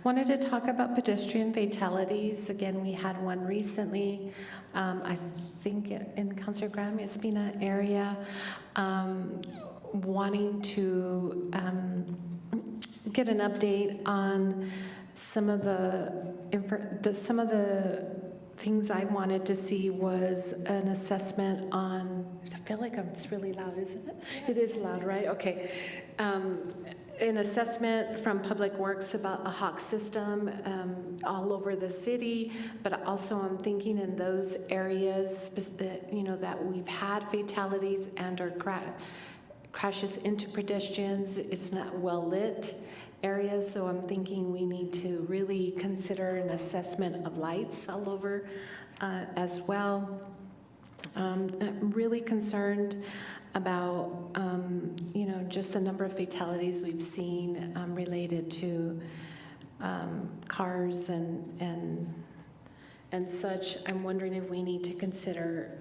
Wanted to talk about pedestrian fatalities. Again, we had one recently, I think in Councilor Graham, Espina area, wanting to get an update on some of the things I wanted to see was an assessment on, I feel like it's really loud, isn't it? It is loud, right? Okay. An assessment from Public Works about a hawk system all over the city, but also I'm thinking in those areas that we've had fatalities and or crashes into pedestrians. It's not well lit areas, so I'm thinking we need to really consider an assessment of lights all over as well. I'm really concerned about just the number of fatalities we've seen related to cars and such. I'm wondering if we need to consider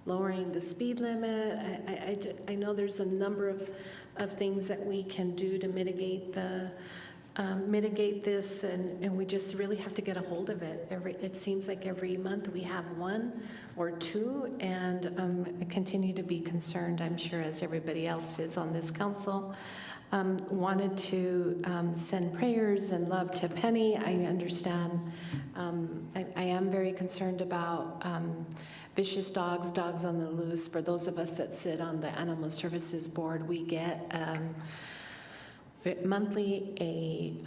lowering the speed limit. I know there's a number of things that we can do to mitigate this, and we just really have to get a hold of it. It seems like every month we have one or two, and I continue to be concerned, I'm sure, as everybody else is on this council, Wanted to send prayers and love to Penny. I understand. I am very concerned about vicious dogs, dogs on the loose. For those of us that sit on the Animal Services Board, we get monthly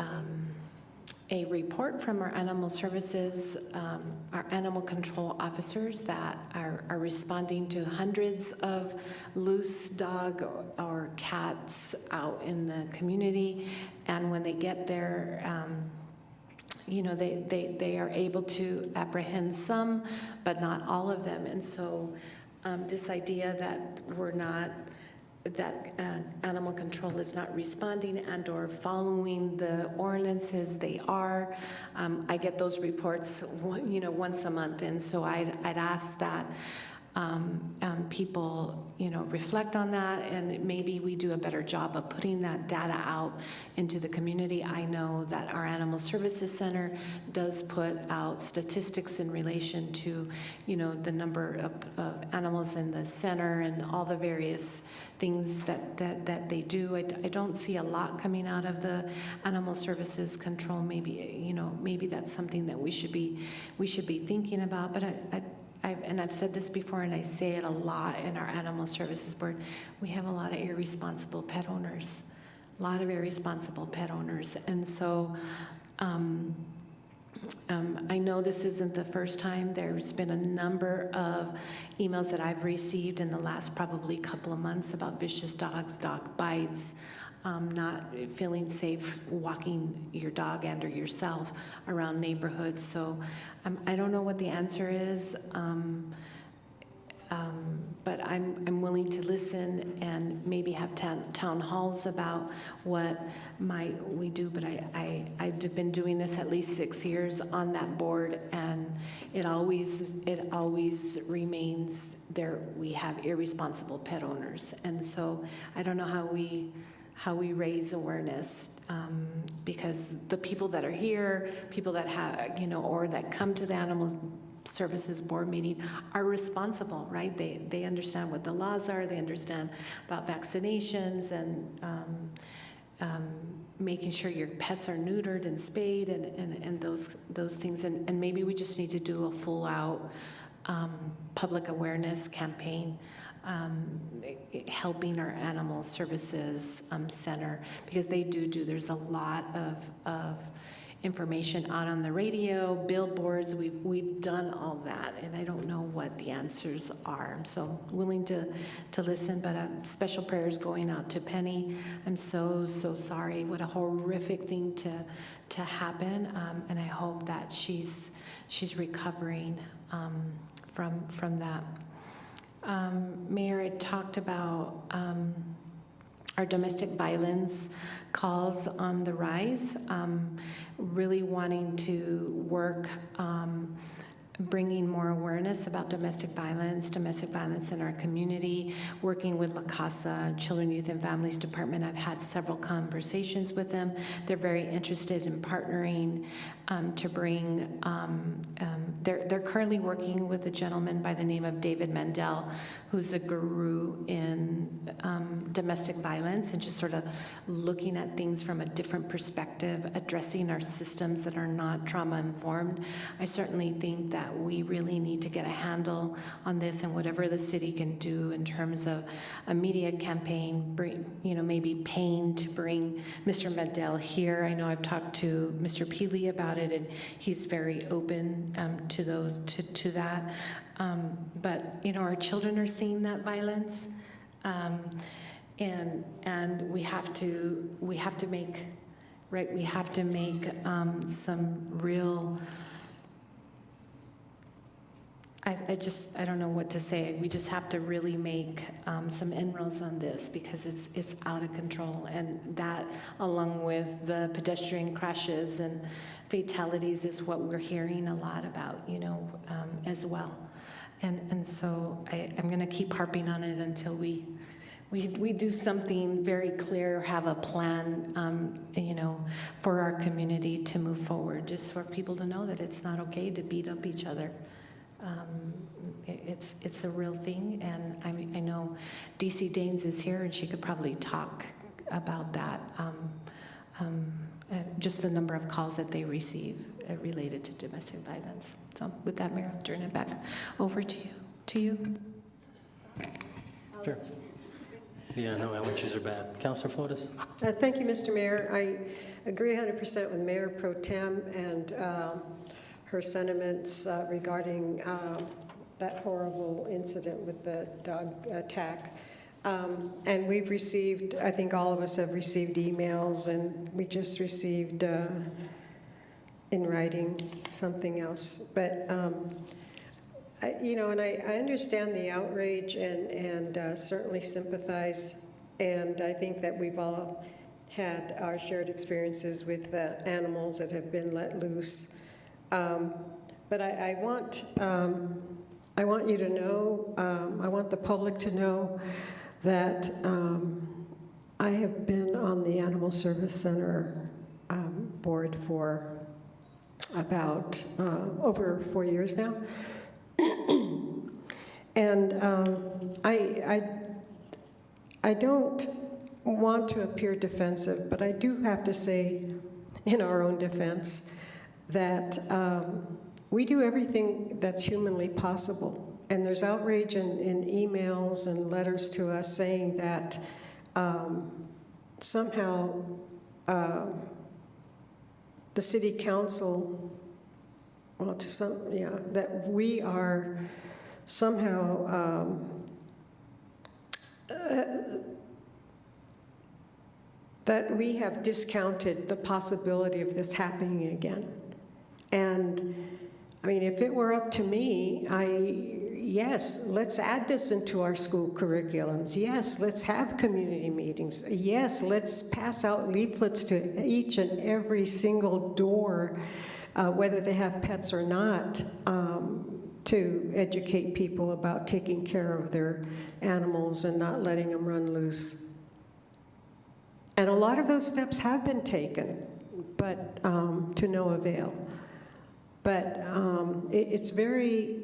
a report from our animal services, our animal control officers that are responding to hundreds of loose dog or cats out in the community. And when they get there, you know, they are able to apprehend some, but not all of them. And so this idea that animal control is not responding and or following the ordinances, they are. I get those reports, you know, once a month, and so I'd ask that people, you know, reflect on that, and maybe we do a better job of putting that data out into the community. I know that our Animal Services Center does put out statistics in relation to, you know, the number of animals in the center and all the various things that they do. I don't see a lot coming out of the Animal Services Control. Maybe, you know, maybe that's something that we should be thinking about. But I've said this before, and I say it a lot in our Animal Services Board, we have a lot of irresponsible pet owners, and so I know this isn't the first time. There's been a number of emails that I've received in the last probably couple of months about vicious dogs, dog bites, not feeling safe walking your dog and or yourself around neighborhoods. So I don't know what the answer is, but I'm willing to listen and maybe have town halls about what might we do. But I've been doing this at least 6 years on that board, and it always remains there. We have irresponsible pet owners, and so I don't know how we raise awareness, because the people that are here, people that have, you know, or that come to the Animal Services Board meeting are responsible, right? They understand what the laws are, they understand about vaccinations and making sure your pets are neutered and spayed and those things. And maybe we just need to do a full out public awareness campaign, helping our Animal Services Center, because they there's a lot of information out on the radio, billboards. We've done all that, and I don't know what the answers are. So willing to listen, but special prayers going out to Penny. I'm so sorry. What a horrific thing to happen, and I hope that she's recovering from that. Mayor had talked about our domestic violence calls on the rise, really wanting to work bringing more awareness about domestic violence in our community, working with La Casa, Children, Youth, and Families Department. I've had several conversations with them. They're very interested in partnering to bring, they're currently working with a gentleman by the name of David Mandel, who's a guru in domestic violence and just sort of looking at things from a different perspective, addressing our systems that are not trauma-informed. I certainly think that we really need to get a handle on this, and whatever the city can do in terms of a media campaign, maybe paying to bring Mr. Mandel here. I know I've talked to Mr. Peely about it, and he's very open to that. But our children are seeing that violence, and we have to make some real. I don't know what to say. We just have to really make some inroads on this, because it's out of control, and that, along with the pedestrian crashes and fatalities, is what we're hearing a lot about, as well. And so I'm going to keep harping on it until we do something very clear, have a plan, for our community to move forward, just for people to know that it's not okay to beat up each other. It's a real thing, and I know DC Daines is here, and she could probably talk about that, just the number of calls that they receive related to domestic violence. So with that, Mayor, I'll turn it back over to you. Sure. Yeah, no, allergies are bad. Councilor Flores? Thank you, Mr. Mayor. I agree 100% with Mayor Pro Tem and her sentiments regarding that horrible incident with the dog attack. And we've received, I think all of us have received emails, and we just received in writing something else. But, I understand the outrage and certainly sympathize. And I think that we've all had our shared experiences with animals that have been let loose. But I want you to know, I want the public to know that I have been on the Animal Service Center board for about over 4 years now. And I don't want to appear defensive, but I do have to say, in our own defense, that we do everything that's humanly possible. And there's outrage in emails and letters to us saying that somehow the city council, well, that we are somehow that we have discounted the possibility of this happening again. And I mean, if it were up to me, yes, let's add this into our school curriculums. Yes, let's have community meetings. Yes, let's pass out leaflets to each and every single door, whether they have pets or not, to educate people about taking care of their animals and not letting them run loose. And a lot of those steps have been taken, but to no avail. But it's very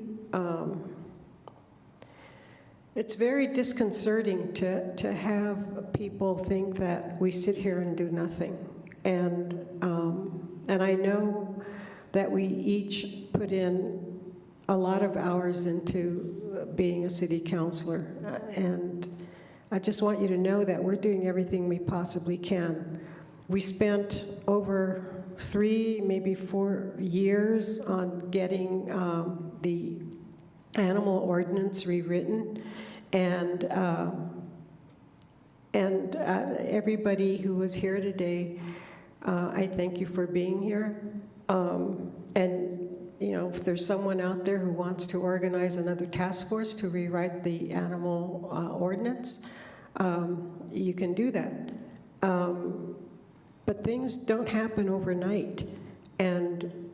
disconcerting to have people think that we sit here and do nothing. And I know that we each put in a lot of hours into being a city councilor, and I just want you to know that we're doing everything we possibly can. We spent over 3, maybe 4 years on getting the animal ordinance rewritten, and everybody who was here today, I thank you for being here. And if there's someone out there who wants to organize another task force to rewrite the animal ordinance, you can do that. But things don't happen overnight. And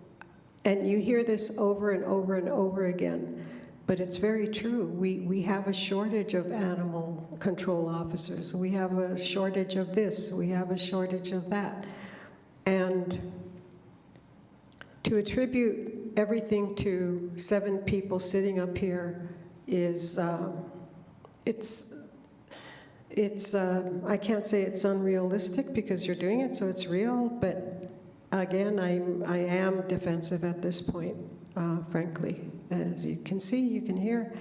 you hear this over and over and over again, but it's very true. We have a shortage of animal control officers. We have a shortage of this. We have a shortage of that. And to attribute everything to 7 people sitting up here is, I can't say it's unrealistic because you're doing it, so it's real, but again, I am defensive at this point, frankly. As you can see, you can hear.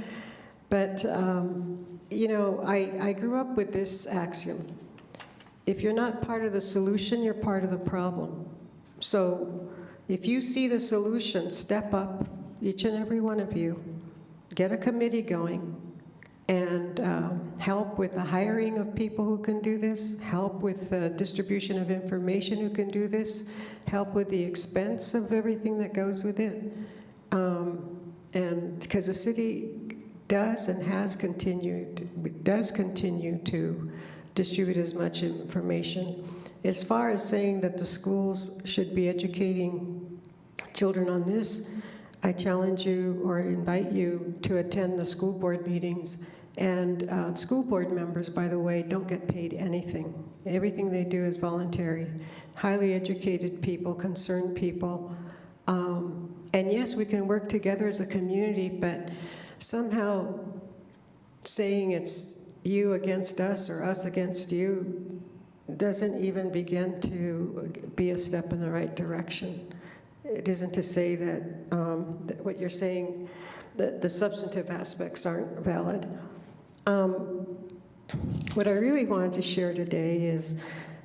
But, I grew up with this axiom. If you're not part of the solution, you're part of the problem. So if you see the solution, step up, each and every one of you, get a committee going, and help with the hiring of people who can do this, help with the distribution of information who can do this, help with the expense of everything that goes with it. And because the city does and does continue to distribute as much information. As far as saying that the schools should be educating children on this, I challenge you or invite you to attend the school board meetings. And school board members, by the way, don't get paid anything. Everything they do is voluntary. Highly educated people, concerned people. And yes, we can work together as a community, but somehow saying it's you against us or us against you, doesn't even begin to be a step in the right direction. It isn't to say that, that what you're saying, that the substantive aspects aren't valid. What I really wanted to share today is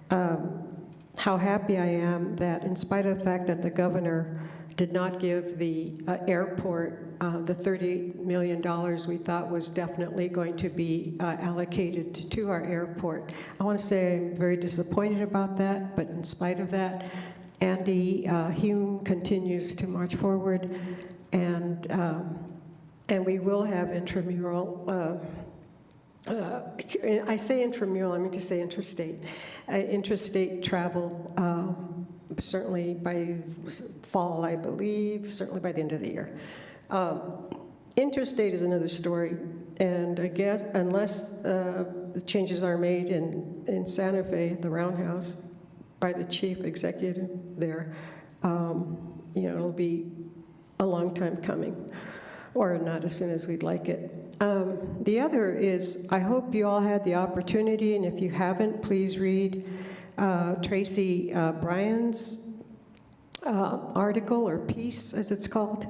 how happy I am that in spite of the fact that the governor did not give the airport the $38 million we thought was definitely going to be allocated to our airport. I want to say I'm very disappointed about that, but in spite of that, Andy Hume continues to march forward, and we will have intramural, I say intramural, I mean to say interstate travel, certainly by fall, I believe, certainly by the end of the year. Interstate is another story, and I guess unless the changes are made in Santa Fe, the Roundhouse, by the chief executive there, you know, it'll be a long time coming, or not as soon as we'd like it. The other is, I hope you all had the opportunity, and if you haven't, please read Tracy Bryan's article, or piece, as it's called,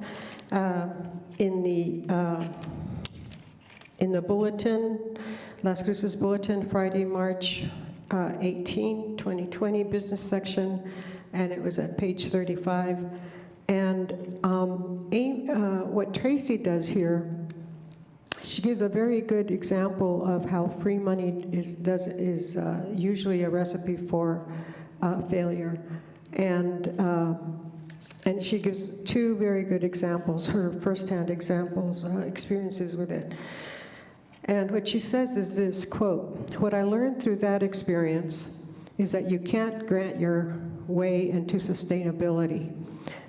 in the bulletin, Las Cruces Bulletin, Friday, March 18, 2020, business section, and it was at page 35. And what Tracy does here, she gives a very good example of how free money is usually a recipe for failure. And she gives two very good examples, her firsthand examples, experiences with it. And what she says is this, quote, "What I learned through that experience is that you can't grant your way into sustainability.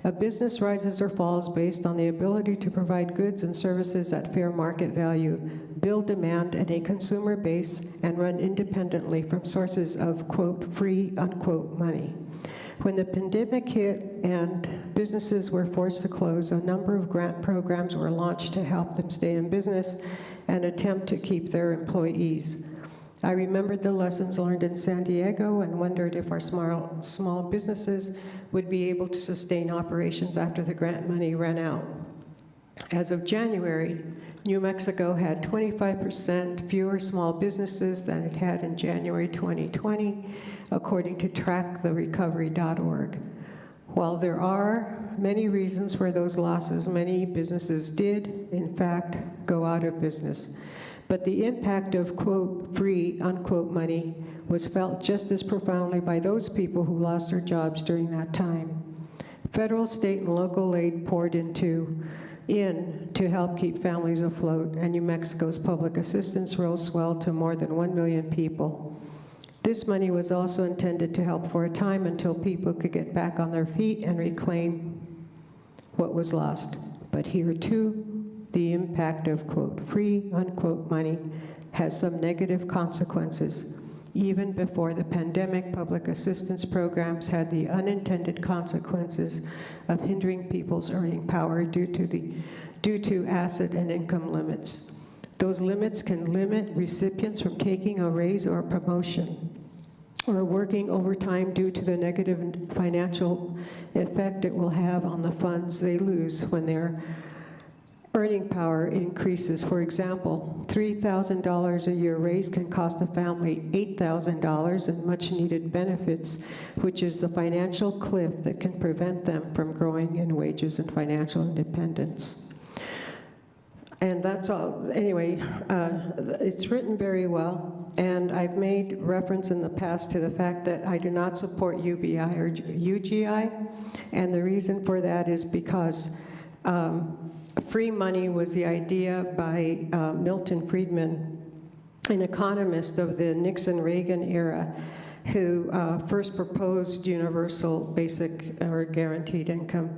A business rises or falls based on the ability to provide goods and services at fair market value, build demand and a consumer base, and run independently from sources of, quote, free, unquote, money. When the pandemic hit and businesses were forced to close, a number of grant programs were launched to help them stay in business and attempt to keep their employees. I remembered the lessons learned in San Diego and wondered if our small businesses would be able to sustain operations after the grant money ran out. As of January, New Mexico had 25% fewer small businesses than it had in January 2020, according to tracktherecovery.org. While there are many reasons for those losses, many businesses did, in fact, go out of business. But the impact of, quote, free, unquote, money was felt just as profoundly by those people who lost their jobs during that time. Federal, state, and local aid poured in to help keep families afloat, and New Mexico's public assistance rolls swelled to more than 1 million people. This money was also intended to help for a time until people could get back on their feet and reclaim what was lost. But here, too, the impact of, quote, free, unquote, money has some negative consequences. Even before the pandemic, public assistance programs had the unintended consequences of hindering people's earning power due to asset and income limits. Those limits can limit recipients from taking a raise or a promotion, or working overtime due to the negative financial effect it will have on the funds they lose when their earning power increases. For example, $3,000 a year raise can cost a family $8,000 in much-needed benefits, which is the financial cliff that can prevent them from growing in wages and financial independence. And that's all. Anyway, it's written very well, and I've made reference in the past to the fact that I do not support UBI or UGI, and the reason for that is because free money was the idea by Milton Friedman, an economist of the Nixon-Reagan era, who first proposed universal basic or guaranteed income.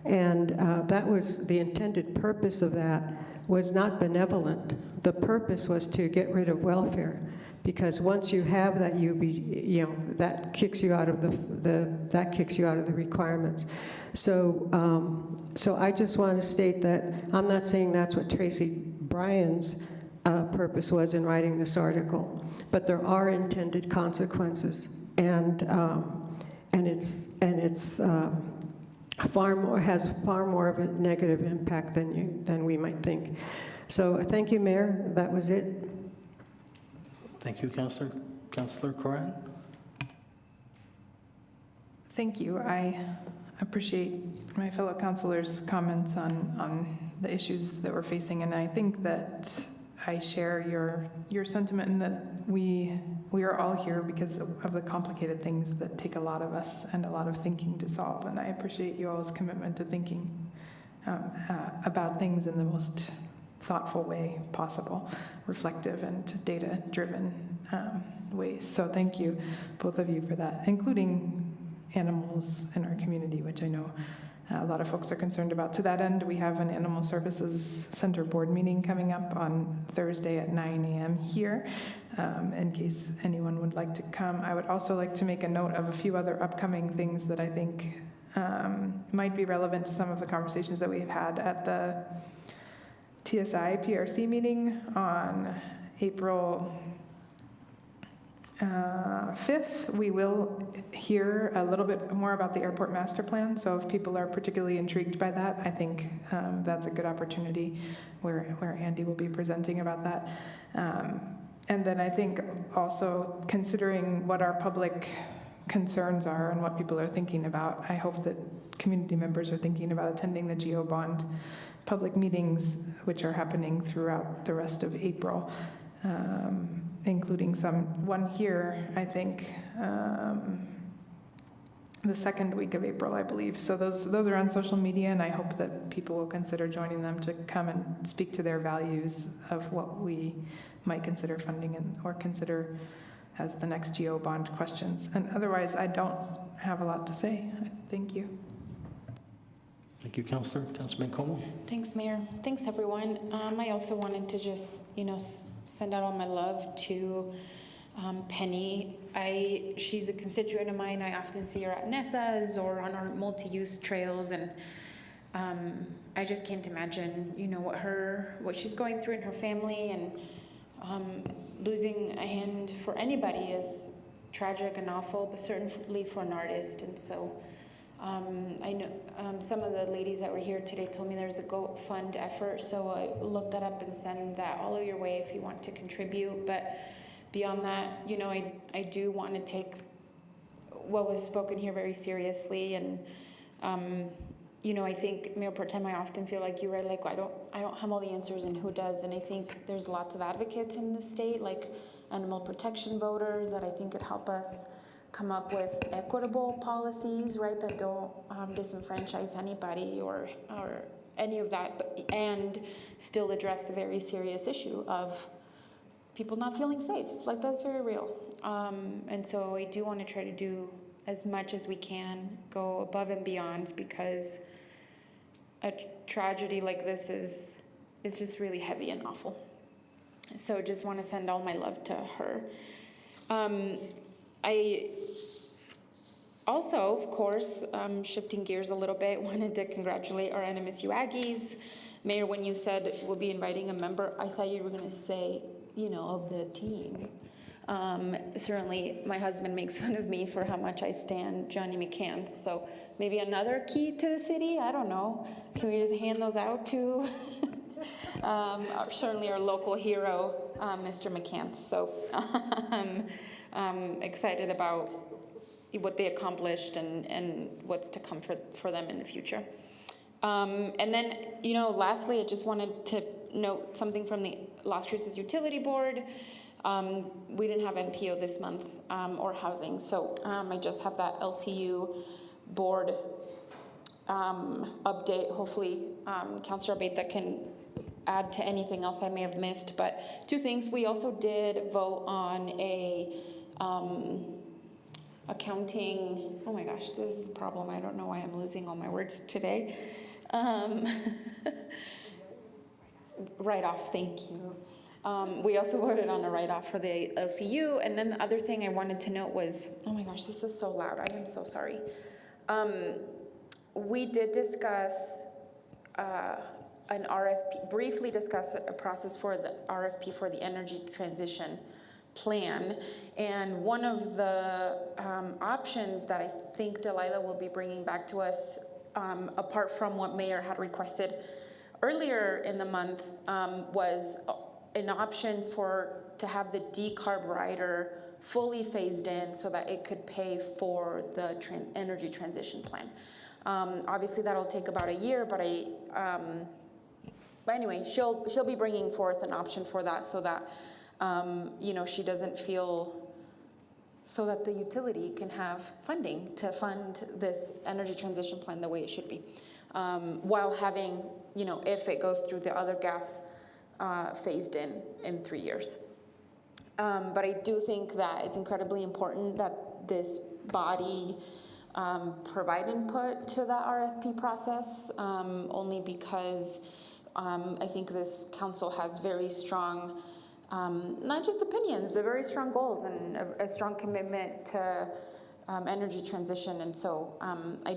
And that was the intended purpose of that was not benevolent. The purpose was to get rid of welfare, because once you have that, that kicks you out of the requirements. So I just want to state that I'm not saying that's what Tracy Bryan's purpose was in writing this article. But there are intended consequences, and it's far more of a negative impact than we might think. So thank you, Mayor. That was it. Thank you, Councilor. Councilor Coran? Thank you. I appreciate my fellow councilors' comments on the issues that we're facing, and I think that I share your sentiment in that we are all here because of the complicated things that take a lot of us and a lot of thinking to solve, and I appreciate you all's commitment to thinking about things in the most thoughtful way possible, reflective and data-driven ways. So thank you, both of you, for that, including animals in our community, which I know a lot of folks are concerned about. To that end, we have an Animal Services Center board meeting coming up on Thursday at 9 a.m. here, in case anyone would like to come. I would also like to make a note of a few other upcoming things that I think might be relevant to some of the conversations that we've had at the TSI PRC meeting on April 5th. We will hear a little bit more about the airport master plan, so if people are particularly intrigued by that, I think that's a good opportunity where Andy will be presenting about that. And then I think also considering what our public concerns are and what people are thinking about, I hope that community members are thinking about attending the GeoBond public meetings, which are happening throughout the rest of April, including one here, I think, the second week of April, I believe. So those are on social media, and I hope that people will consider joining them to come and speak to their values of what we might consider funding or consider as the next GeoBond questions. And otherwise, I don't have a lot to say. Thank you. Thank you, Councilor. Councilman Como? Thanks, Mayor. Thanks, everyone. I also wanted to just, send out all my love to Penny. She's a constituent of mine. I often see her at NESA's or on our multi-use trails, and I just can't imagine, what she's going through in her family, and losing a hand for anybody is tragic and awful, but certainly for an artist. And so I know some of the ladies that were here today told me there's a GoFund effort, so I looked that up and send that all your way if you want to contribute. But beyond that, I do want to take what was spoken here very seriously, and I think, Mayor Pro Tem, I often feel like you're right, like I don't have all the answers, and who does? And I think there's lots of advocates in the state, like animal protection voters, that I think could help us come up with equitable policies, right, that don't disenfranchise anybody or any of that, and still address the very serious issue of people not feeling safe. Like, that's very real. And so I do want to try to do as much as we can, go above and beyond, because a tragedy like this is just really heavy and awful. So just want to send all my love to her. I also, of course, shifting gears a little bit, wanted to congratulate our NMSU Aggies. Mayor, when you said we'll be inviting a member, I thought you were going to say, of the team. Certainly, my husband makes fun of me for how much I stand Johnny McCants. So maybe another key to the city? I don't know. Can we just hand those out to certainly our local hero, Mr. McCants? So I'm excited about what they accomplished and what's to come for them in the future. And then, lastly, I just wanted to note something from the Las Cruces Utility Board. We didn't have MPO this month, or housing, so I just have that LCU board update. Hopefully, Councilor Abeta can add to anything else I may have missed. But two things: we also did vote on a accounting. Oh my gosh, this is a problem. I don't know why I'm losing all my words today. Write-off. Thank you. We also voted on a write-off for the LCU. And then the other thing I wanted to note was, oh my gosh, this is so loud. I am so sorry. We did discuss an RFP, briefly discuss a process for the RFP for the energy transition plan. And one of the options that I think Delilah will be bringing back to us, apart from what Mayor had requested earlier in the month, was an option to have the decarb rider fully phased in so that it could pay for the energy transition plan. Obviously, that'll take about a year, but anyway, she'll be bringing forth an option for that so that she doesn't feel, so that the utility can have funding to fund this energy transition plan the way it should be, while having, if it goes through the other gas phased in 3 years. But I do think that it's incredibly important that this body provide input to the RFP process, only because I think this council has very strong, not just opinions, but very strong goals and a strong commitment to energy transition. And so I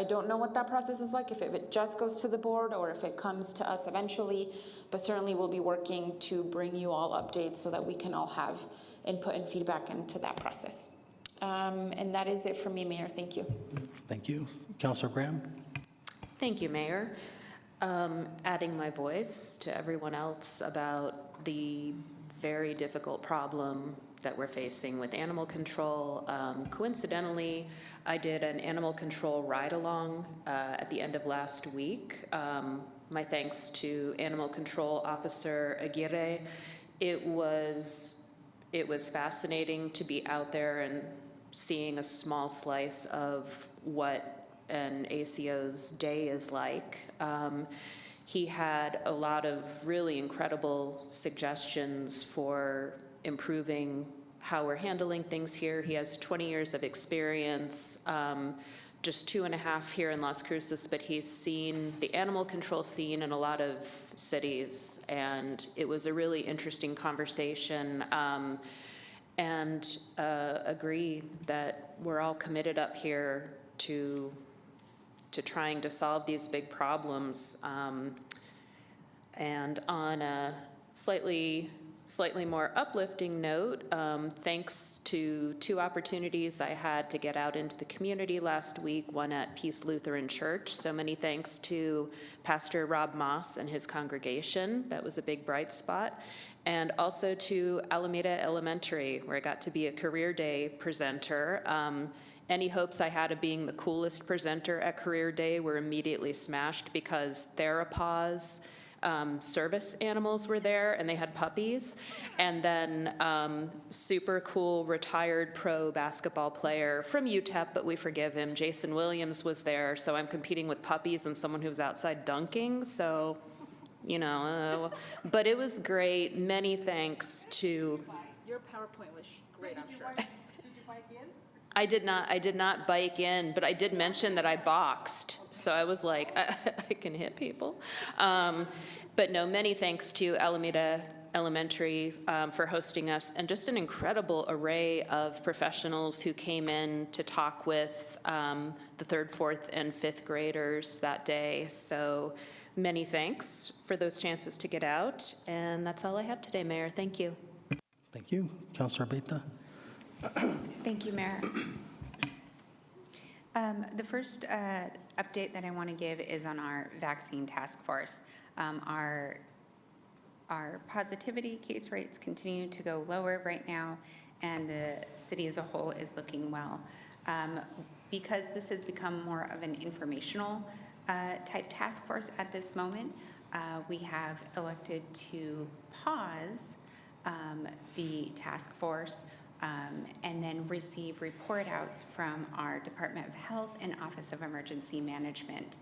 don't know what that process is like, if it just goes to the board or if it comes to us eventually, but certainly we'll be working to bring you all updates so that we can all have input and feedback into that process. And that is it for me, Mayor. Thank you. Thank you. Councilor Graham? Thank you, Mayor. Adding my voice to everyone else about the very difficult problem that we're facing with animal control. Coincidentally, I did an animal control ride-along at the end of last week. My thanks to Animal Control Officer Aguirre. It was fascinating to be out there and seeing a small slice of what an ACO's day is like. He had a lot of really incredible suggestions for improving how we're handling things here. He has 20 years of experience, just 2.5 here in Las Cruces, but he's seen the animal control scene in a lot of cities, and it was a really interesting conversation. And agree that we're all committed up here to trying to solve these big problems. And on a slightly more uplifting note, thanks to 2 opportunities I had to get out into the community last week, one at Peace Lutheran Church. So many thanks to Pastor Rob Moss and his congregation. That was a big bright spot. And also to Alameda Elementary, where I got to be a career day presenter. Any hopes I had of being the coolest presenter at Career Day were immediately smashed because Therapause service animals were there, and they had puppies. And then super cool retired pro basketball player from UTEP, but we forgive him, Jason Williams, was there. So I'm competing with puppies and someone who's outside dunking. So, but it was great. Many thanks to... Your PowerPoint was great, I'm sure. Did you bike in? I did not bike in, but I did mention that I boxed. So I was like, I can hit people. But no, many thanks to Alameda Elementary for hosting us, and just an incredible array of professionals who came in to talk with the 3rd, 4th, and 5th graders that day. So many thanks for those chances to get out. And that's all I have today, Mayor. Thank you. Thank you. Councilor Beta? Thank you, Mayor. The first update that I want to give is on our vaccine task force. Our positivity case rates continue to go lower right now, and the city as a whole is looking well. Because this has become more of an informational type task force at this moment, we have elected to pause the task force and then receive report outs from our Department of Health and Office of Emergency Management.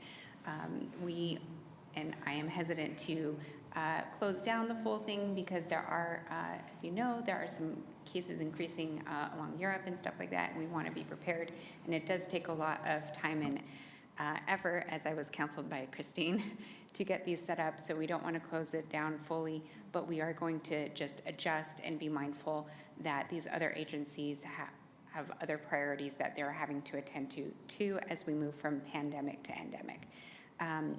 And I am hesitant to close down the full thing because there are, as you know, there are some cases increasing along Europe and stuff like that. We want to be prepared, and it does take a lot of time and effort, as I was counseled by Christine, to get these set up. So we don't want to close it down fully, but we are going to just adjust and be mindful that these other agencies have other priorities that they're having to attend to as we move from pandemic to endemic.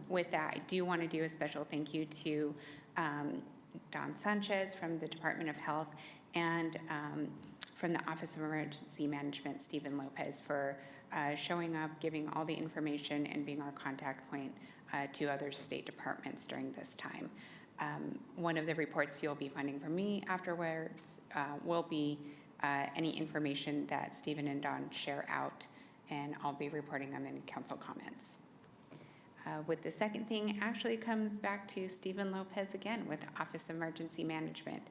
With that, I do want to do a special thank you to Don Sanchez from the Department of Health and from the Office of Emergency Management, Stephen Lopez, for showing up, giving all the information, and being our contact point to other state departments during this time. One of the reports you'll be finding from me afterwards will be any information that Stephen and Don share out, and I'll be reporting them in council comments. With the second thing actually comes back to Stephen Lopez again with Office of Emergency Management.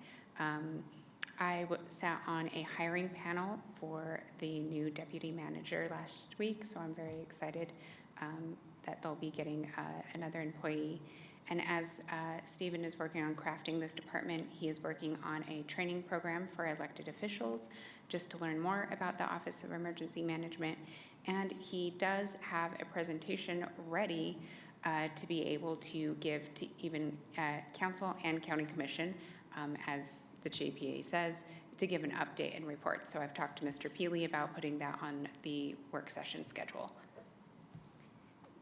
I sat on a hiring panel for the new deputy manager last week, so I'm very excited that they'll be getting another employee. And as Stephen is working on crafting this department, he is working on a training program for elected officials just to learn more about the Office of Emergency Management. And he does have a presentation ready to be able to give to even council and county commission, as the JPA says, to give an update and report. So I've talked to Mr. Peely about putting that on the work session schedule.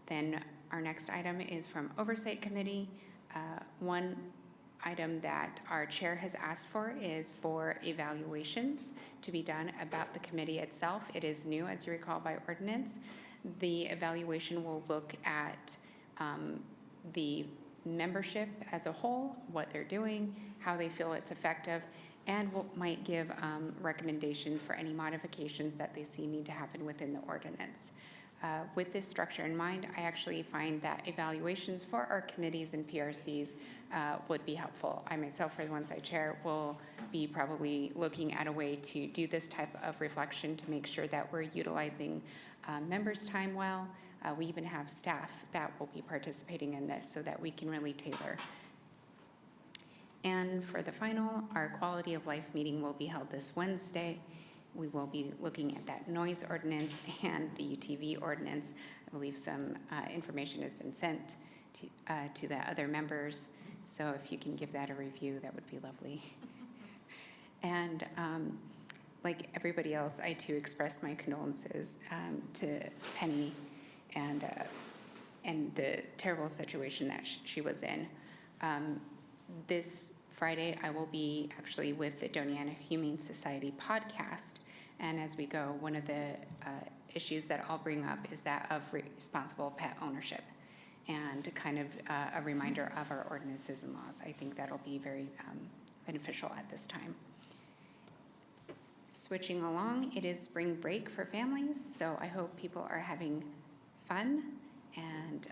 Then our next item is from Oversight Committee. One item that our chair has asked for is for evaluations to be done about the committee itself. It is new, as you recall, by ordinance. The evaluation will look at the membership as a whole, what they're doing, how they feel it's effective, and might give recommendations for any modifications that they see need to happen within the ordinance. With this structure in mind, I actually find that evaluations for our committees and PRCs would be helpful. I myself, for the ones I chair, will be probably looking at a way to do this type of reflection to make sure that we're utilizing members' time well. We even have staff that will be participating in this so that we can really tailor. And for the final, our quality of life meeting will be held this Wednesday. We will be looking at that noise ordinance and the UTV ordinance. I believe some information has been sent to the other members. So if you can give that a review, that would be lovely. And like everybody else, I too express my condolences to Penny and the terrible situation that she was in. This Friday, I will be actually with the Doniana Humane Society podcast. And as we go, one of the issues that I'll bring up is that of responsible pet ownership and kind of a reminder of our ordinances and laws. I think that'll be very beneficial at this time. Switching along, it is spring break for families, so I hope people are having fun and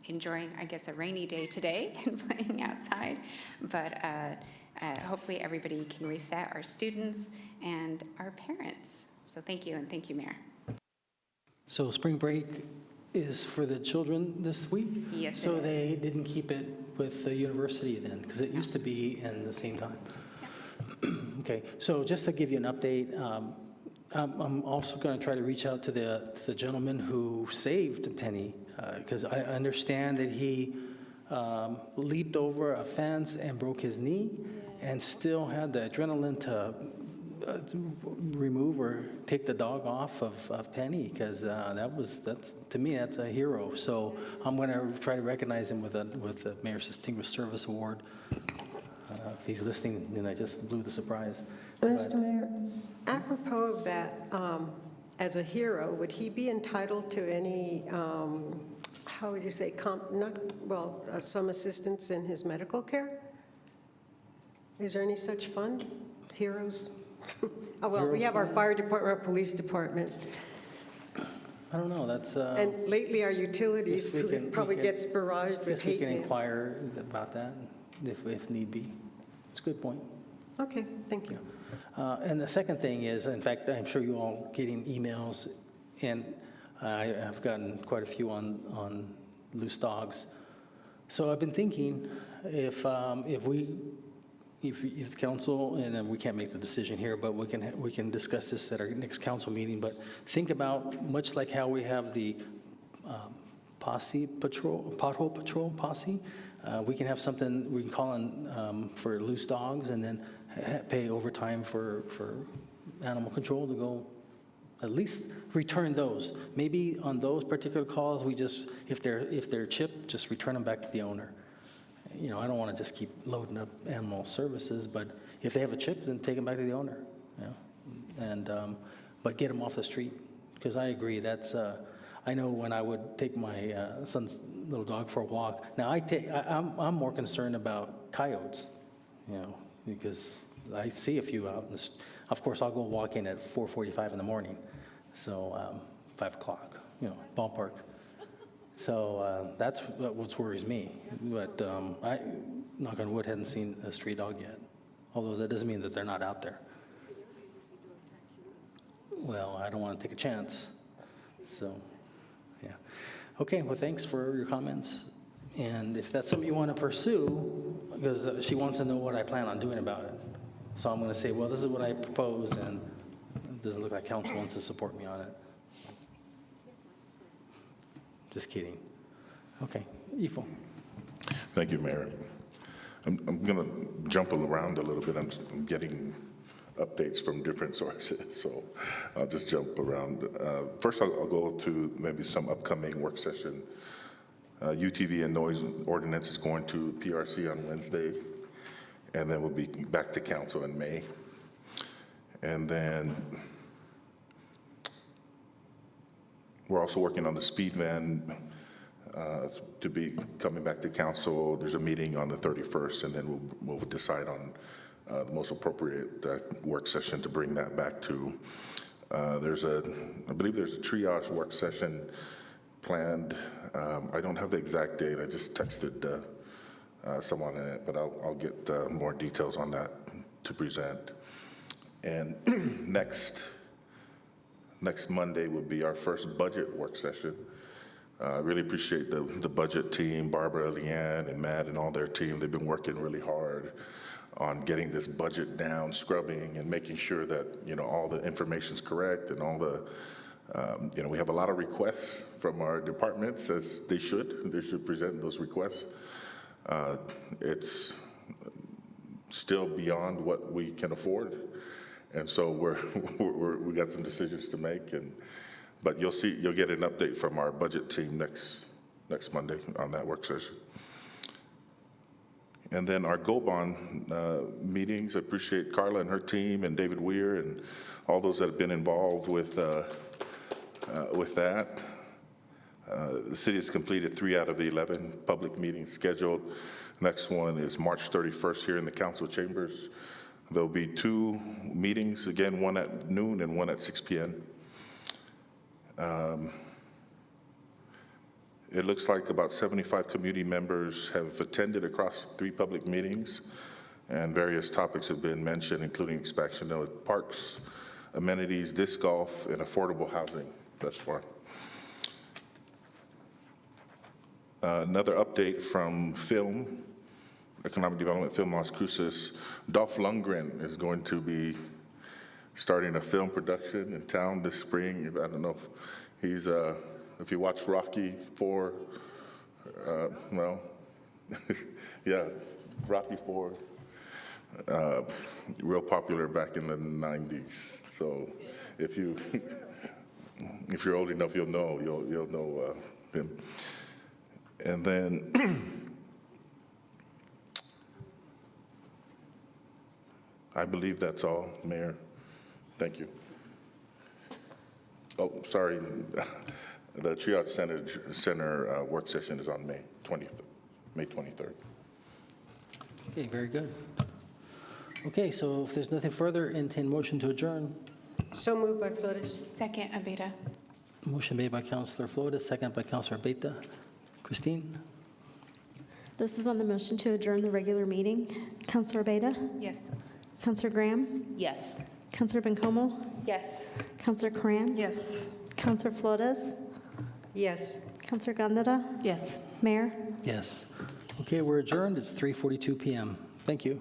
enjoying, I guess, a rainy day today and playing outside. But hopefully everybody can reset, our students and our parents. So thank you, and thank you, Mayor. So spring break is for the children this week? Yes, so it is. They didn't keep it with the university then, because it used to be in the same time. Yeah. Okay, so just to give you an update, I'm also going to try to reach out to the gentleman who saved Penny, because I understand that he leaped over a fence and broke his knee, and still had the adrenaline to remove or take the dog off of Penny, because that's to me that's a hero. So I'm going to try to recognize him with the Mayor's Distinguished Service Award. If he's listening, then I just blew the surprise. Mr. Mayor, apropos of that, as a hero, would he be entitled to any, how would you say, some assistance in his medical care? Is there any such fund, heroes? Oh, well, we have our fire department, police department. I don't know, that's... and lately our utilities probably gets barraged with hate. We can inquire about that if need be. It's a good point. Okay, thank you. And the second thing is, in fact, I'm sure you all getting emails, and I've gotten quite a few on loose dogs. So I've been thinking if the council, and we can't make the decision here, but we can discuss this at our next council meeting, but think about, much like how we have the pothole patrol posse, we can have something we can call in for loose dogs, and then pay overtime for animal control to go At least return those. Maybe on those particular calls, we just, if they're chipped, just return them back to the owner. You know, I don't want to just keep loading up animal services, but if they have a chip, then take them back to the owner. You know? And, but get them off the street, because I agree, that's, I know when I would take my son's little dog for a walk, now I'm more concerned about coyotes, you know, because I see a few out in the, of course, I'll go walking at 4:45 in the morning, so 5 o'clock, you know, ballpark. So that's what worries me. But I, knock on wood, hadn't seen a stray dog yet, although that doesn't mean that they're not out there. Well, I don't want to take a chance, so, yeah. Okay, well, thanks for your comments. And if that's something you want to pursue, because she wants to know what I plan on doing about it. So I'm going to say, well, this is what I propose, and it doesn't look like council wants to support me on it. Just kidding. Okay, Ifo. Thank you, Mayor. I'm going to jump around a little bit. I'm getting updates from different sources, so I'll just jump around. First, I'll go to maybe some upcoming work session. UTV and noise ordinance is going to PRC on Wednesday, and then we'll be back to council in May. And then we're also working on the speed van to be coming back to council. There's a meeting on the 31st, and then we'll decide on the most appropriate work session to bring that back to. I believe there's a triage work session planned. I don't have the exact date. I just texted someone in it, but I'll get more details on that to present. And next Monday will be our first budget work session. I really appreciate the budget team, Barbara, Leanne, and Matt, and all their team. They've been working really hard on getting this budget down, scrubbing, and making sure that, you know, all the information's correct and all the, you know, we have a lot of requests from our departments, as they should. They should present those requests. It's still beyond what we can afford, and so we got some decisions to make. But you'll get an update from our budget team next Monday on that work session. And then our GoBond meetings, I appreciate Carla and her team and David Weir and all those that have been involved with that. The city has completed 3 out of the 11 public meetings scheduled. Next one is March 31st here in the council chambers. There'll be 2 meetings, again, one at noon and one at 6 p.m. It looks like about 75 community members have attended across 3 public meetings, and various topics have been mentioned, including expansion of parks, amenities, disc golf, and affordable housing thus far. Another update from film, Economic Development Film Las Cruces. Dolph Lundgren is going to be starting a film production in town this spring. I don't know if he's, if you watch Rocky IV, well, yeah, Rocky IV, real popular back in the 90s. So if you're old enough, you'll know him. And then I believe that's all, Mayor. Thank you. Oh, sorry. The Triage Center work session is on May 23rd. Okay, very good. Okay, so if there's nothing further, entertain motion to adjourn. So moved by Flores. Second, Abeta. Motion made by Councilor Flores, second by Councilor Beta. Christine? This is on the motion to adjourn the regular meeting. Councilor Beta? Yes. Councilor Graham? Yes. Councilor Bencomo? Yes. Councilor Coran? Yes. Councilor Flores? Yes. Councilor Gandara? Yes. Mayor? Yes. Okay, we're adjourned. It's 3:42 p.m. Thank you.